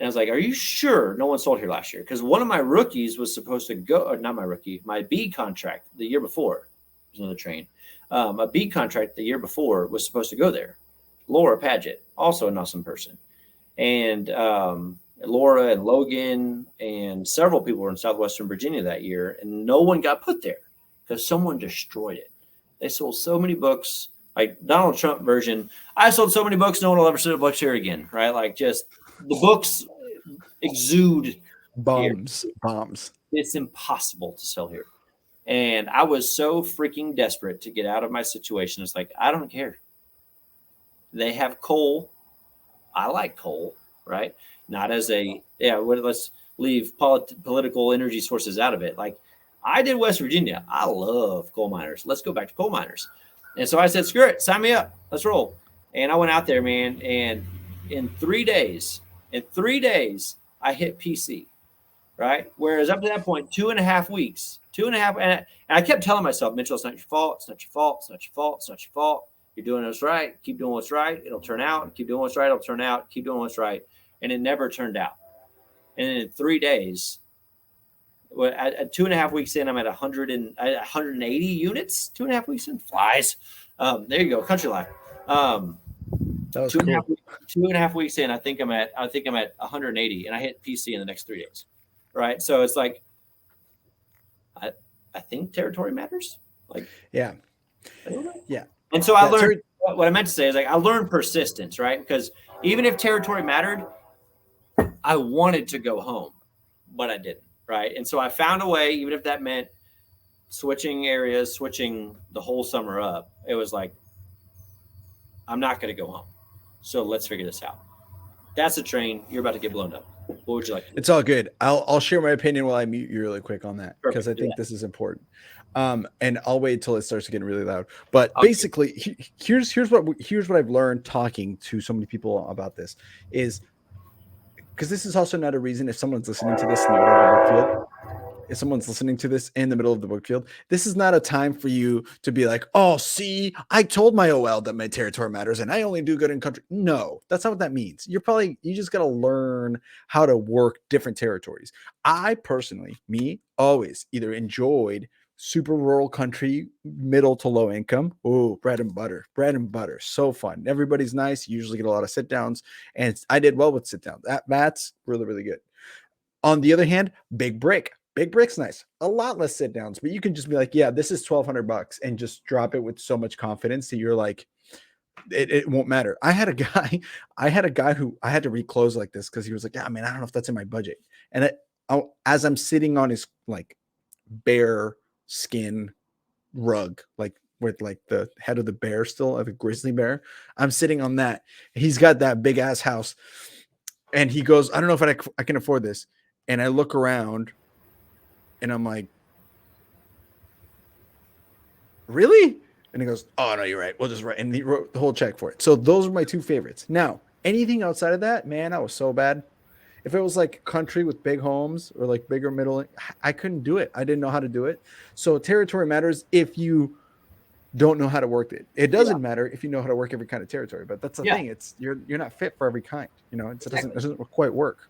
I was like, are you sure no one sold here last year? Because one of my rookies was supposed to go, or not my rookie, my B contract the year before. There's another train. A B contract the year before was supposed to go there. Laura Paget, also an awesome person. And Laura and Logan and several people were in Southwestern Virginia that year, and no one got put there because someone destroyed it. They sold so many books, like Donald Trump version. I sold so many books, no one will ever sell books here again, right? Like just the books exude bombs. It's impossible to sell here. And I was so freaking desperate to get out of my situation. It's like, I don't care. They have coal. I like coal, right? Not as let's leave political energy sources out of it. Like I did West Virginia. I love coal miners. Let's go back to coal miners. And so I said, screw it, sign me up. Let's roll. And I went out there, man. And in 3 days, I hit PC, right? Whereas up to that point, 2.5 weeks, and I kept telling myself, Mitchell, it's not your fault. It's not your fault. It's not your fault. It's not your fault. You're doing what's right. Keep doing what's right. It'll turn out. Keep doing what's right. It'll turn out. Keep doing what's right. And it never turned out. And in 3 days, at 2.5 weeks in, I'm at 180 units. 2.5 weeks in, flies. There you go, country life. That was two cool. and a half, 2.5 weeks in, I think I'm at 180, and I hit PC in the next 3 days. Right. So it's like, I think territory matters. Like, yeah. And so I learned what I meant to say is like, I learned persistence, right? Because even if territory mattered, I wanted to go home, but I didn't. Right. And so I found a way, even if that meant switching areas, switching the whole summer up, it was like, I'm not going to go home. So let's figure this out. That's a train. You're about to get blown up. What would you like to do? It's all good. I'll share my opinion while I mute you really quick on that, because I think this is important. And I'll wait till it starts getting really loud. But basically, here's what I've learned talking to so many people about this is, because this is also not a reason if someone's listening to this in the middle of the book field. If someone's listening to this in the middle of the book field, this is not a time for you to be like, oh, see, I told my OL that my territory matters and I only do good in country. No, that's not what that means. You just got to learn how to work different territories. I personally, always either enjoyed super rural country, middle to low income. Oh, bread and butter, so fun. Everybody's nice. You usually get a lot of sit downs, and I did well with sit downs. That's really, really good. On the other hand, big brick's nice. A lot less sit downs, but you can just be like, yeah, this is $1,200 and just drop it with so much confidence that you're like, it won't matter. I had a guy who I had to reclose like this because he was like, yeah, man, I don't know if that's in my budget. And as I'm sitting on his like bear skin rug, like with like the head of the bear still, of a grizzly bear, I'm sitting on that. He's got that big ass house, and he goes, I don't know if I can afford this. And I look around, and I'm like, really? And he goes, oh, no, you're right. We'll just write. And he wrote the whole check for it. So those are my two favorites. Now, anything outside of that, man, I was so bad. If it was like country with big homes or like bigger middle, I couldn't do it. I didn't know how to do it. So territory matters if you don't know how to work it. It doesn't matter if you know how to work every kind of territory. But that's the thing. It's you're not fit for every kind. You know, it doesn't quite work.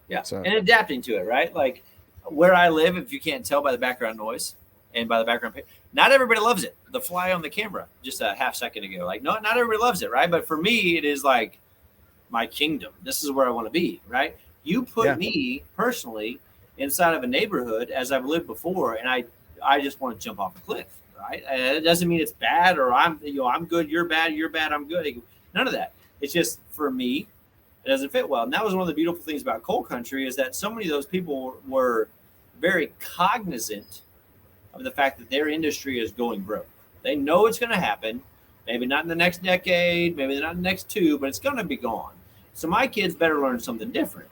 Yeah. So. And adapting to it, right? Like where I live, if you can't tell by the background noise and by the background, not everybody loves it. The fly on the camera just a half second ago, like not everybody loves it, right? But for me, it is like my kingdom. This is where I want to be, right? You put me personally inside of a neighborhood as I've lived before, and I just want to jump off a cliff, right? And it doesn't mean it's bad or I'm good, you're bad, I'm good. None of that. It's just for me, it doesn't fit well. And that was one of the beautiful things about coal country is that so many of those people were very cognizant of the fact that their industry is going broke. They know it's going to happen. Maybe not in the next decade, maybe not in the next 2, but it's going to be gone. So my kids better learn something different.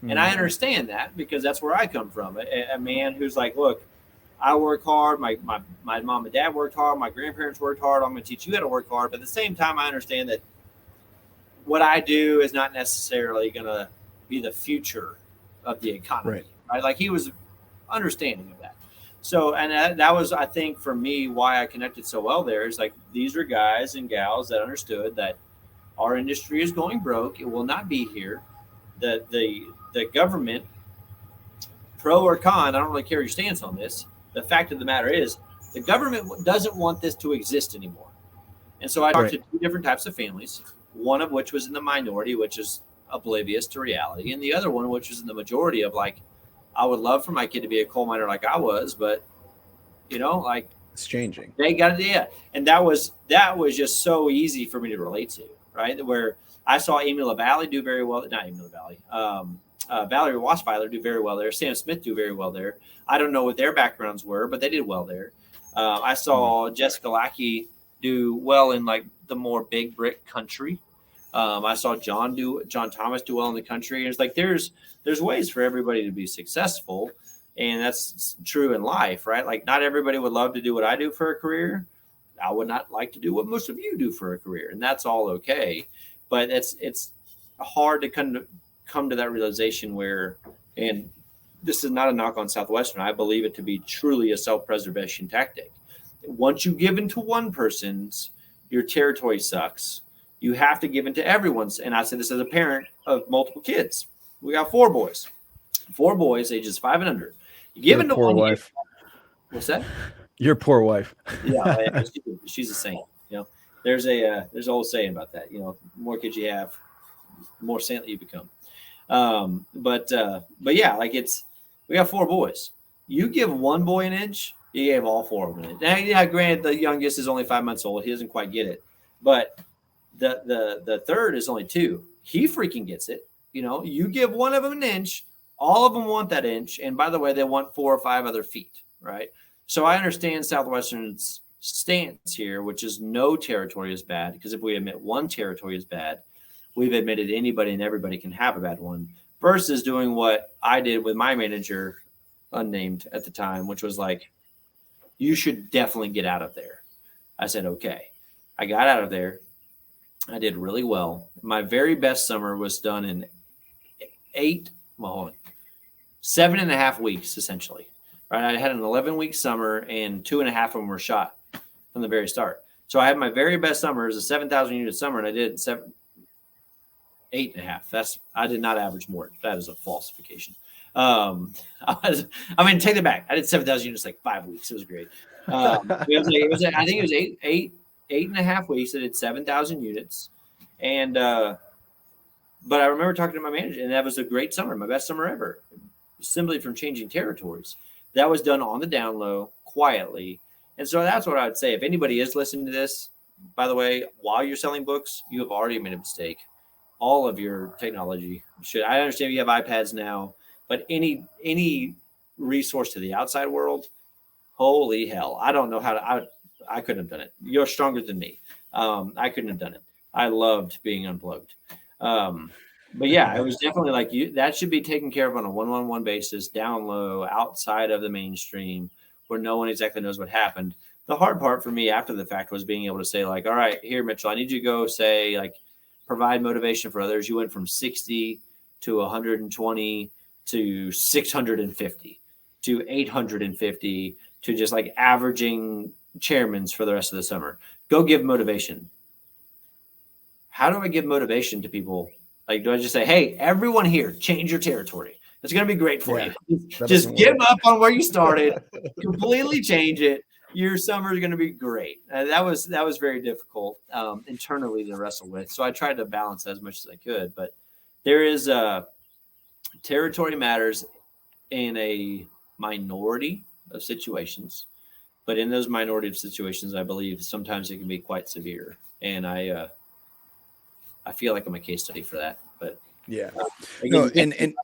And I understand that because that's where I come from. A man who's like, look, I work hard. My mom and dad worked hard. My grandparents worked hard. I'm going to teach you how to work hard. But at the same time, I understand that what I do is not necessarily going to be the future of the economy. Right? Like he was understanding of that. So, and that was, I think, for me, why I connected so well there is like these are guys and gals that understood that our industry is going broke. It will not be here. The government, pro or con, I don't really care your stance on this. The fact of the matter is the government doesn't want this to exist anymore. And so I talked to 2 different types of families, one of which was in the minority, which is oblivious to reality. And the other one, which is in the majority of like, I would love for my kid to be a coal miner like I was, but like it's changing. They got it, yeah. And that was just so easy for me to relate to, right? Where I saw Amy LaValle do very well, not Amy LaValle, Valerie Wassweiler do very well there, Sam Smith do very well there. I don't know what their backgrounds were, but they did well there. I saw Jessica Lackey do well in like the more big brick country. I saw John Thomas do well in the country. And it's like there's ways for everybody to be successful. And that's true in life, right? Like not everybody would love to do what I do for a career. I would not like to do what most of you do for a career. And that's all okay. But it's hard to come to that realization where, and this is not a knock on Southwestern. I believe it to be truly a self-preservation tactic. Once you give into one person's, your territory sucks. You have to give into everyone's. And I said this as a parent of multiple kids. We got 4 boys, ages 5 and under. You give into poor one wife. What's that? Your poor wife. Yeah, she's a saint. There's an old saying about that. The more kids you have, the more saintly you become. But yeah, like we got 4 boys. You give one boy an inch, you gave all 4 of them an inch. Now, yeah, granted, the youngest is only 5 months old. He doesn't quite get it, but the third is only 2. He freaking gets it. You give one of them an inch, all of them want that inch. And by the way, they want 4 or 5 other feet, right? So I understand Southwestern's stance here, which is no territory is bad, because if we admit one territory is bad, we've admitted anybody and everybody can have a bad one, versus doing what I did with my manager, unnamed at the time, which was like, you should definitely get out of there. I said, okay. I got out of there. I did really well. My very best summer was done in 7.5 weeks, essentially. Right? I had an 11-week summer, and 2.5 of them were shot from the very start. So I had my very best summer as a 7,000 unit summer, and I did 8.5. I did not average more. That is a falsification. Take that back. I did 7,000 units like 5 weeks. It was great. I think it was 8.5 weeks. I did 7,000 units, and but I remember talking to my manager, and that was a great summer, my best summer ever, simply from changing territories. That was done on the down low, quietly. And so that's what I would say. If anybody is listening to this, by the way, while you're selling books, you have already made a mistake. All of your technology should. I understand you have iPads now, but any resource to the outside world, holy hell! I don't know how to. I couldn't have done it. You're stronger than me. I couldn't have done it. I loved being unplugged. But yeah, it was definitely like that should be taken care of on a 1-on-1 basis, down low, outside of the mainstream, where no one exactly knows what happened. The hard part for me after the fact was being able to say, like, all right, here, Mitchell, I need you to go say, like, provide motivation for others. You went from 60 to 120 to 650 to 850 to just like averaging chairmans for the rest of the summer. Go give motivation. How do I give motivation to people? Like, do I just say, hey, everyone here, change your territory? It's going to be great for you. Just give up on where you started, completely change it. Your summer is going to be great. That was very difficult internally to wrestle with. So I tried to balance that as much as I could. But there is territory matters in a minority of situations. But in those minority of situations, I believe sometimes it can be quite severe. And I feel like I'm a case study for that. But yeah, again, and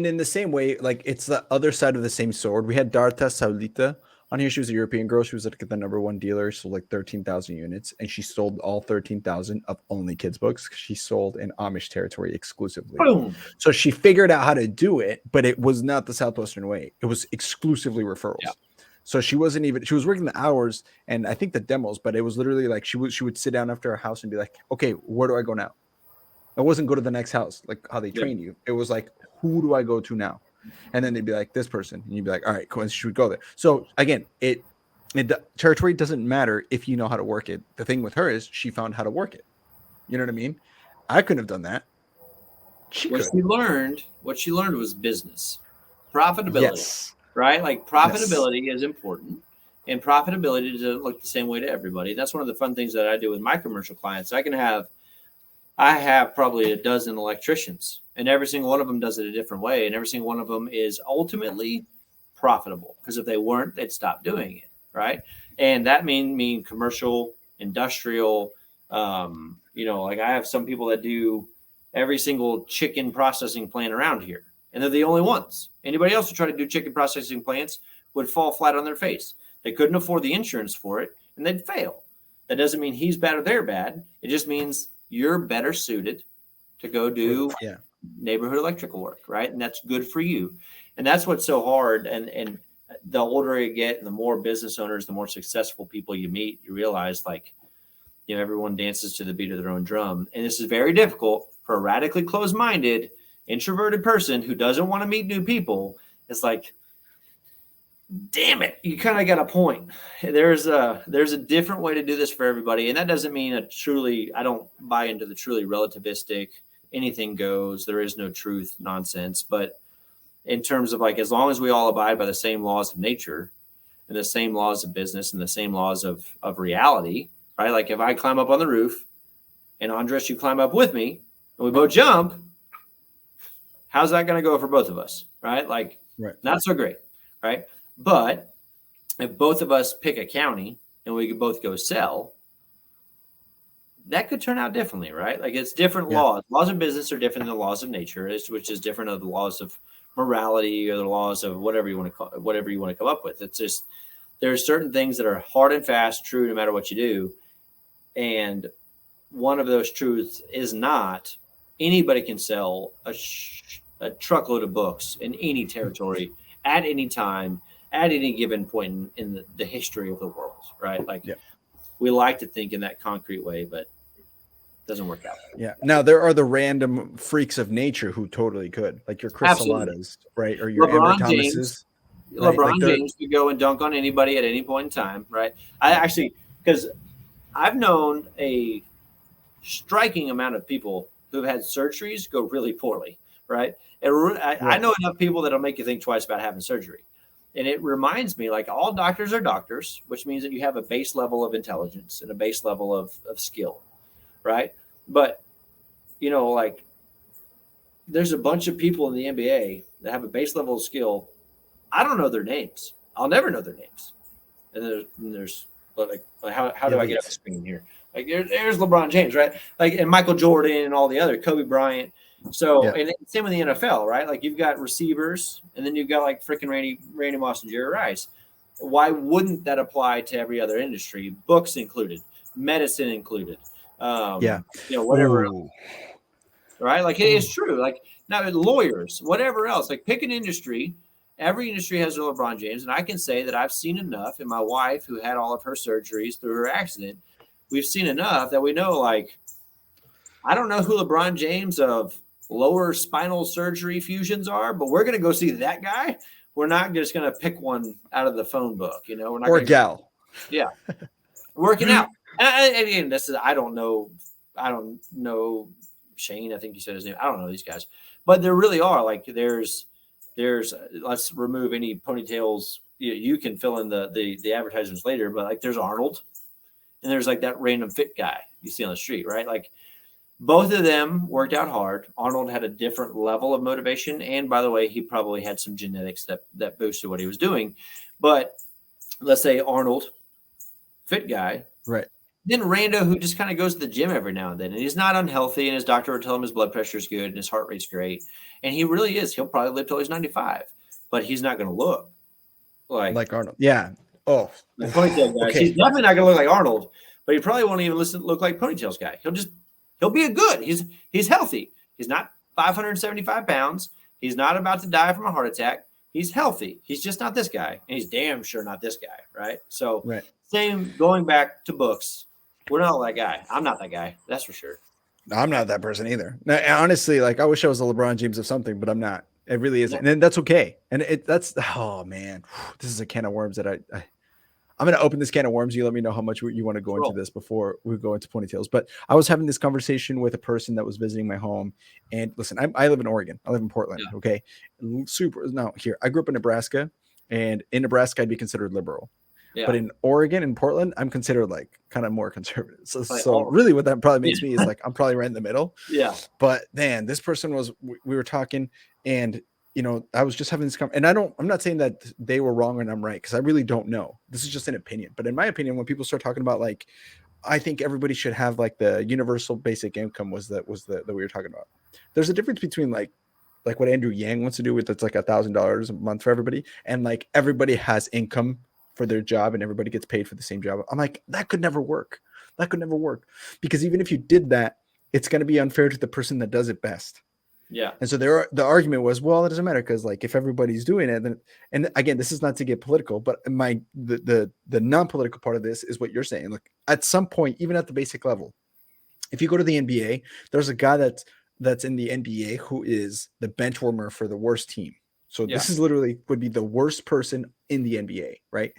in the same way, like it's the other side of the same sword. We had Darta Saulita on here. She was a European girl. She was like the #1 dealer, so like 13,000 units, and she sold all 13,000 of only kids books. She sold in Amish territory exclusively. Boom. So she figured out how to do it, but it was not the Southwestern way. It was exclusively referrals. Yeah. So she was working the hours and I think the demos, but it was literally like she would sit down after her house and be like, okay, where do I go now? It wasn't go to the next house, like how they train you. It was like, who do I go to now? And then they'd be like, this person. And you'd be like, all right, cool. And she would go there. So again, the territory doesn't matter if you know how to work it. The thing with her is she found how to work it. You know what I mean? I couldn't have done that. What she learned was business, profitability. Yes. Right? Like profitability is important, and profitability doesn't look the same way to everybody. That's one of the fun things that I do with my commercial clients. I can have I have probably a dozen electricians, and every single one of them does it a different way. And every single one of them is ultimately profitable, because if they weren't, they'd stop doing it. Right. And that mean commercial, industrial, like I have some people that do every single chicken processing plant around here, and they're the only ones. Anybody else who try to do chicken processing plants would fall flat on their face. They couldn't afford the insurance for it, and they'd fail. That doesn't mean he's bad or they're bad. It just means you're better suited to go do neighborhood electrical work, right? And that's good for you. And that's what's so hard. And the older you get and the more business owners, the more successful people you meet, you realize, like, everyone dances to the beat of their own drum. And this is very difficult for a radically closed-minded, introverted person who doesn't want to meet new people. It's like, damn it, you kind of got a point. There's a different way to do this for everybody. And that doesn't mean I don't buy into the truly relativistic, anything goes, there is no truth nonsense. But in terms of, like, as long as we all abide by the same laws of nature and the same laws of business and the same laws of reality, right? Like, if I climb up on the roof and Andres, you climb up with me and we both jump, how's that going to go for both of us? Right? Like, not so great. Right? But if both of us pick a county and we could both go sell, that could turn out differently, right? Like, it's different laws. Laws of business are different than the laws of nature, which is different than the laws of morality or the laws of whatever you want to come up with. It's just, there's certain things that are hard and fast, true no matter what you do. And one of those truths is not anybody can sell a truckload of books in any territory at any time, at any given point in the history of the world, right? Like, we like to think in that concrete way, but it doesn't work out. Yeah. Now, there are the random freaks of nature who totally could, like your Chris Saladas, right? Or your Amber Thomases. Right? LeBron James could go and dunk on anybody at any point in time, right? Because I've known a striking amount of people who've had surgeries go really poorly, right? I know enough people that'll make you think twice about having surgery. And it reminds me, like, all doctors are doctors, which means that you have a base level of intelligence and a base level of skill, right? But, like, there's a bunch of people in the NBA that have a base level of skill. I don't know their names. I'll never know their names. And there's like how do I get up the screen here? Like, there's LeBron James, right? Like, and Michael Jordan and all the other, Kobe Bryant. So, and same with the NFL, right? Like, you've got receivers, and then you've got, like, freaking Randy Moss and Jerry Rice. Why wouldn't that apply to every other industry? Books included, medicine included, whatever. Right? Like, it is true. Like, now, lawyers, whatever else, like, pick an industry. Every industry has a LeBron James, and I can say that I've seen enough, and my wife, who had all of her surgeries through her accident, we've seen enough that we know, like, I don't know who LeBron James of lower spinal surgery fusions are, but we're going to go see that guy. We're not just going to pick one out of the phone book, We're not or gal. Working out. And again, I don't know Shane. I think you said his name. I don't know these guys, but there really are, like, there's let's remove any ponytails. You can fill in the advertisements later, but, like, there's Arnold, and there's, like, that random fit guy you see on the street, right? Like, both of them worked out hard. Arnold had a different level of motivation. And, by the way, he probably had some genetics that boosted what he was doing. But let's say Arnold, fit guy. Right. Then Rando, who just kind of goes to the gym every now and then. And he's not unhealthy. And his doctor will tell him his blood pressure is good and his heart rate's great. And he really is. He'll probably live till he's 95. But he's not going to look like Arnold. Yeah. Oh. The ponytail guy. Okay. He's definitely not going to look like Arnold. But he probably won't even look like Ponytails guy. He'll be a good. He's healthy. He's not 575 pounds. He's not about to die from a heart attack. He's healthy. He's just not this guy. And he's damn sure not this guy, right? So same going back to books. We're not that guy. I'm not that guy. That's for sure. I'm not that person either. Now, honestly, like, I wish I was a LeBron James of something, but I'm not. It really isn't. And that's okay. And oh, man. This is a can of worms that I'm going to open this can of worms. You let me know how much you want to go into this before we go into ponytails. But I was having this conversation with a person that was visiting my home. And listen, I live in Oregon. I live in Portland. Yeah. Okay. I grew up in Nebraska. And in Nebraska, I'd be considered liberal. Yeah. But in Oregon and Portland, I'm considered like kind of more conservative. So, Like, really what that probably makes me is like, I'm probably right in the middle. Yeah. But man, this person we were talking, and I was just having this and I'm not saying that they were wrong and I'm right, because I really don't know. This is just an opinion. But in my opinion, when people start talking about like, I think everybody should have like the universal basic income was that we were talking about. There's a difference between like what Andrew Yang wants to do with it's like $1,000 a month for everybody, and like everybody has income for their job and everybody gets paid for the same job. I'm like, that could never work. That could never work, because even if you did that, it's going to be unfair to the person that does it best. Yeah. And so the argument was, well, it doesn't matter, because like if everybody's doing it, then, and again, this is not to get political, but the non-political part of this is what you're saying. Look, at some point, even at the basic level, if you go to the NBA, there's a guy that's in the NBA who is the bench warmer for the worst team. So this is literally would be the worst person in the NBA, right?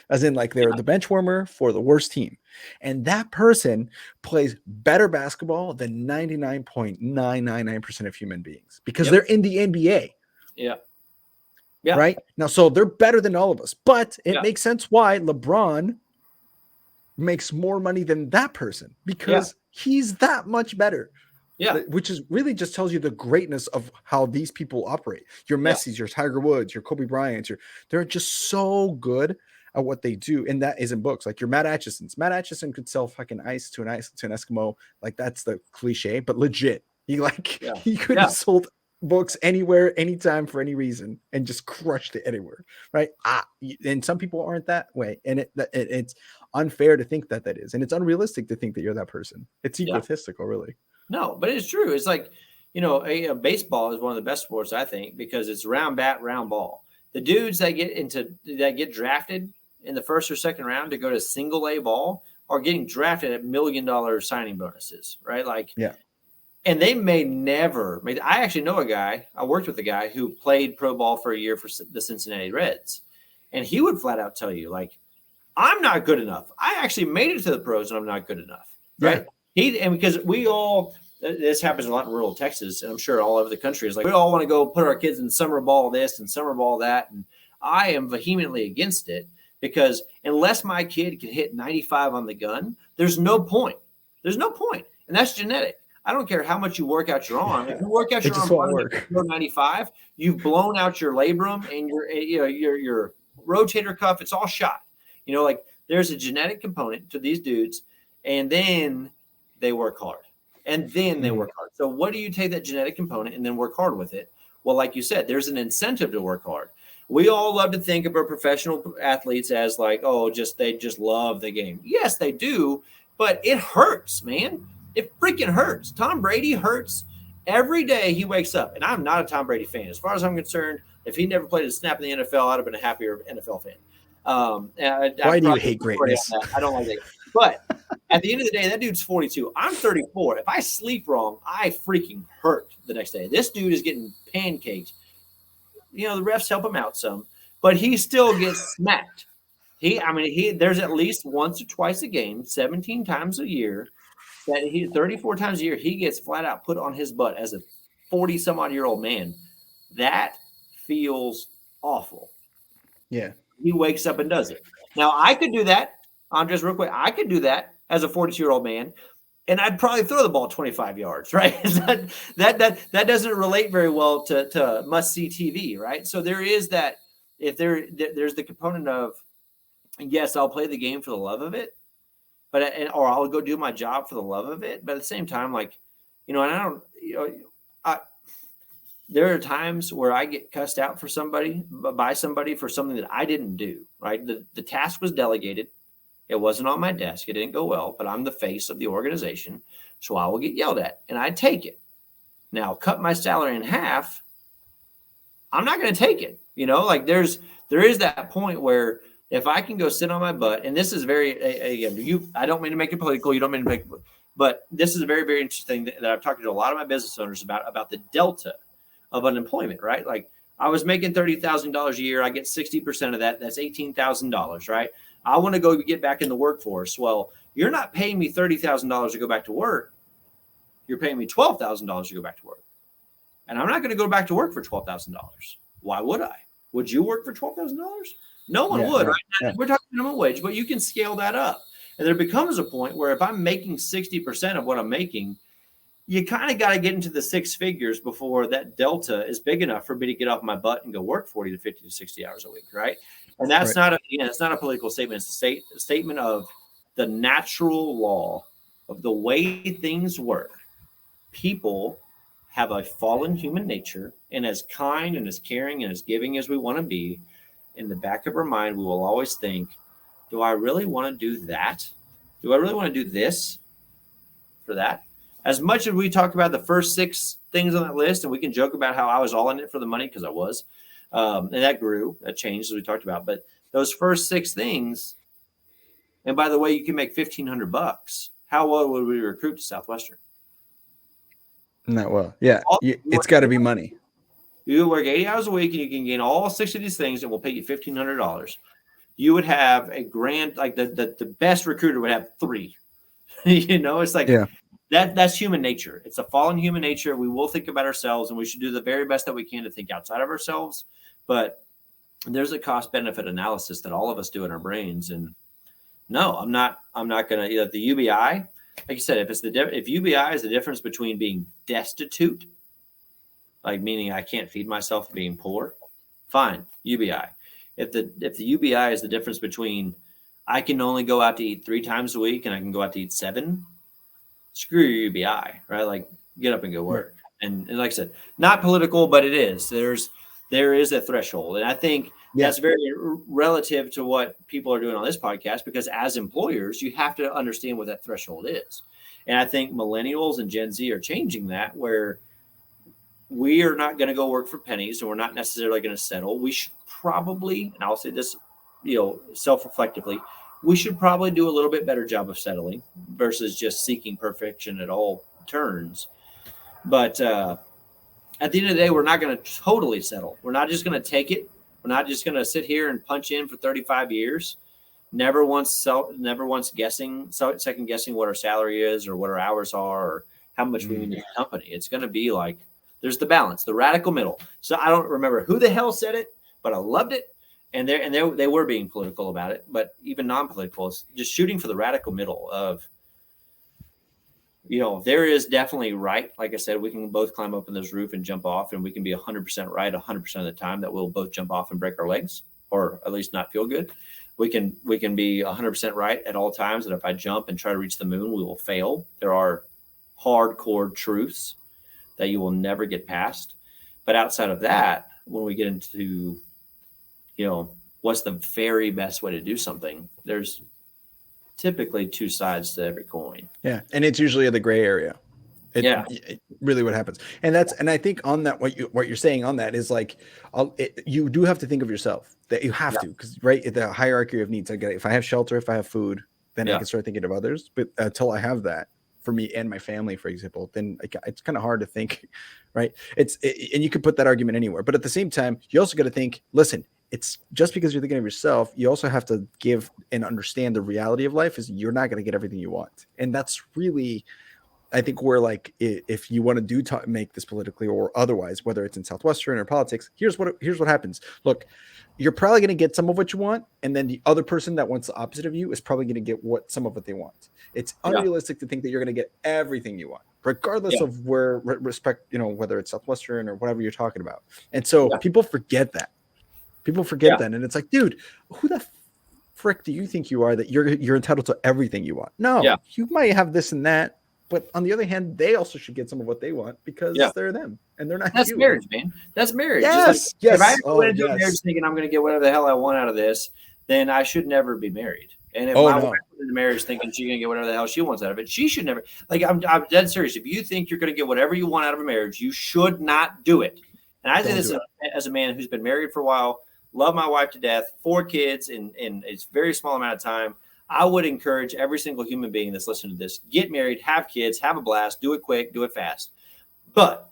As in like they're the bench warmer for the worst team. And that person plays better basketball than 99.999% of human beings, because they're in the NBA. Yeah. Right? Now, so they're better than all of us, but it makes sense why LeBron makes more money than that person, because he's that much better. Yeah, which is really just tells you the greatness of how these people operate. Your Messi's, your Tiger Woods, your Kobe Bryant's, they're just so good at what they do, and that is in books. Like your Matt Atchison's. Matt Atchison could sell fucking ice to an Eskimo. Like that's the cliche, but legit. He could have sold books anywhere, anytime, for any reason, and just crushed it anywhere, right? And some people aren't that way, and it's unfair to think that is, and it's unrealistic to think that you're that person. It's egotistical, really. No, but it's true. It's like, baseball is one of the best sports, I think, because it's round bat, round ball. The dudes that get drafted in the first or second round to go to single A ball are getting drafted at $1 million signing bonuses, right? Like, and they I actually know a guy, I worked with a guy who played pro ball for a year for the Cincinnati Reds. And he would flat out tell you, like, I'm not good enough. I actually made it to the pros and I'm not good enough, right? Because this happens a lot in rural Texas, and I'm sure all over the country, is like we all want to go put our kids in summer ball this and summer ball that. And I am vehemently against it, because unless my kid can hit 95 on the gun, there's no point. There's no point. And that's genetic. I don't care how much you work out your arm. If you work out your arm 95, you've blown out your labrum and your rotator cuff. It's all shot. Like there's a genetic component to these dudes, and then they work hard. So what do you take that genetic component and then work hard with it? Well, like you said, there's an incentive to work hard. We all love to think of our professional athletes as like, they just love the game. Yes, they do, but it hurts, man. It freaking hurts. Tom Brady hurts every day he wakes up. And I'm not a Tom Brady fan. As far as I'm concerned, if he never played a snap in the NFL, I'd have been a happier NFL fan. Why do you hate greatness? I don't like that. But at the end of the day, that dude's 42. I'm 34. If I sleep wrong, I freaking hurt the next day. This dude is getting pancaked. The refs help him out some, but he still gets smacked. There's at least once or twice a game, 17 times a year, 34 times a year, he gets flat out put on his butt as a 40 some odd year old man. That feels awful. Yeah. He wakes up and does it. Now I could do that. Andres, real quick, I could do that as a 42-year-old man, and I'd probably throw the ball 25 yards, right? that doesn't relate very well to must-see TV, right? So there is that. If there's the component of, yes, I'll play the game for the love of it, or I'll go do my job for the love of it. But at the same time, like, and I don't, there are times where I get cussed out by somebody for something that I didn't do, right? The task was delegated. It wasn't on my desk. It didn't go well, but I'm the face of the organization. So I will get yelled at, and I take it. Now, cut my salary in half, I'm not going to take it. Like there is that point where if I can go sit on my butt, and this is I don't mean to make it political. You don't mean to make it, but this is a very, very interesting that I've talked to a lot of my business owners about the delta of unemployment, right? Like I was making $30,000 a year. I get 60% of that. That's $18,000, right? I want to go get back in the workforce. Well, you're not paying me $30,000 to go back to work. You're paying me $12,000 to go back to work. And I'm not going to go back to work for $12,000. Why would I? Would you work for $12,000? No one would, right? Yeah. We're talking minimum wage, but you can scale that up. And there becomes a point where if I'm making 60% of what I'm making, you kind of got to get into the six figures before that delta is big enough for me to get off my butt and go work 40 to 50 to 60 hours a week, right? And that's it's not a political statement. It's a statement of the natural law of the way things work. People have a fallen human nature, and as kind and as caring and as giving as we want to be, in the back of our mind, we will always think, do I really want to do that? Do I really want to do this for that? As much as we talk about the first six things on that list, and we can joke about how I was all in it for the money, because I was, and that grew, that changed as we talked about. But those first six things, and by the way, you can make $1,500. How well would we recruit to Southwestern? Not well. Yeah, it's got to be money. You work 80 hours a week, and you can gain all six of these things, and we'll pay you $1,500. You would have a grand, like the best recruiter would have three. It's like that's human nature. It's a fallen human nature. We will think about ourselves, and we should do the very best that we can to think outside of ourselves. But there's a cost benefit analysis that all of us do in our brains. And no, I'm not going to, the UBI, like you said, if UBI is the difference between being destitute, like meaning I can't feed myself being poor, fine, UBI. If the UBI is the difference between I can only go out to eat 3 times a week and I can go out to eat 7, screw your UBI, right? Like get up and go work. And like I said, not political, but it is. There is a threshold. And I think that's very relative to what people are doing on this podcast, because as employers, you have to understand what that threshold is. And I think millennials and Gen Z are changing that, where we are not going to go work for pennies, and we're not necessarily going to settle. We should probably, and I'll say this, self-reflectively, we should probably do a little bit better job of settling versus just seeking perfection at all turns. But at the end of the day, we're not going to totally settle. We're not just going to take it. We're not just going to sit here and punch in for 35 years, never once second guessing what our salary is or what our hours are or how much we need in the company. It's going to be like, there's the balance, the radical middle. So I don't remember who the hell said it, but I loved it. And they were being political about it, but even non-political, is just shooting for the radical middle of, there is definitely right. Like I said, we can both climb up on this roof and jump off, and we can be 100% right 100% of the time that we'll both jump off and break our legs, or at least not feel good. We can be 100% right at all times that if I jump and try to reach the moon, we will fail. There are hardcore truths that you will never get past. But outside of that, when we get into, what's the very best way to do something, there's typically 2 sides to every coin. Yeah. And it's usually the gray area. It really what happens. And I think on that, what you're saying on that is like, you do have to think of yourself, that you have to, because the hierarchy of needs, I get it. If I have shelter, if I have food, then I can start thinking of others. But until I have that for me and my family, for example, then it's kind of hard to think, right? And you could put that argument anywhere, but at the same time, you also got to think, listen, it's just because you're thinking of yourself, you also have to give and understand the reality of life is you're not going to get everything you want. And that's really, I think, where like, if you want to make this politically or otherwise, whether it's in Southwestern or politics, here's what happens. Look, you're probably going to get some of what you want, and then the other person that wants the opposite of you is probably going to get some of what they want. It's unrealistic to think that you're going to get everything you want, regardless of where respect, whether it's Southwestern or whatever you're talking about. And so people forget that. That, and it's like, dude, who the frick do you think you are that you're entitled to everything you want? No, you might have this and that, but on the other hand, they also should get some of what they want because they're them and they're not. That's you. Marriage, man. That's marriage. Yes, If I go into a marriage thinking I'm going to get whatever the hell I want out of this, then I should never be married. And if my wife went into marriage thinking she's going to get whatever the hell she wants out of it, she should never. Like, I'm dead serious. If you think you're going to get whatever you want out of a marriage, you should not do it. And I say this as a man who's been married for a while, love my wife to death, 4 kids in a very small amount of time. I would encourage every single human being that's listening to this, get married, have kids, have a blast, do it quick, do it fast. But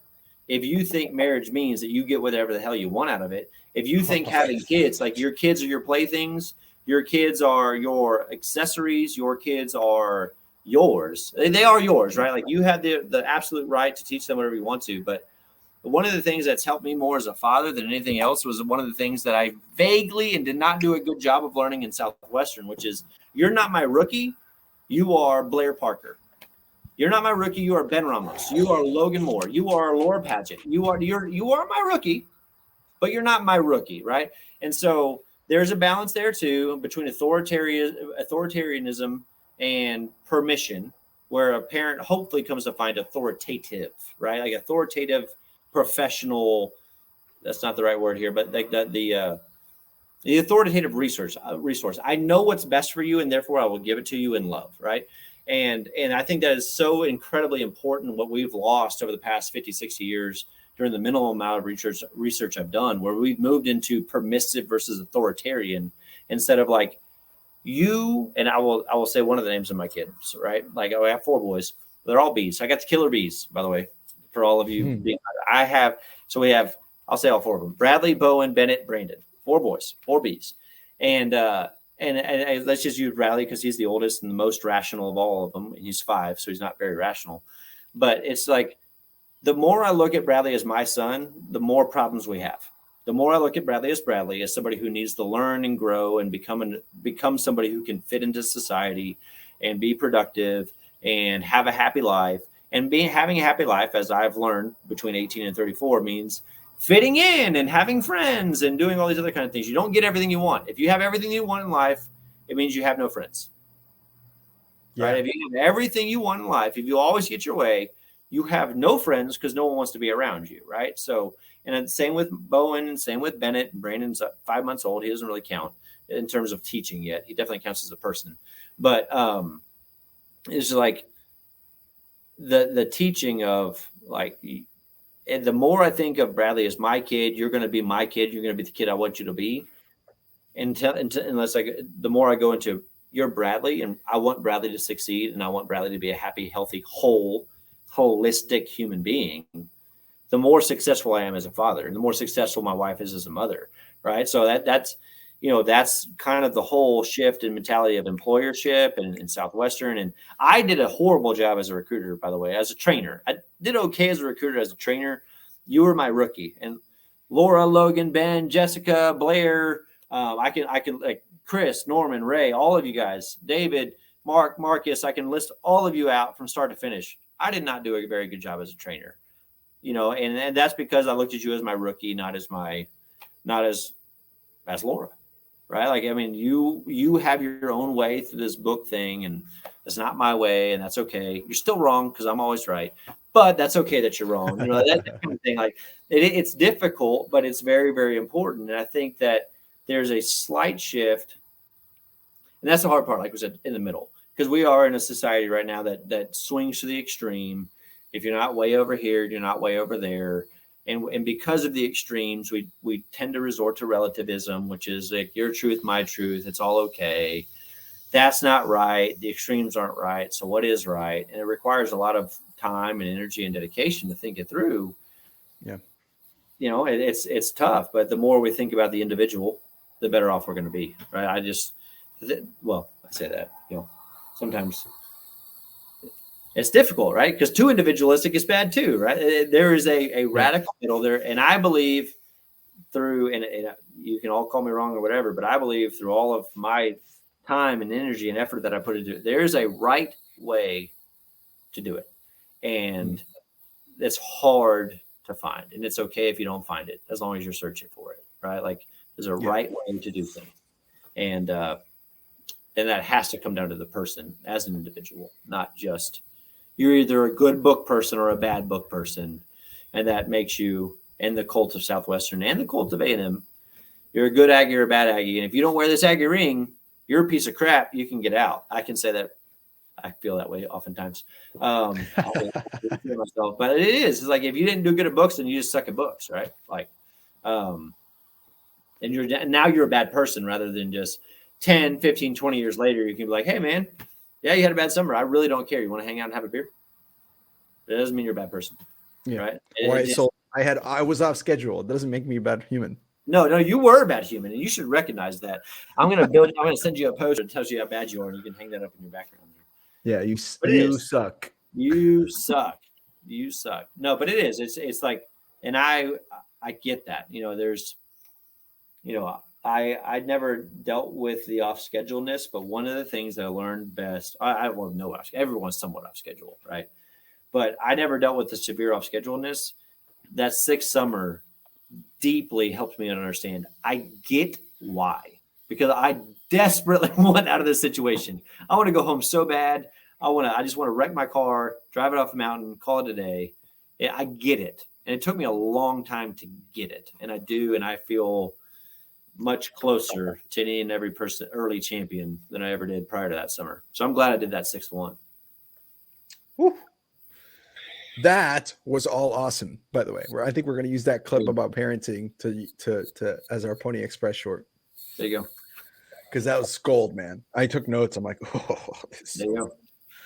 if you think marriage means that you get whatever the hell you want out of it, if you think having kids, like your kids are your playthings, your kids are your accessories, your kids are yours. They are yours, right? Like you have the absolute right to teach them whatever you want to. But one of the things that's helped me more as a father than anything else was one of the things that I vaguely and did not do a good job of learning in Southwestern, which is you're not my rookie. You are Blair Parker. You're not my rookie. You are Ben Ramos. You are Logan Moore. You are Laura Padgett. You are my rookie, but you're not my rookie, right? And so there's a balance there too between authoritarianism and permission, where a parent hopefully comes to find authoritative, right? Like authoritative, professional. That's not the right word here, but like the authoritative resource. I know what's best for you, and therefore I will give it to you in love, right? And I think that is so incredibly important, what we've lost over the past 50, 60 years during the minimal amount of research I've done, where we've moved into permissive versus authoritarian instead of like you. And I will say one of the names of my kids, right? Like I have 4 boys. They're all B's. I got the killer B's, by the way, for all of you. I'll say all 4 of them: Bradley, Bowen, Bennett, Brandon. 4 boys, 4 B's. And let's just use Bradley because he's the oldest and the most rational of all of them. And he's 5, so he's not very rational. But it's like, the more I look at Bradley as my son, the more problems we have. The more I look at Bradley as somebody who needs to learn and grow and become somebody who can fit into society and be productive and have a happy life. And having a happy life, as I've learned between 18 and 34, means fitting in and having friends and doing all these other kind of things. You don't get everything you want. If you have everything you want in life, it means you have no friends. Yeah. Right? If you have everything you want in life, if you always get your way, you have no friends because no one wants to be around you, right? So, and then same with Bowen and same with Bennett. Brandon's 5 months old. He doesn't really count in terms of teaching yet. He definitely counts as a person. But it's like the teaching of like, and the more I think of Bradley as my kid, you're going to be my kid. You're going to be the kid I want you to be. Unless the more I go into you're Bradley, and I want Bradley to succeed, and I want Bradley to be a happy, healthy, holistic human being, the more successful I am as a father, and the more successful my wife is as a mother, right? So that's kind of the whole shift in mentality of employership and Southwestern. And I did a horrible job as a recruiter, by the way, as a trainer. I did okay as a recruiter. As a trainer, you were my rookie. And Laura, Logan, Ben, Jessica, Blair, I can like Chris, Norman, Ray, all of you guys, David, Mark, Marcus, I can list all of you out from start to finish. I did not do a very good job as a trainer, and that's because I looked at you as my rookie, not as Laura, right? Like, I mean, you have your own way through this book thing, and it's not my way, and that's okay. You're still wrong because I'm always right, but that's okay that you're wrong. That kind of thing. Like, it's difficult, but it's very, very important. And I think that there's a slight shift, and that's the hard part, like we said, in the middle. Because we are in a society right now that swings to the extreme. If you're not way over here, you're not way over there. And because of the extremes, we tend to resort to relativism, which is like your truth, my truth. It's all okay. That's not right. The extremes aren't right. So what is right? And it requires a lot of time and energy and dedication to think it through. Yeah. It's tough. But the more we think about the individual, the better off we're going to be. Right. I say that, sometimes it's difficult, right? Because too individualistic is bad too, right? There is a radical middle there. And I believe through, and you can all call me wrong or whatever, but I believe through all of my time and energy and effort that I put into it, there's a right way to do it. And it's hard to find. And it's okay if you don't find it, as long as you're searching for it, right? Like, there's a right way to do things. And that has to come down to the person as an individual, not just you're either a good book person or a bad book person. And that makes you, and the Colt of Southwestern and the Colt of A&M, you're a good Aggie or a bad Aggie. And if you don't wear this Aggie ring, you're a piece of crap. You can get out. I can say that. I feel that way oftentimes. Myself, but it is. It's like, if you didn't do good at books, then you just suck at books, right? Like, and now you're a bad person rather than just 10, 15, 20 years later, you can be like, hey, man, yeah, you had a bad summer. I really don't care. You want to hang out and have a beer? That doesn't mean you're a bad person. Yeah. Right. Right. So I was off schedule. It doesn't make me a bad human. No, you were a bad human, and you should recognize that. I'm going to send you a poster that tells you how bad you are, and you can hang that up in your background. Yeah, you suck. You suck. No, but it is. It's like And I get that. There's, I never dealt with the off scheduleness, but one of the things that I learned best, I well, no, everyone's somewhat off schedule, right? But I never dealt with the severe off scheduleness. That 6th summer deeply helped me understand. I get why, because I desperately want out of this situation. I want to go home so bad. I just want to wreck my car, drive it off the mountain, call it a day. I get it. And it took me a long time to get it. And I do. And I feel much closer to any and every person, early champion, than I ever did prior to that summer. So I'm glad I did that 6th one. Woo. That was all awesome, by the way. I think we're going to use that clip about parenting to as our Pony Express short. There you go. Because that was gold, man. I took notes. I'm like, oh, there you go.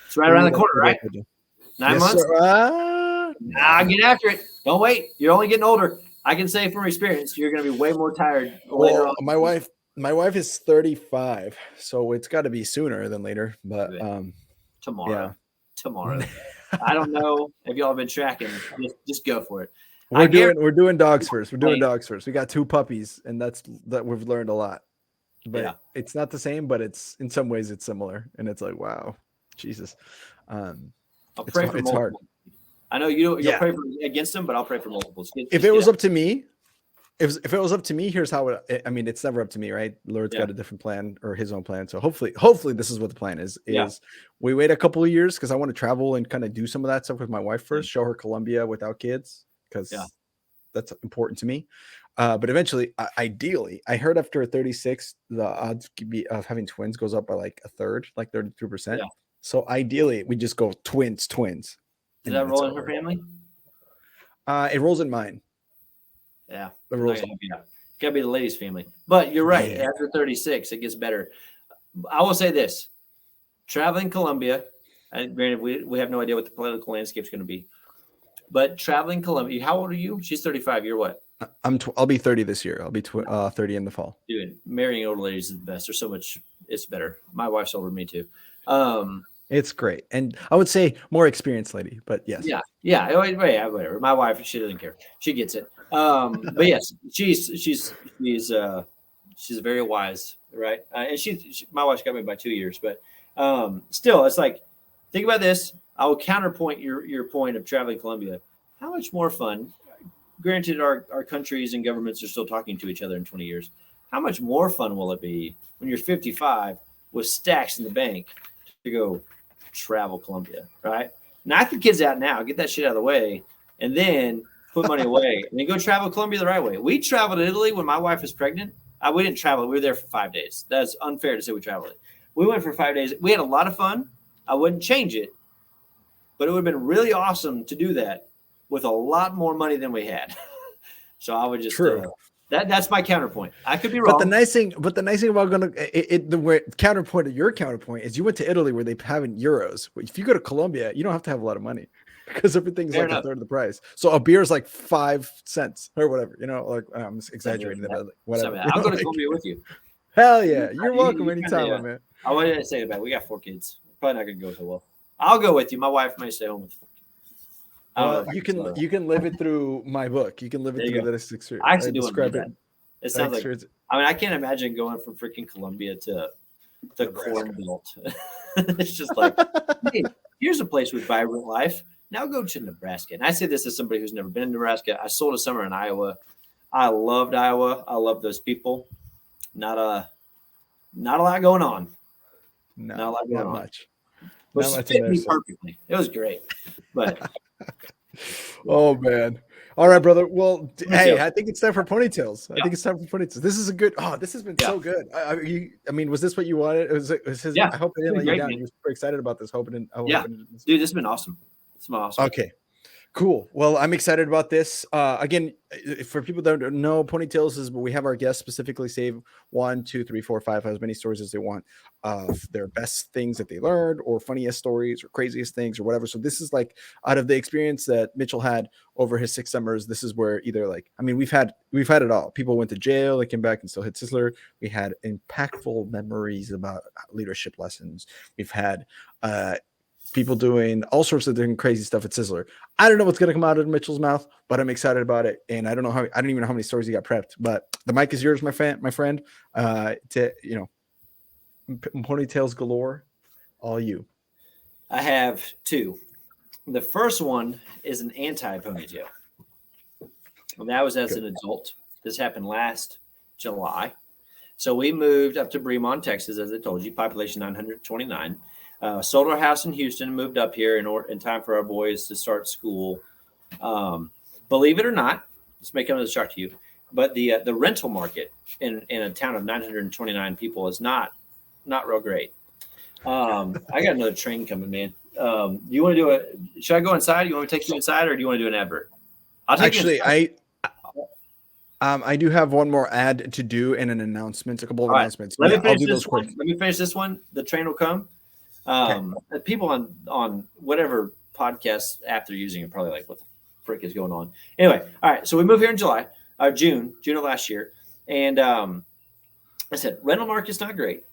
It's right around the corner, right? 9 months. Get after it. Don't wait. You're only getting older. I can say from experience, you're going to be way more tired later on. My wife is 35, so it's got to be sooner than later. But tomorrow. I don't know if y'all have been tracking. Just go for it. We're doing dogs first. We're doing dogs first. We got 2 puppies, and that we've learned a lot. But it's not the same, but it's in some ways it's similar, and it's like, wow, Jesus. I'll pray for multiple. Hard. I know you'll pray against them, but I'll pray for multiples. If it was up to me, if it was up to me, here's how it's never up to me, right? Lord's got a different plan or his own plan. So hopefully this is what the plan is we wait a couple of years because I want to travel and kind of do some of that stuff with my wife first, show her Colombia without kids, because that's important to me. But eventually, ideally, I heard after 36, the odds of having twins goes up by like a third, like 32%. So ideally, we just go twins. Does that roll in her family? It rolls in mine. Yeah. It rolls in. Gotta be the ladies' family. But you're right. Yeah. After 36, it gets better. I will say this. Traveling Colombia, and granted, we have no idea what the political landscape is going to be. But traveling Colombia, how old are you? She's 35. You're what? I'll be 30 this year. I'll be 30 in the fall. Dude, marrying older ladies is the best. There's so much. It's better. My wife's older than me too. It's great, and I would say more experienced lady, but yes. Yeah. Whatever. My wife, she doesn't care. She gets it. But yes, she's very wise, right? And my wife's got me by 2 years, but still, it's like, think about this. I will counterpoint your point of traveling Colombia. How much more fun? Granted, our countries and governments are still talking to each other in 20 years. How much more fun will it be when you're 55 with stacks in the bank to go travel Colombia, right? Knock the kids out now, get that shit out of the way, and then put money away, and then go travel Colombia the right way. We traveled to Italy when my wife was pregnant. We didn't travel. We were there for 5 days. That's unfair to say we traveled it. We went for 5 days. We had a lot of fun. I wouldn't change it, but it would have been really awesome to do that with a lot more money than we had. So I would just that's my counterpoint. I could be wrong. But the nice thing about going the counterpoint of your counterpoint is you went to Italy where they have in euros. If you go to Colombia, you don't have to have a lot of money because everything's a third of the price. So a beer is like 5 cents or whatever. Like I'm exaggerating that. Whatever. I'll go to Colombia with you. Hell yeah, you're welcome anytime, man. I wanted to say about we got 4 kids. Probably not gonna go so well. I'll go with you. My wife may stay home with 4 kids. You can live it through my book. You can live it through that experience. I actually do describe it. It sounds like I can't imagine going from freaking Colombia to the Corn Belt. It's just like, hey, here's a place with vibrant life. Now go to Nebraska. And I say this as somebody who's never been in Nebraska. I sold a summer in Iowa. I loved Iowa. I love those people. Not a lot going on. Not a lot going on. Much. Which fit me perfectly. It was great. But oh man. All right, brother. Well, hey, I think it's time for ponytails. I think it's time for ponytails. This is a good. Oh, this has been so good. I mean, was this what you wanted? I hope it didn't let you down. You're super excited about this. Dude, this has been awesome. It's been awesome. Okay. Cool. Well, I'm excited about this. Again, for people that don't know, ponytails is we have our guests specifically save 1, 2, 3, 4, 5, as many stories as they want of their best things that they learned, or funniest stories, or craziest things, or whatever. So this is like out of the experience that Mitchell had over his 6 summers. This is where either we've had it all. People went to jail, they came back and still hit Sizzler. We had impactful memories about leadership lessons. We've had people doing all sorts of different crazy stuff at Sizzler. I don't know what's going to come out of Mitchell's mouth, but I'm excited about it. And I don't even know how many stories he got prepped, but the mic is yours, my friend. To, ponytails galore, all you. I have two. The first one is an anti-ponytail. And that was as an adult. This happened last July. So we moved up to Bremont, Texas, as I told you, population 929. Sold our house in Houston, moved up here in time for our boys to start school. Believe it or not, this may come as a shock to you, but the rental market in a town of 929 people is not real great. I got another train coming, man. You want to do should I go inside? You want me to take you inside, or do you want to do an advert? I'll take you inside. I do have one more ad to do and an announcement, a couple of announcements. Let me finish this one. The train will come. People on whatever podcast app they're using are probably like, what the frick is going on? Anyway, all right. So we moved here in June of last year. And I said, rental market's not great.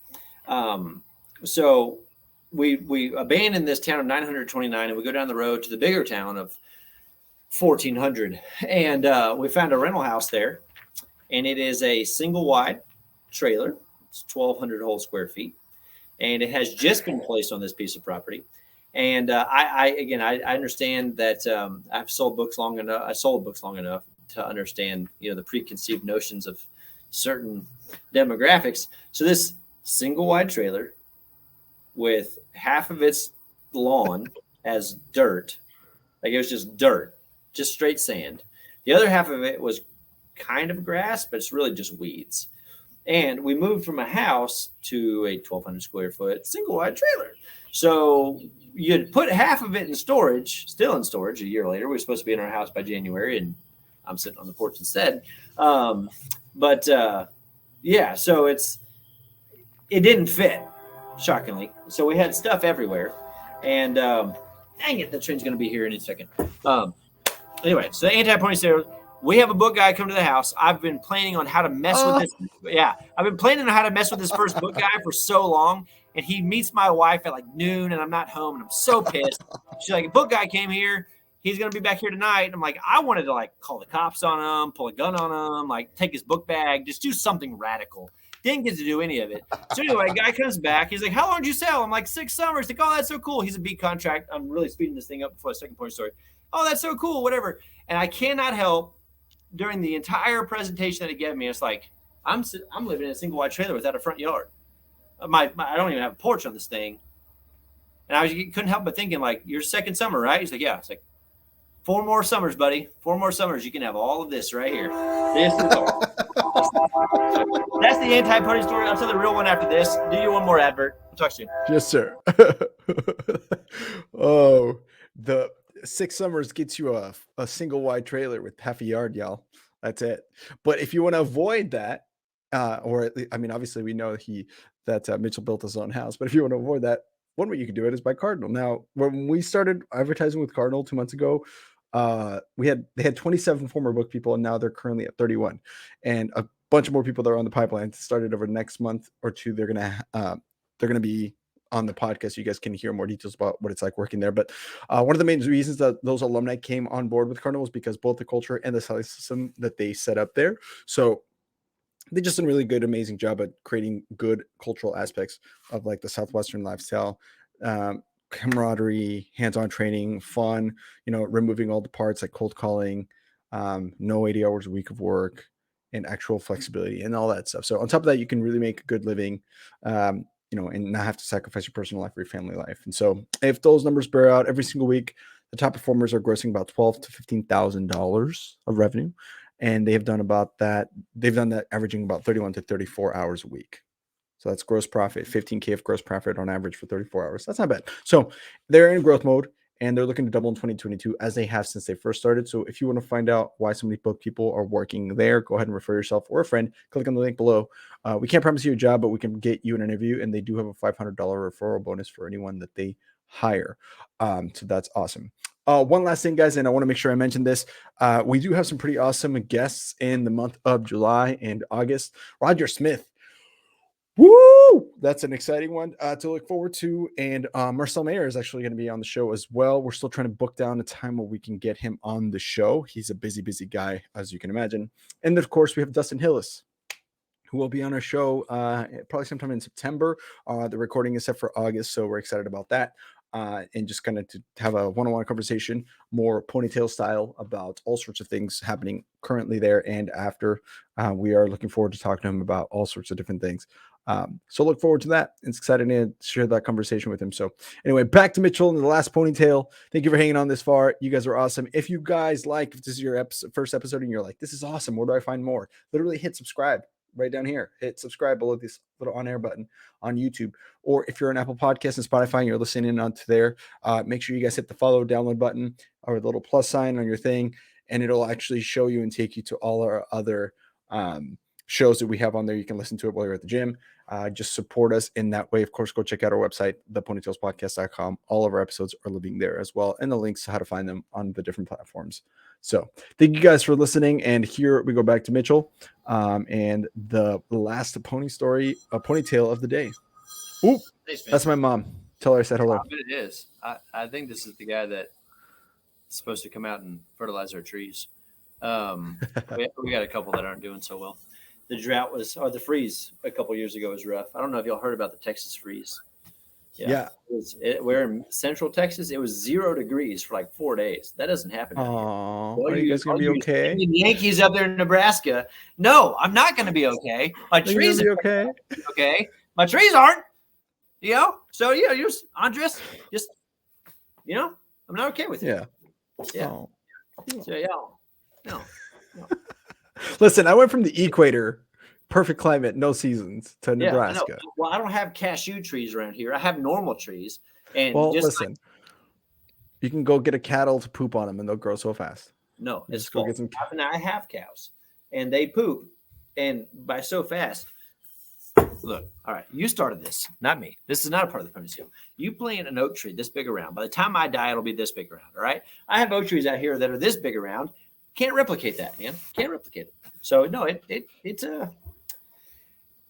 So we abandoned this town of 929 and we go down the road to the bigger town of 1,400. And we found a rental house there. And it is a single wide trailer. It's 1,200 whole square feet. And it has just been placed on this piece of property. And I understand that I've sold books long enough. I sold books long enough to understand, the preconceived notions of certain demographics. So this single wide trailer with half of its lawn as dirt, like it was just dirt, just straight sand. The other half of it was kind of grass, but it's really just weeds. And we moved from a house to a 1,200 square foot single wide trailer. So you'd put half of it in storage, still in storage a year later. We were supposed to be in our house by January, and I'm sitting on the porch instead. So it didn't fit, shockingly. So we had stuff everywhere. And dang it, the train's going to be here in a second. Anyway, so the anti-ponytail. We have a book guy come to the house. I've been planning on how to mess with this. Yeah, I've been planning on how to mess with this first book guy for so long. And he meets my wife at like noon, and I'm not home, and I'm so pissed. She's like, a book guy came here. He's going to be back here tonight. And I'm like, I wanted to like call the cops on him, pull a gun on him, like take his book bag, just do something radical. Didn't get to do any of it. So anyway, guy comes back. He's like, how long did you sell? I'm like, 6 summers. He's like, oh, that's so cool. He's a beat contract. I'm really speeding this thing up before the second point story. Oh, that's so cool, whatever. And I cannot help during the entire presentation that he gave me, it's like, I'm living in a single wide trailer without a front yard. I don't even have a porch on this thing. And I couldn't help but thinking, like, your second summer, right? He's like, yeah. It's like, 4 more summers, buddy. 4 more summers. You can have all of this right here. This is all. That's the anti-pony story. I'll tell the real one after this. Do you one more advert? I'll talk to you. Yes, sir. Oh, the 6 summers gets you a single wide trailer with half a yard, y'all. That's it. But if you want to avoid that, obviously we know that Mitchell built his own house, but if you want to avoid that, one way you can do it is by Cardinal. Now, when we started advertising with Cardinal 2 months ago, they had 27 former book people, and now they're currently at 31, and a bunch of more people that are on the pipeline. Started over the next month or two. They're gonna be on the podcast. You guys can hear more details about what it's like working there. But one of the main reasons that those alumni came on board with Cardinal was because both the culture and the selling system that they set up there. So they just did a really good, amazing job at creating good cultural aspects of like the Southwestern lifestyle, camaraderie, hands-on training, fun, removing all the parts like cold calling, no 80 hours a week of work, and actual flexibility and all that stuff. So on top of that, you can really make a good living, and not have to sacrifice your personal life or your family life. And so if those numbers bear out every single week, the top performers are grossing about $12,000 to $15,000 of revenue. And they have done about that. They've done that averaging about 31 to 34 hours a week. So that's gross profit, 15K of gross profit on average for 34 hours. That's not bad. So they're in growth mode, and they're looking to double in 2022 as they have since they first started. So if you want to find out why so many book people are working there, go ahead and refer yourself or a friend. Click on the link below. We can't promise you a job, but we can get you an interview, and they do have a $500 referral bonus for anyone that they hire. So that's awesome. One last thing, guys, and I want to make sure I mention this. We do have some pretty awesome guests in the month of July and August. Roger Smith. Woo! that's an exciting one to look forward to. And Marcel Mayer is actually going to be on the show as well. We're still trying to book down a time where we can get him on the show. He's a busy guy, as you can imagine. And of course, we have Dustin Hillis, who will be on our show probably sometime in September. The recording is set for August, so we're excited about that. And just kind of to have a one-on-one conversation, more ponytail style, about all sorts of things happening currently there and after. We are looking forward to talking to him about all sorts of different things. So look forward to that. It's exciting to share that conversation with him. So anyway, back to Mitchell and the last ponytail. Thank you for hanging on this far. You guys are awesome. If you guys if this is your first episode and you're like, this is awesome, where do I find more? Literally hit subscribe right down here. Hit subscribe below this little on-air button on YouTube. Or if you're on Apple Podcasts and Spotify and you're listening onto there, make sure you guys hit the follow download button or the little plus sign on your thing, and it'll actually show you and take you to all our other shows that we have on there. You can listen to it while you're at the gym. Just support us in that way. Of course, go check out our website, theponytailspodcast.com. All of our episodes are living there as well, and the links to how to find them on the different platforms. So thank you guys for listening. And here we go back to Mitchell and the last ponytail of the day. Ooh, that's my mom. Tell her I said hello. I bet it is. I think this is the guy that's supposed to come out and fertilize our trees. We got a couple that aren't doing so well. The drought the freeze a couple years ago was rough. I don't know if y'all heard about the Texas freeze. Yeah. We're in central Texas. It was 0 degrees for like 4 days. That doesn't happen. Oh, are you guys going to be okay? The Yankees up there in Nebraska. No, I'm not going to be okay. My trees are okay. Okay. My trees aren't, So, you're Andres, just, I'm not okay with you. Yeah. Yeah. Oh. So, no. Listen, I went from the equator, perfect climate, no seasons, to Nebraska. Well, I don't have cashew trees around here. I have normal trees. And listen, you can go get a cattle to poop on them, and they'll grow so fast. No, it's cool. I have cows, and they poop, and by so fast. Look, all right, you started this, not me. This is not a part of the ponytail. You plant an oak tree this big around. By the time I die, it'll be this big around. All right, I have oak trees out here that are this big around. Can't replicate that, man. Can't replicate it. So no, it's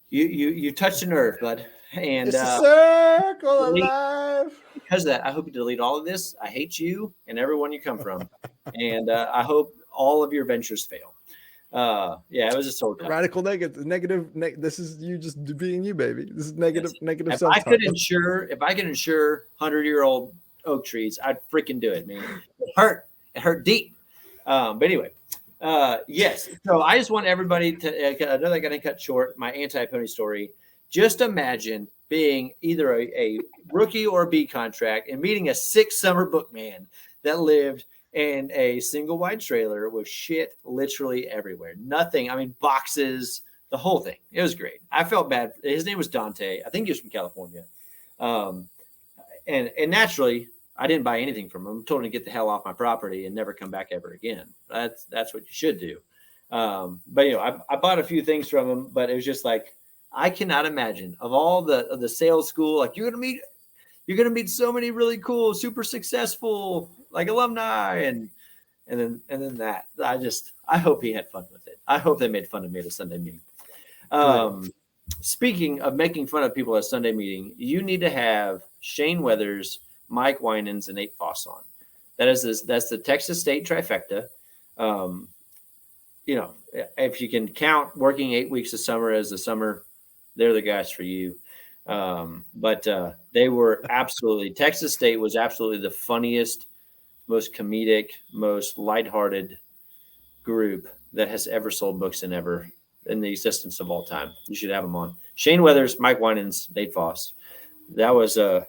you touched a nerve, bud. And it's a circle of life. Because of that, I hope you delete all of this. I hate you and everyone you come from, and I hope all of your ventures fail. It was just so tough. Radical negative. This is you just being you, baby. This is negative. If I could insure 100-year-old oak trees, I'd freaking do it, man. It hurt deep. But anyway, yes. So I just want everybody to, I know they're going to cut short my anti-pony story. Just imagine being either a rookie or a B contract and meeting a 6-summer bookman that lived in a single wide trailer with shit literally everywhere. Nothing. I mean, boxes, the whole thing. It was great. I felt bad. His name was Dante. I think he was from California. And naturally, I didn't buy anything from him. I told him to get the hell off my property and never come back ever again. That's what you should do. But I bought a few things from him, but it was just like, I cannot imagine of all the sales school, like you're going to meet so many really cool, super successful, like alumni. And then that I hope he had fun with it. I hope they made fun of me at a Sunday meeting. Speaking of making fun of people at a Sunday meeting, you need to have Shane Weathers, Mike Winans, and Nate Foss on. That's the Texas State trifecta. If you can count working 8 weeks of summer as the summer, they're the guys for you. But they were Texas State was absolutely the funniest, most comedic, most lighthearted group that has ever sold books in the existence of all time. You should have them on. Shane Weathers, Mike Winans, Nate Foss. That was a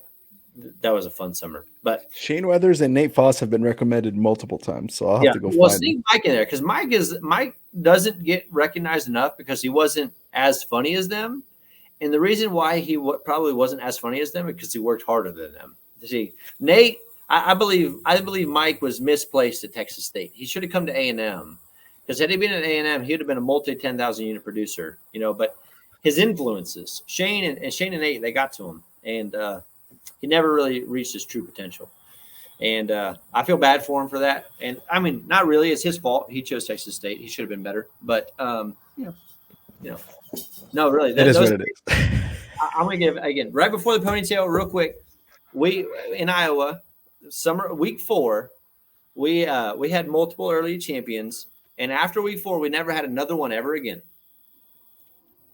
fun summer. But Shane Weathers and Nate Foss have been recommended multiple times, so I'll have to go find see Mike in there because Mike doesn't get recognized enough because he wasn't as funny as them. And the reason why he probably wasn't as funny as them is because he worked harder than them. See, Nate, I believe Mike was misplaced at Texas State. He should have come to A&M because had he been at A&M, he would have been a multi-10,000 unit producer. But his influences, Shane and Nate, they got to him, and he never really reached his true potential. And I feel bad for him for that. And I mean, not really. It's his fault. He chose Texas State. He should have been better. But no, really. It is what it is. I'm gonna give again right before the ponytail, real quick. We in Iowa, week 4, we had multiple early champions, and after week 4, we never had another one ever again.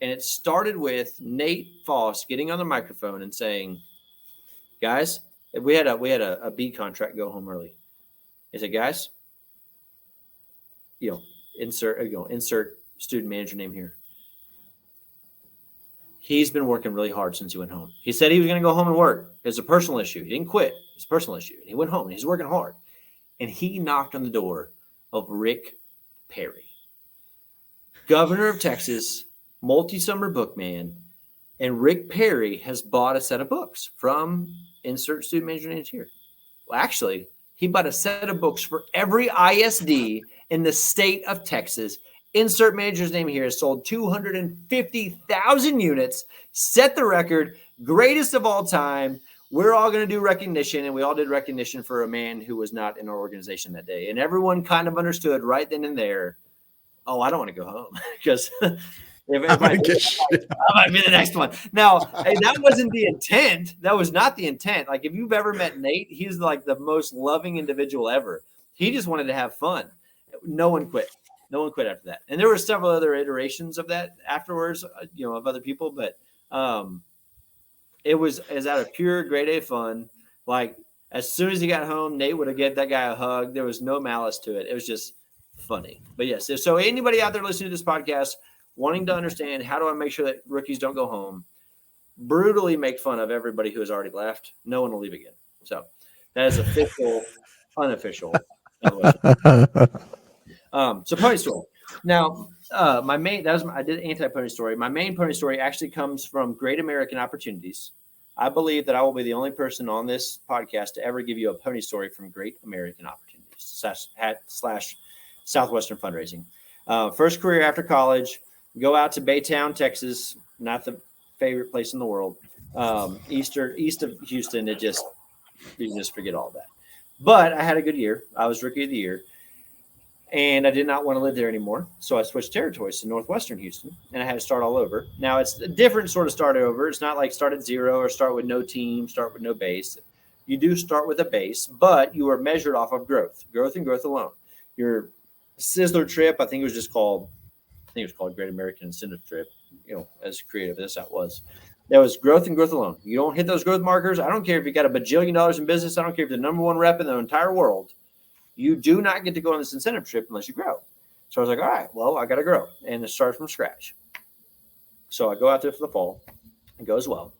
And it started with Nate Foss getting on the microphone and saying, "Guys, we had a B contract go home early." He said, "Guys, insert student manager name here. He's been working really hard since he went home. He said he was going to go home and work. It's a personal issue. He didn't quit. It's a personal issue. He went home and he's working hard." And he knocked on the door of Rick Perry, governor of Texas, multi-summer bookman. And Rick Perry has bought a set of books from insert student manager names here. Well, actually, he bought a set of books for every ISD in the state of Texas. Insert manager's name here has sold 250,000 units, set the record, greatest of all time. We're all going to do recognition, and we all did recognition for a man who was not in our organization that day. And everyone kind of understood right then and there, oh, I don't want to go home because I might be the next one. Now, hey, that wasn't the intent. That was not the intent. Like, if you've ever met Nate, he's like the most loving individual ever. He just wanted to have fun. No one quit. No one quit after that. And there were several other iterations of that afterwards, of other people. But it was out of pure grade A fun. Like, as soon as he got home, Nate would have given that guy a hug. There was no malice to it. It was just funny. But yes, so anybody out there listening to this podcast wanting to understand how do I make sure that rookies don't go home, brutally make fun of everybody who has already left. No one will leave again. So that is official, unofficial. So pony story. Now, I did anti-pony story. My main pony story actually comes from Great American Opportunities. I believe that I will be the only person on this podcast to ever give you a pony story from Great American Opportunities / Southwestern fundraising. First career after college, go out to Baytown, Texas, not the favorite place in the world. East of Houston, you just forget all that. But I had a good year. I was rookie of the year. And I did not want to live there anymore. So I switched territories to Northwestern Houston, and I had to start all over. Now, it's a different sort of start over. It's not like start at 0 or start with no team, start with no base. You do start with a base, but you are measured off of growth and growth alone. Your Sizzler trip, I think it was called Great American Incentive Trip, as creative as that was. That was growth and growth alone. You don't hit those growth markers. I don't care if you got $1 bajillion in business. I don't care if you're the number 1 rep in the entire world. You do not get to go on this incentive trip unless you grow. So I was like, all right, well, I got to grow and start from scratch. So I go out there for the fall. It goes well.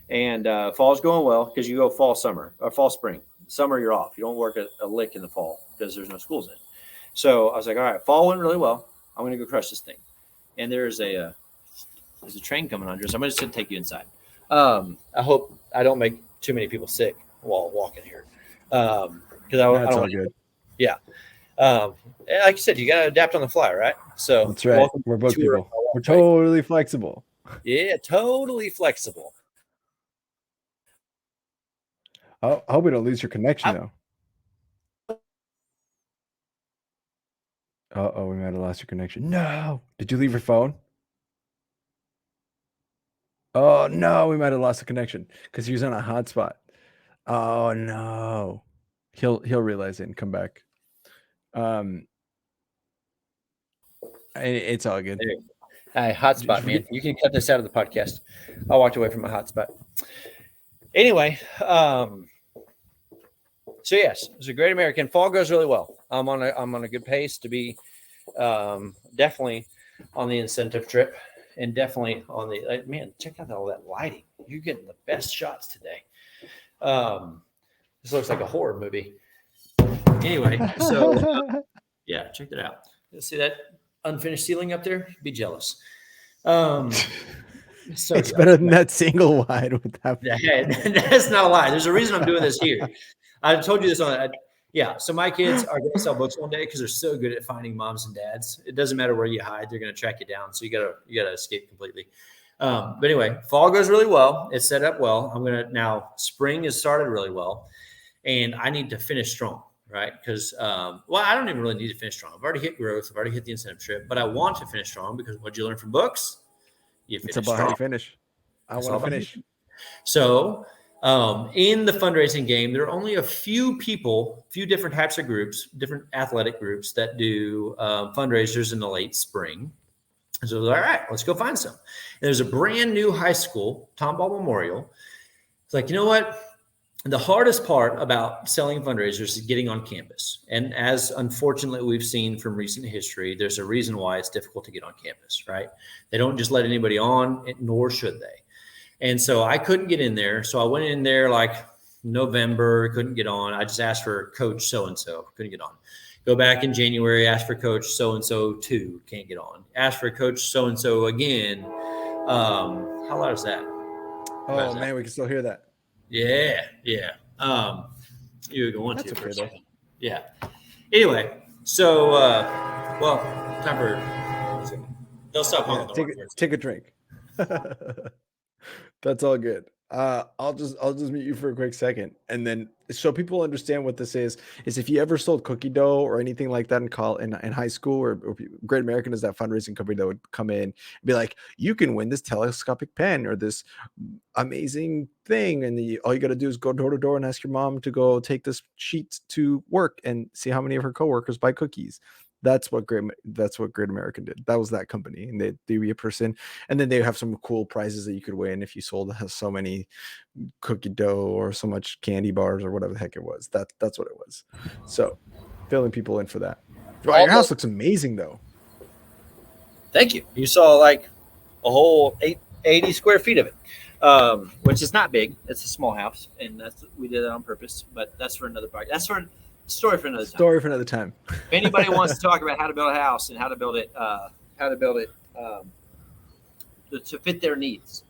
And fall's going well because you go fall, summer, or fall, spring. Summer, you're off. You don't work a lick in the fall because there's no schools in. So I was like, all right, fall went really well. I'm going to go crush this thing. And there's a train coming on, Drew. So I'm just going to take you inside. I hope I don't make too many people sick while walking here. Because that's all good. Yeah. Like you said, you got to adapt on the fly, right? So that's right. We're both people. We're totally flexible. Yeah, totally flexible. I hope we don't lose your connection, though. Uh-oh, we might have lost your connection. No. Did you leave your phone? Oh, no, we might have lost the connection because he was on a hotspot. Oh, no. He'll realize it and come back. It's all good. Hey, hotspot, man. You can cut this out of the podcast. I walked away from my hotspot. Anyway, so yes, it's a Great American. Fall goes really well. I'm on a good pace to be definitely on the incentive trip and definitely on the man. Check out all that lighting. You're getting the best shots today. This looks like a horror movie. Anyway, so yeah, check that out. You see that unfinished ceiling up there? Be jealous. So it's better than that single wide with that. That's not a lie. There's a reason I'm doing this here. I told you this so my kids are going to sell books one day because they're so good at finding moms and dads. It doesn't matter where you hide; they're going to track you down. So you gotta escape completely. But anyway, fall goes really well. It's set up well. Spring has started really well, and I need to finish strong. Right. Because, I don't even really need to finish strong. I've already hit growth. I've already hit the incentive trip, but I want to finish strong because what you learn from books, it's about how you finish. I want to finish. So in the fundraising game, there are only a few different types of groups, different athletic groups that do fundraisers in the late spring. And so, all right, let's go find some. And there's a brand new high school, Tom Ball Memorial. It's like, you know what? The hardest part about selling fundraisers is getting on campus. And as unfortunately we've seen from recent history, there's a reason why it's difficult to get on campus, right? They don't just let anybody on, nor should they. And so I couldn't get in there. So I went in there like November, couldn't get on. I just asked for coach so-and-so, couldn't get on. Go back in January, ask for coach so-and-so too, can't get on. Ask for coach so-and-so again. How loud is that? Oh, man, we can still hear that. Yeah. You're going That's to. okay, though. Yeah. Anyway, so, time for, they'll stop honking. Take a drink. That's all good. I'll just mute you for a quick second, and then so people understand what this is if you ever sold cookie dough or anything like that in high school, or Great American is that fundraising company that would come in and be like, you can win this telescopic pen or this amazing thing, and all you got to do is go door to door and ask your mom to go take this sheet to work and see how many of her coworkers buy cookies. That's what Great American did. That was that company, and they'd be a person, and then they have some cool prizes that you could win if you sold so many cookie dough or so much candy bars or whatever the heck it was. That's what it was. So, filling people in for that. Wow, your house looks amazing, though. Thank you. You saw like a whole 80 square feet of it, which is not big. It's a small house, and we did that on purpose. But that's for another part. That's for story for another time. If anybody wants to talk about how to build a house and how to build it to fit their needs,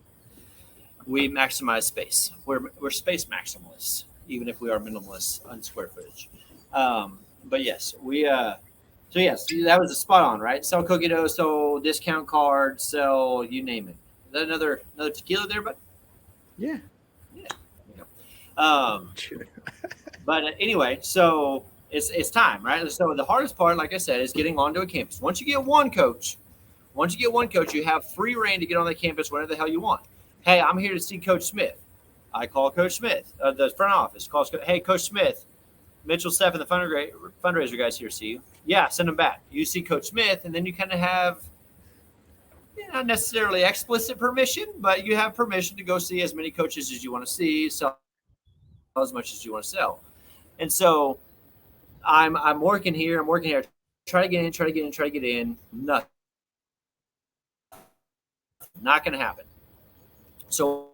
we maximize space. We're space maximalists, even if we are minimalists on square footage. But yes, so yes, that was a spot on, right? Sell cookie dough, sell discount cards, sell you name it. Is that another tequila there, bud? Yeah. But anyway, so it's time, right? So the hardest part, like I said, is getting onto a campus. Once you get one coach, you have free reign to get on the campus whenever the hell you want. Hey, I'm here to see Coach Smith. I call Coach Smith, the front office calls. Hey, Coach Smith, Mitchell, Steffan, the fundraiser guys here see you. Yeah, send them back. You see Coach Smith, and then you kind of have not necessarily explicit permission, but you have permission to go see as many coaches as you want to see, sell as much as you want to sell. And so I'm working here. Try to get in. Nothing. Not going to happen. So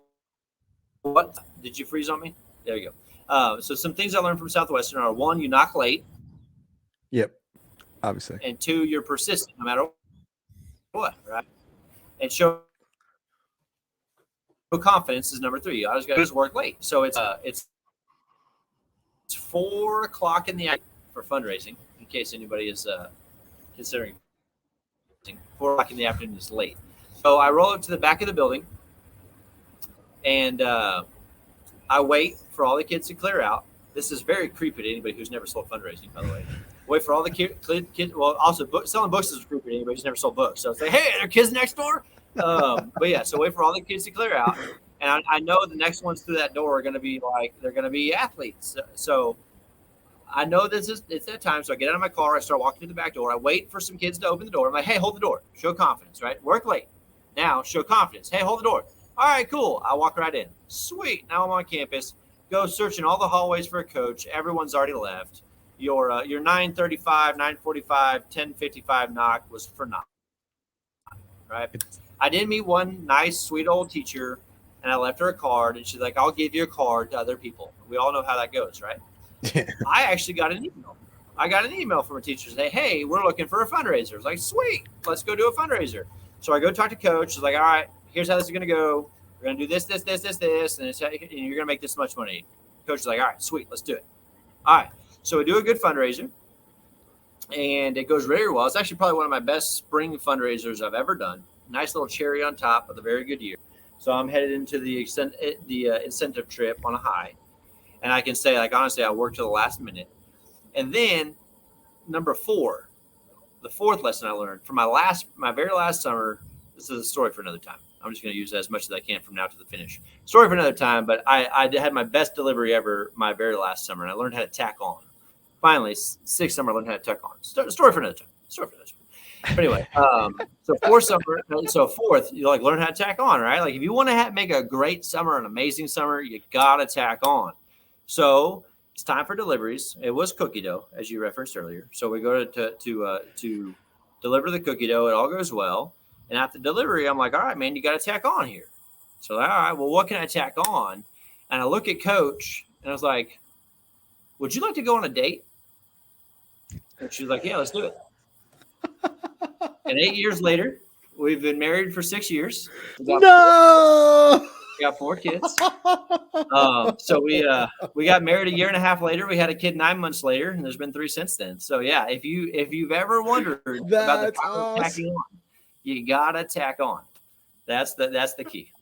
what? Did you freeze on me? There you go. So some things I learned from Southwestern are: 1, you knock late. Yep. Obviously. And 2, you're persistent no matter what, right? And show confidence is number 3. I was going to work late. So it's 4:00 in the afternoon for fundraising, in case anybody is considering. 4:00 in the afternoon is late. So I roll up to the back of the building, and I wait for all the kids to clear out. This is very creepy to anybody who's never sold fundraising, by the way. Wait for all the kids. Well, also selling books is creepy to anybody who's never sold books. So it's like, hey, are there kids next door? But yeah, so wait for all the kids to clear out. And I know the next ones through that door are going to be they're going to be athletes. So I know it's that time. So I get out of my car. I start walking to the back door. I wait for some kids to open the door. I'm like, hey, hold the door. Show confidence, right? Work late. Now show confidence. Hey, hold the door. All right, cool. I walk right in. Sweet. Now I'm on campus. Go searching all the hallways for a coach. Everyone's already left. Your 9:35, 9:45, 10:55 knock was for naught. Right? I did meet one nice, sweet old teacher, and I left her a card, and she's like, I'll give you a card to other people. We all know how that goes, right? I actually got an email. I got an email from a teacher saying, hey, we're looking for a fundraiser. I was like, sweet, let's go do a fundraiser. So I go talk to coach. She's like, all right, here's how this is going to go. We're going to do this, and you're going to make this much money. Coach is like, all right, sweet, let's do it. All right. So we do a good fundraiser, and it goes very well. It's actually probably one of my best spring fundraisers I've ever done. Nice little cherry on top of the very good year. So I'm headed into the incentive trip on a high. And I can say, honestly, I worked to the last minute. And then number 4, the fourth lesson I learned from my very last summer. This is a story for another time. I'm just going to use it as much as I can from now to the finish. Story for another time, but I had my best delivery ever my very last summer, and I learned how to tack on. Finally, sixth summer, I learned how to tack on. Story for another time. But anyway, so fourth, you like learn how to tack on, right? Like if you want to make a great summer, an amazing summer, you got to tack on. So it's time for deliveries. It was cookie dough, as you referenced earlier. So we go to deliver the cookie dough. It all goes well. And after delivery, I'm like, all right, man, you got to tack on here. So, all right, well, what can I tack on? And I look at Coach, and I was like, would you like to go on a date? And she was like, yeah, let's do it. And 8 years later, we've been married for 6 years. We got 4 kids. So we got married a year and a half later. We had a kid 9 months later, and there's been 3 since then. So yeah, if you've ever wondered about the power of tacking on, you gotta tack on. That's the key.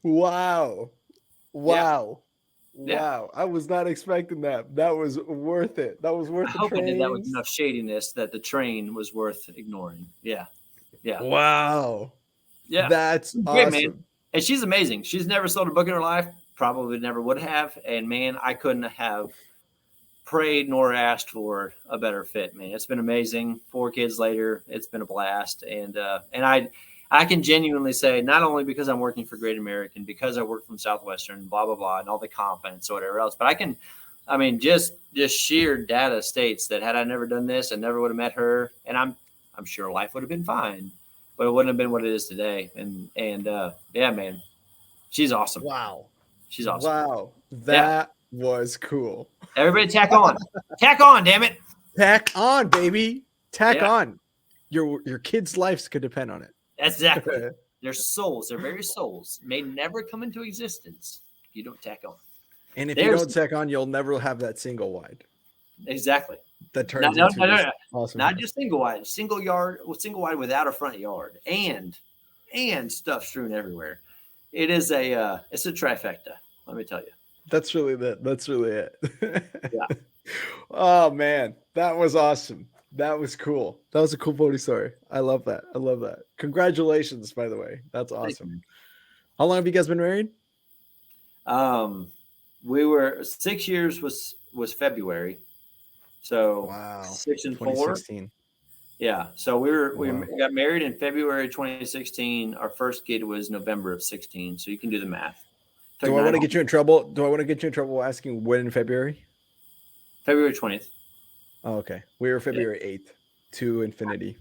Wow. Yeah. Wow. I was not expecting that. That was worth it. That was worth I the hope I did that trains. with enough shadiness that the train was worth ignoring. Yeah. Wow. Yeah. That's great, awesome. Man. And she's amazing. She's never sold a book in her life. Probably never would have. And man, I couldn't have prayed nor asked for a better fit, man. It's been amazing. 4 kids later, it's been a blast. And I can genuinely say, not only because I'm working for Great American, because I work from Southwestern, blah, blah, blah, and all the confidence or whatever else, but just sheer data states that had I never done this, I never would have met her. And I'm sure life would have been fine, but it wouldn't have been what it is today. And yeah, man, she's awesome. Wow. She's awesome. Wow. That was cool. Everybody tack on. Tack on, damn it. Tack on, baby. Tack on. Your kids' lives could depend on it. Exactly. Their souls, their very souls may never come into existence if you don't tack on. And if you don't tack on, you'll never have that single wide. Exactly. That turns into awesome. Not just single wide, single wide without a front yard and stuff strewn everywhere. It's a trifecta, let me tell you. That's really it. Yeah. Oh man, that was awesome. That was cool. That was a cool pony story. I love that. Congratulations, by the way. That's awesome. How long have you guys been married? We were 6 years was February. So wow. 6 and 4. Yeah. So we got married in February 2016. Our first kid was November of 16. So you can do the math. Do I want to get you in trouble? Asking when in February? February 20th. Oh, okay. We were February 8th to infinity.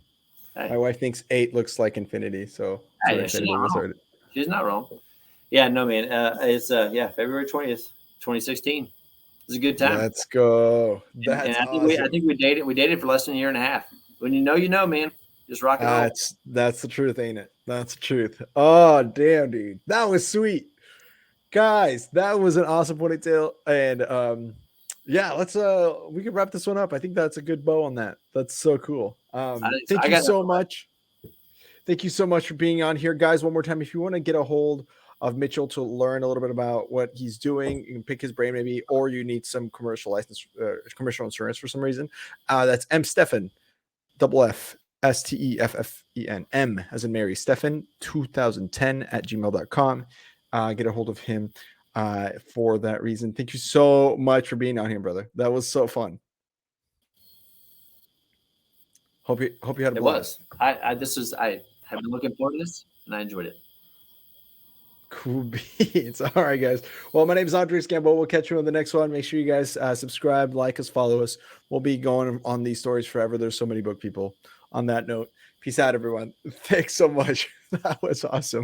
Hey. My wife thinks 8 looks like infinity. So she's not wrong. Yeah, no, man. It's February 20th, 2016. It's a good time. Let's go. That's awesome. I think we dated for less than a year and a half. When you know, man, just rock and roll. That's the truth, ain't it? That's the truth. Oh, damn, dude. That was sweet. Guys, that was an awesome ponytail. And let's we can wrap this one up. I think that's a good bow on that. That's so cool. Thank you so much. Thank you so much for being on here, guys. One more time, if you want to get a hold of Mitchell to learn a little bit about what he's doing, you can pick his brain maybe, or you need some commercial license, commercial insurance for some reason. That's Steffan, Steffen, M as in Mary, Steffan 2010 at gmail.com. Get a hold of him for that reason. Thank you so much for being on here, brother. That was so fun. Hope you had a blast. I have been looking forward to this, and I enjoyed it. Cool beats. All right, guys. Well, my name is Andres Gambo. We'll catch you on the next one. Make sure you guys subscribe, like us, follow us. We'll be going on these stories forever. There's so many book people. On that note, peace out, everyone. Thanks so much. That was awesome.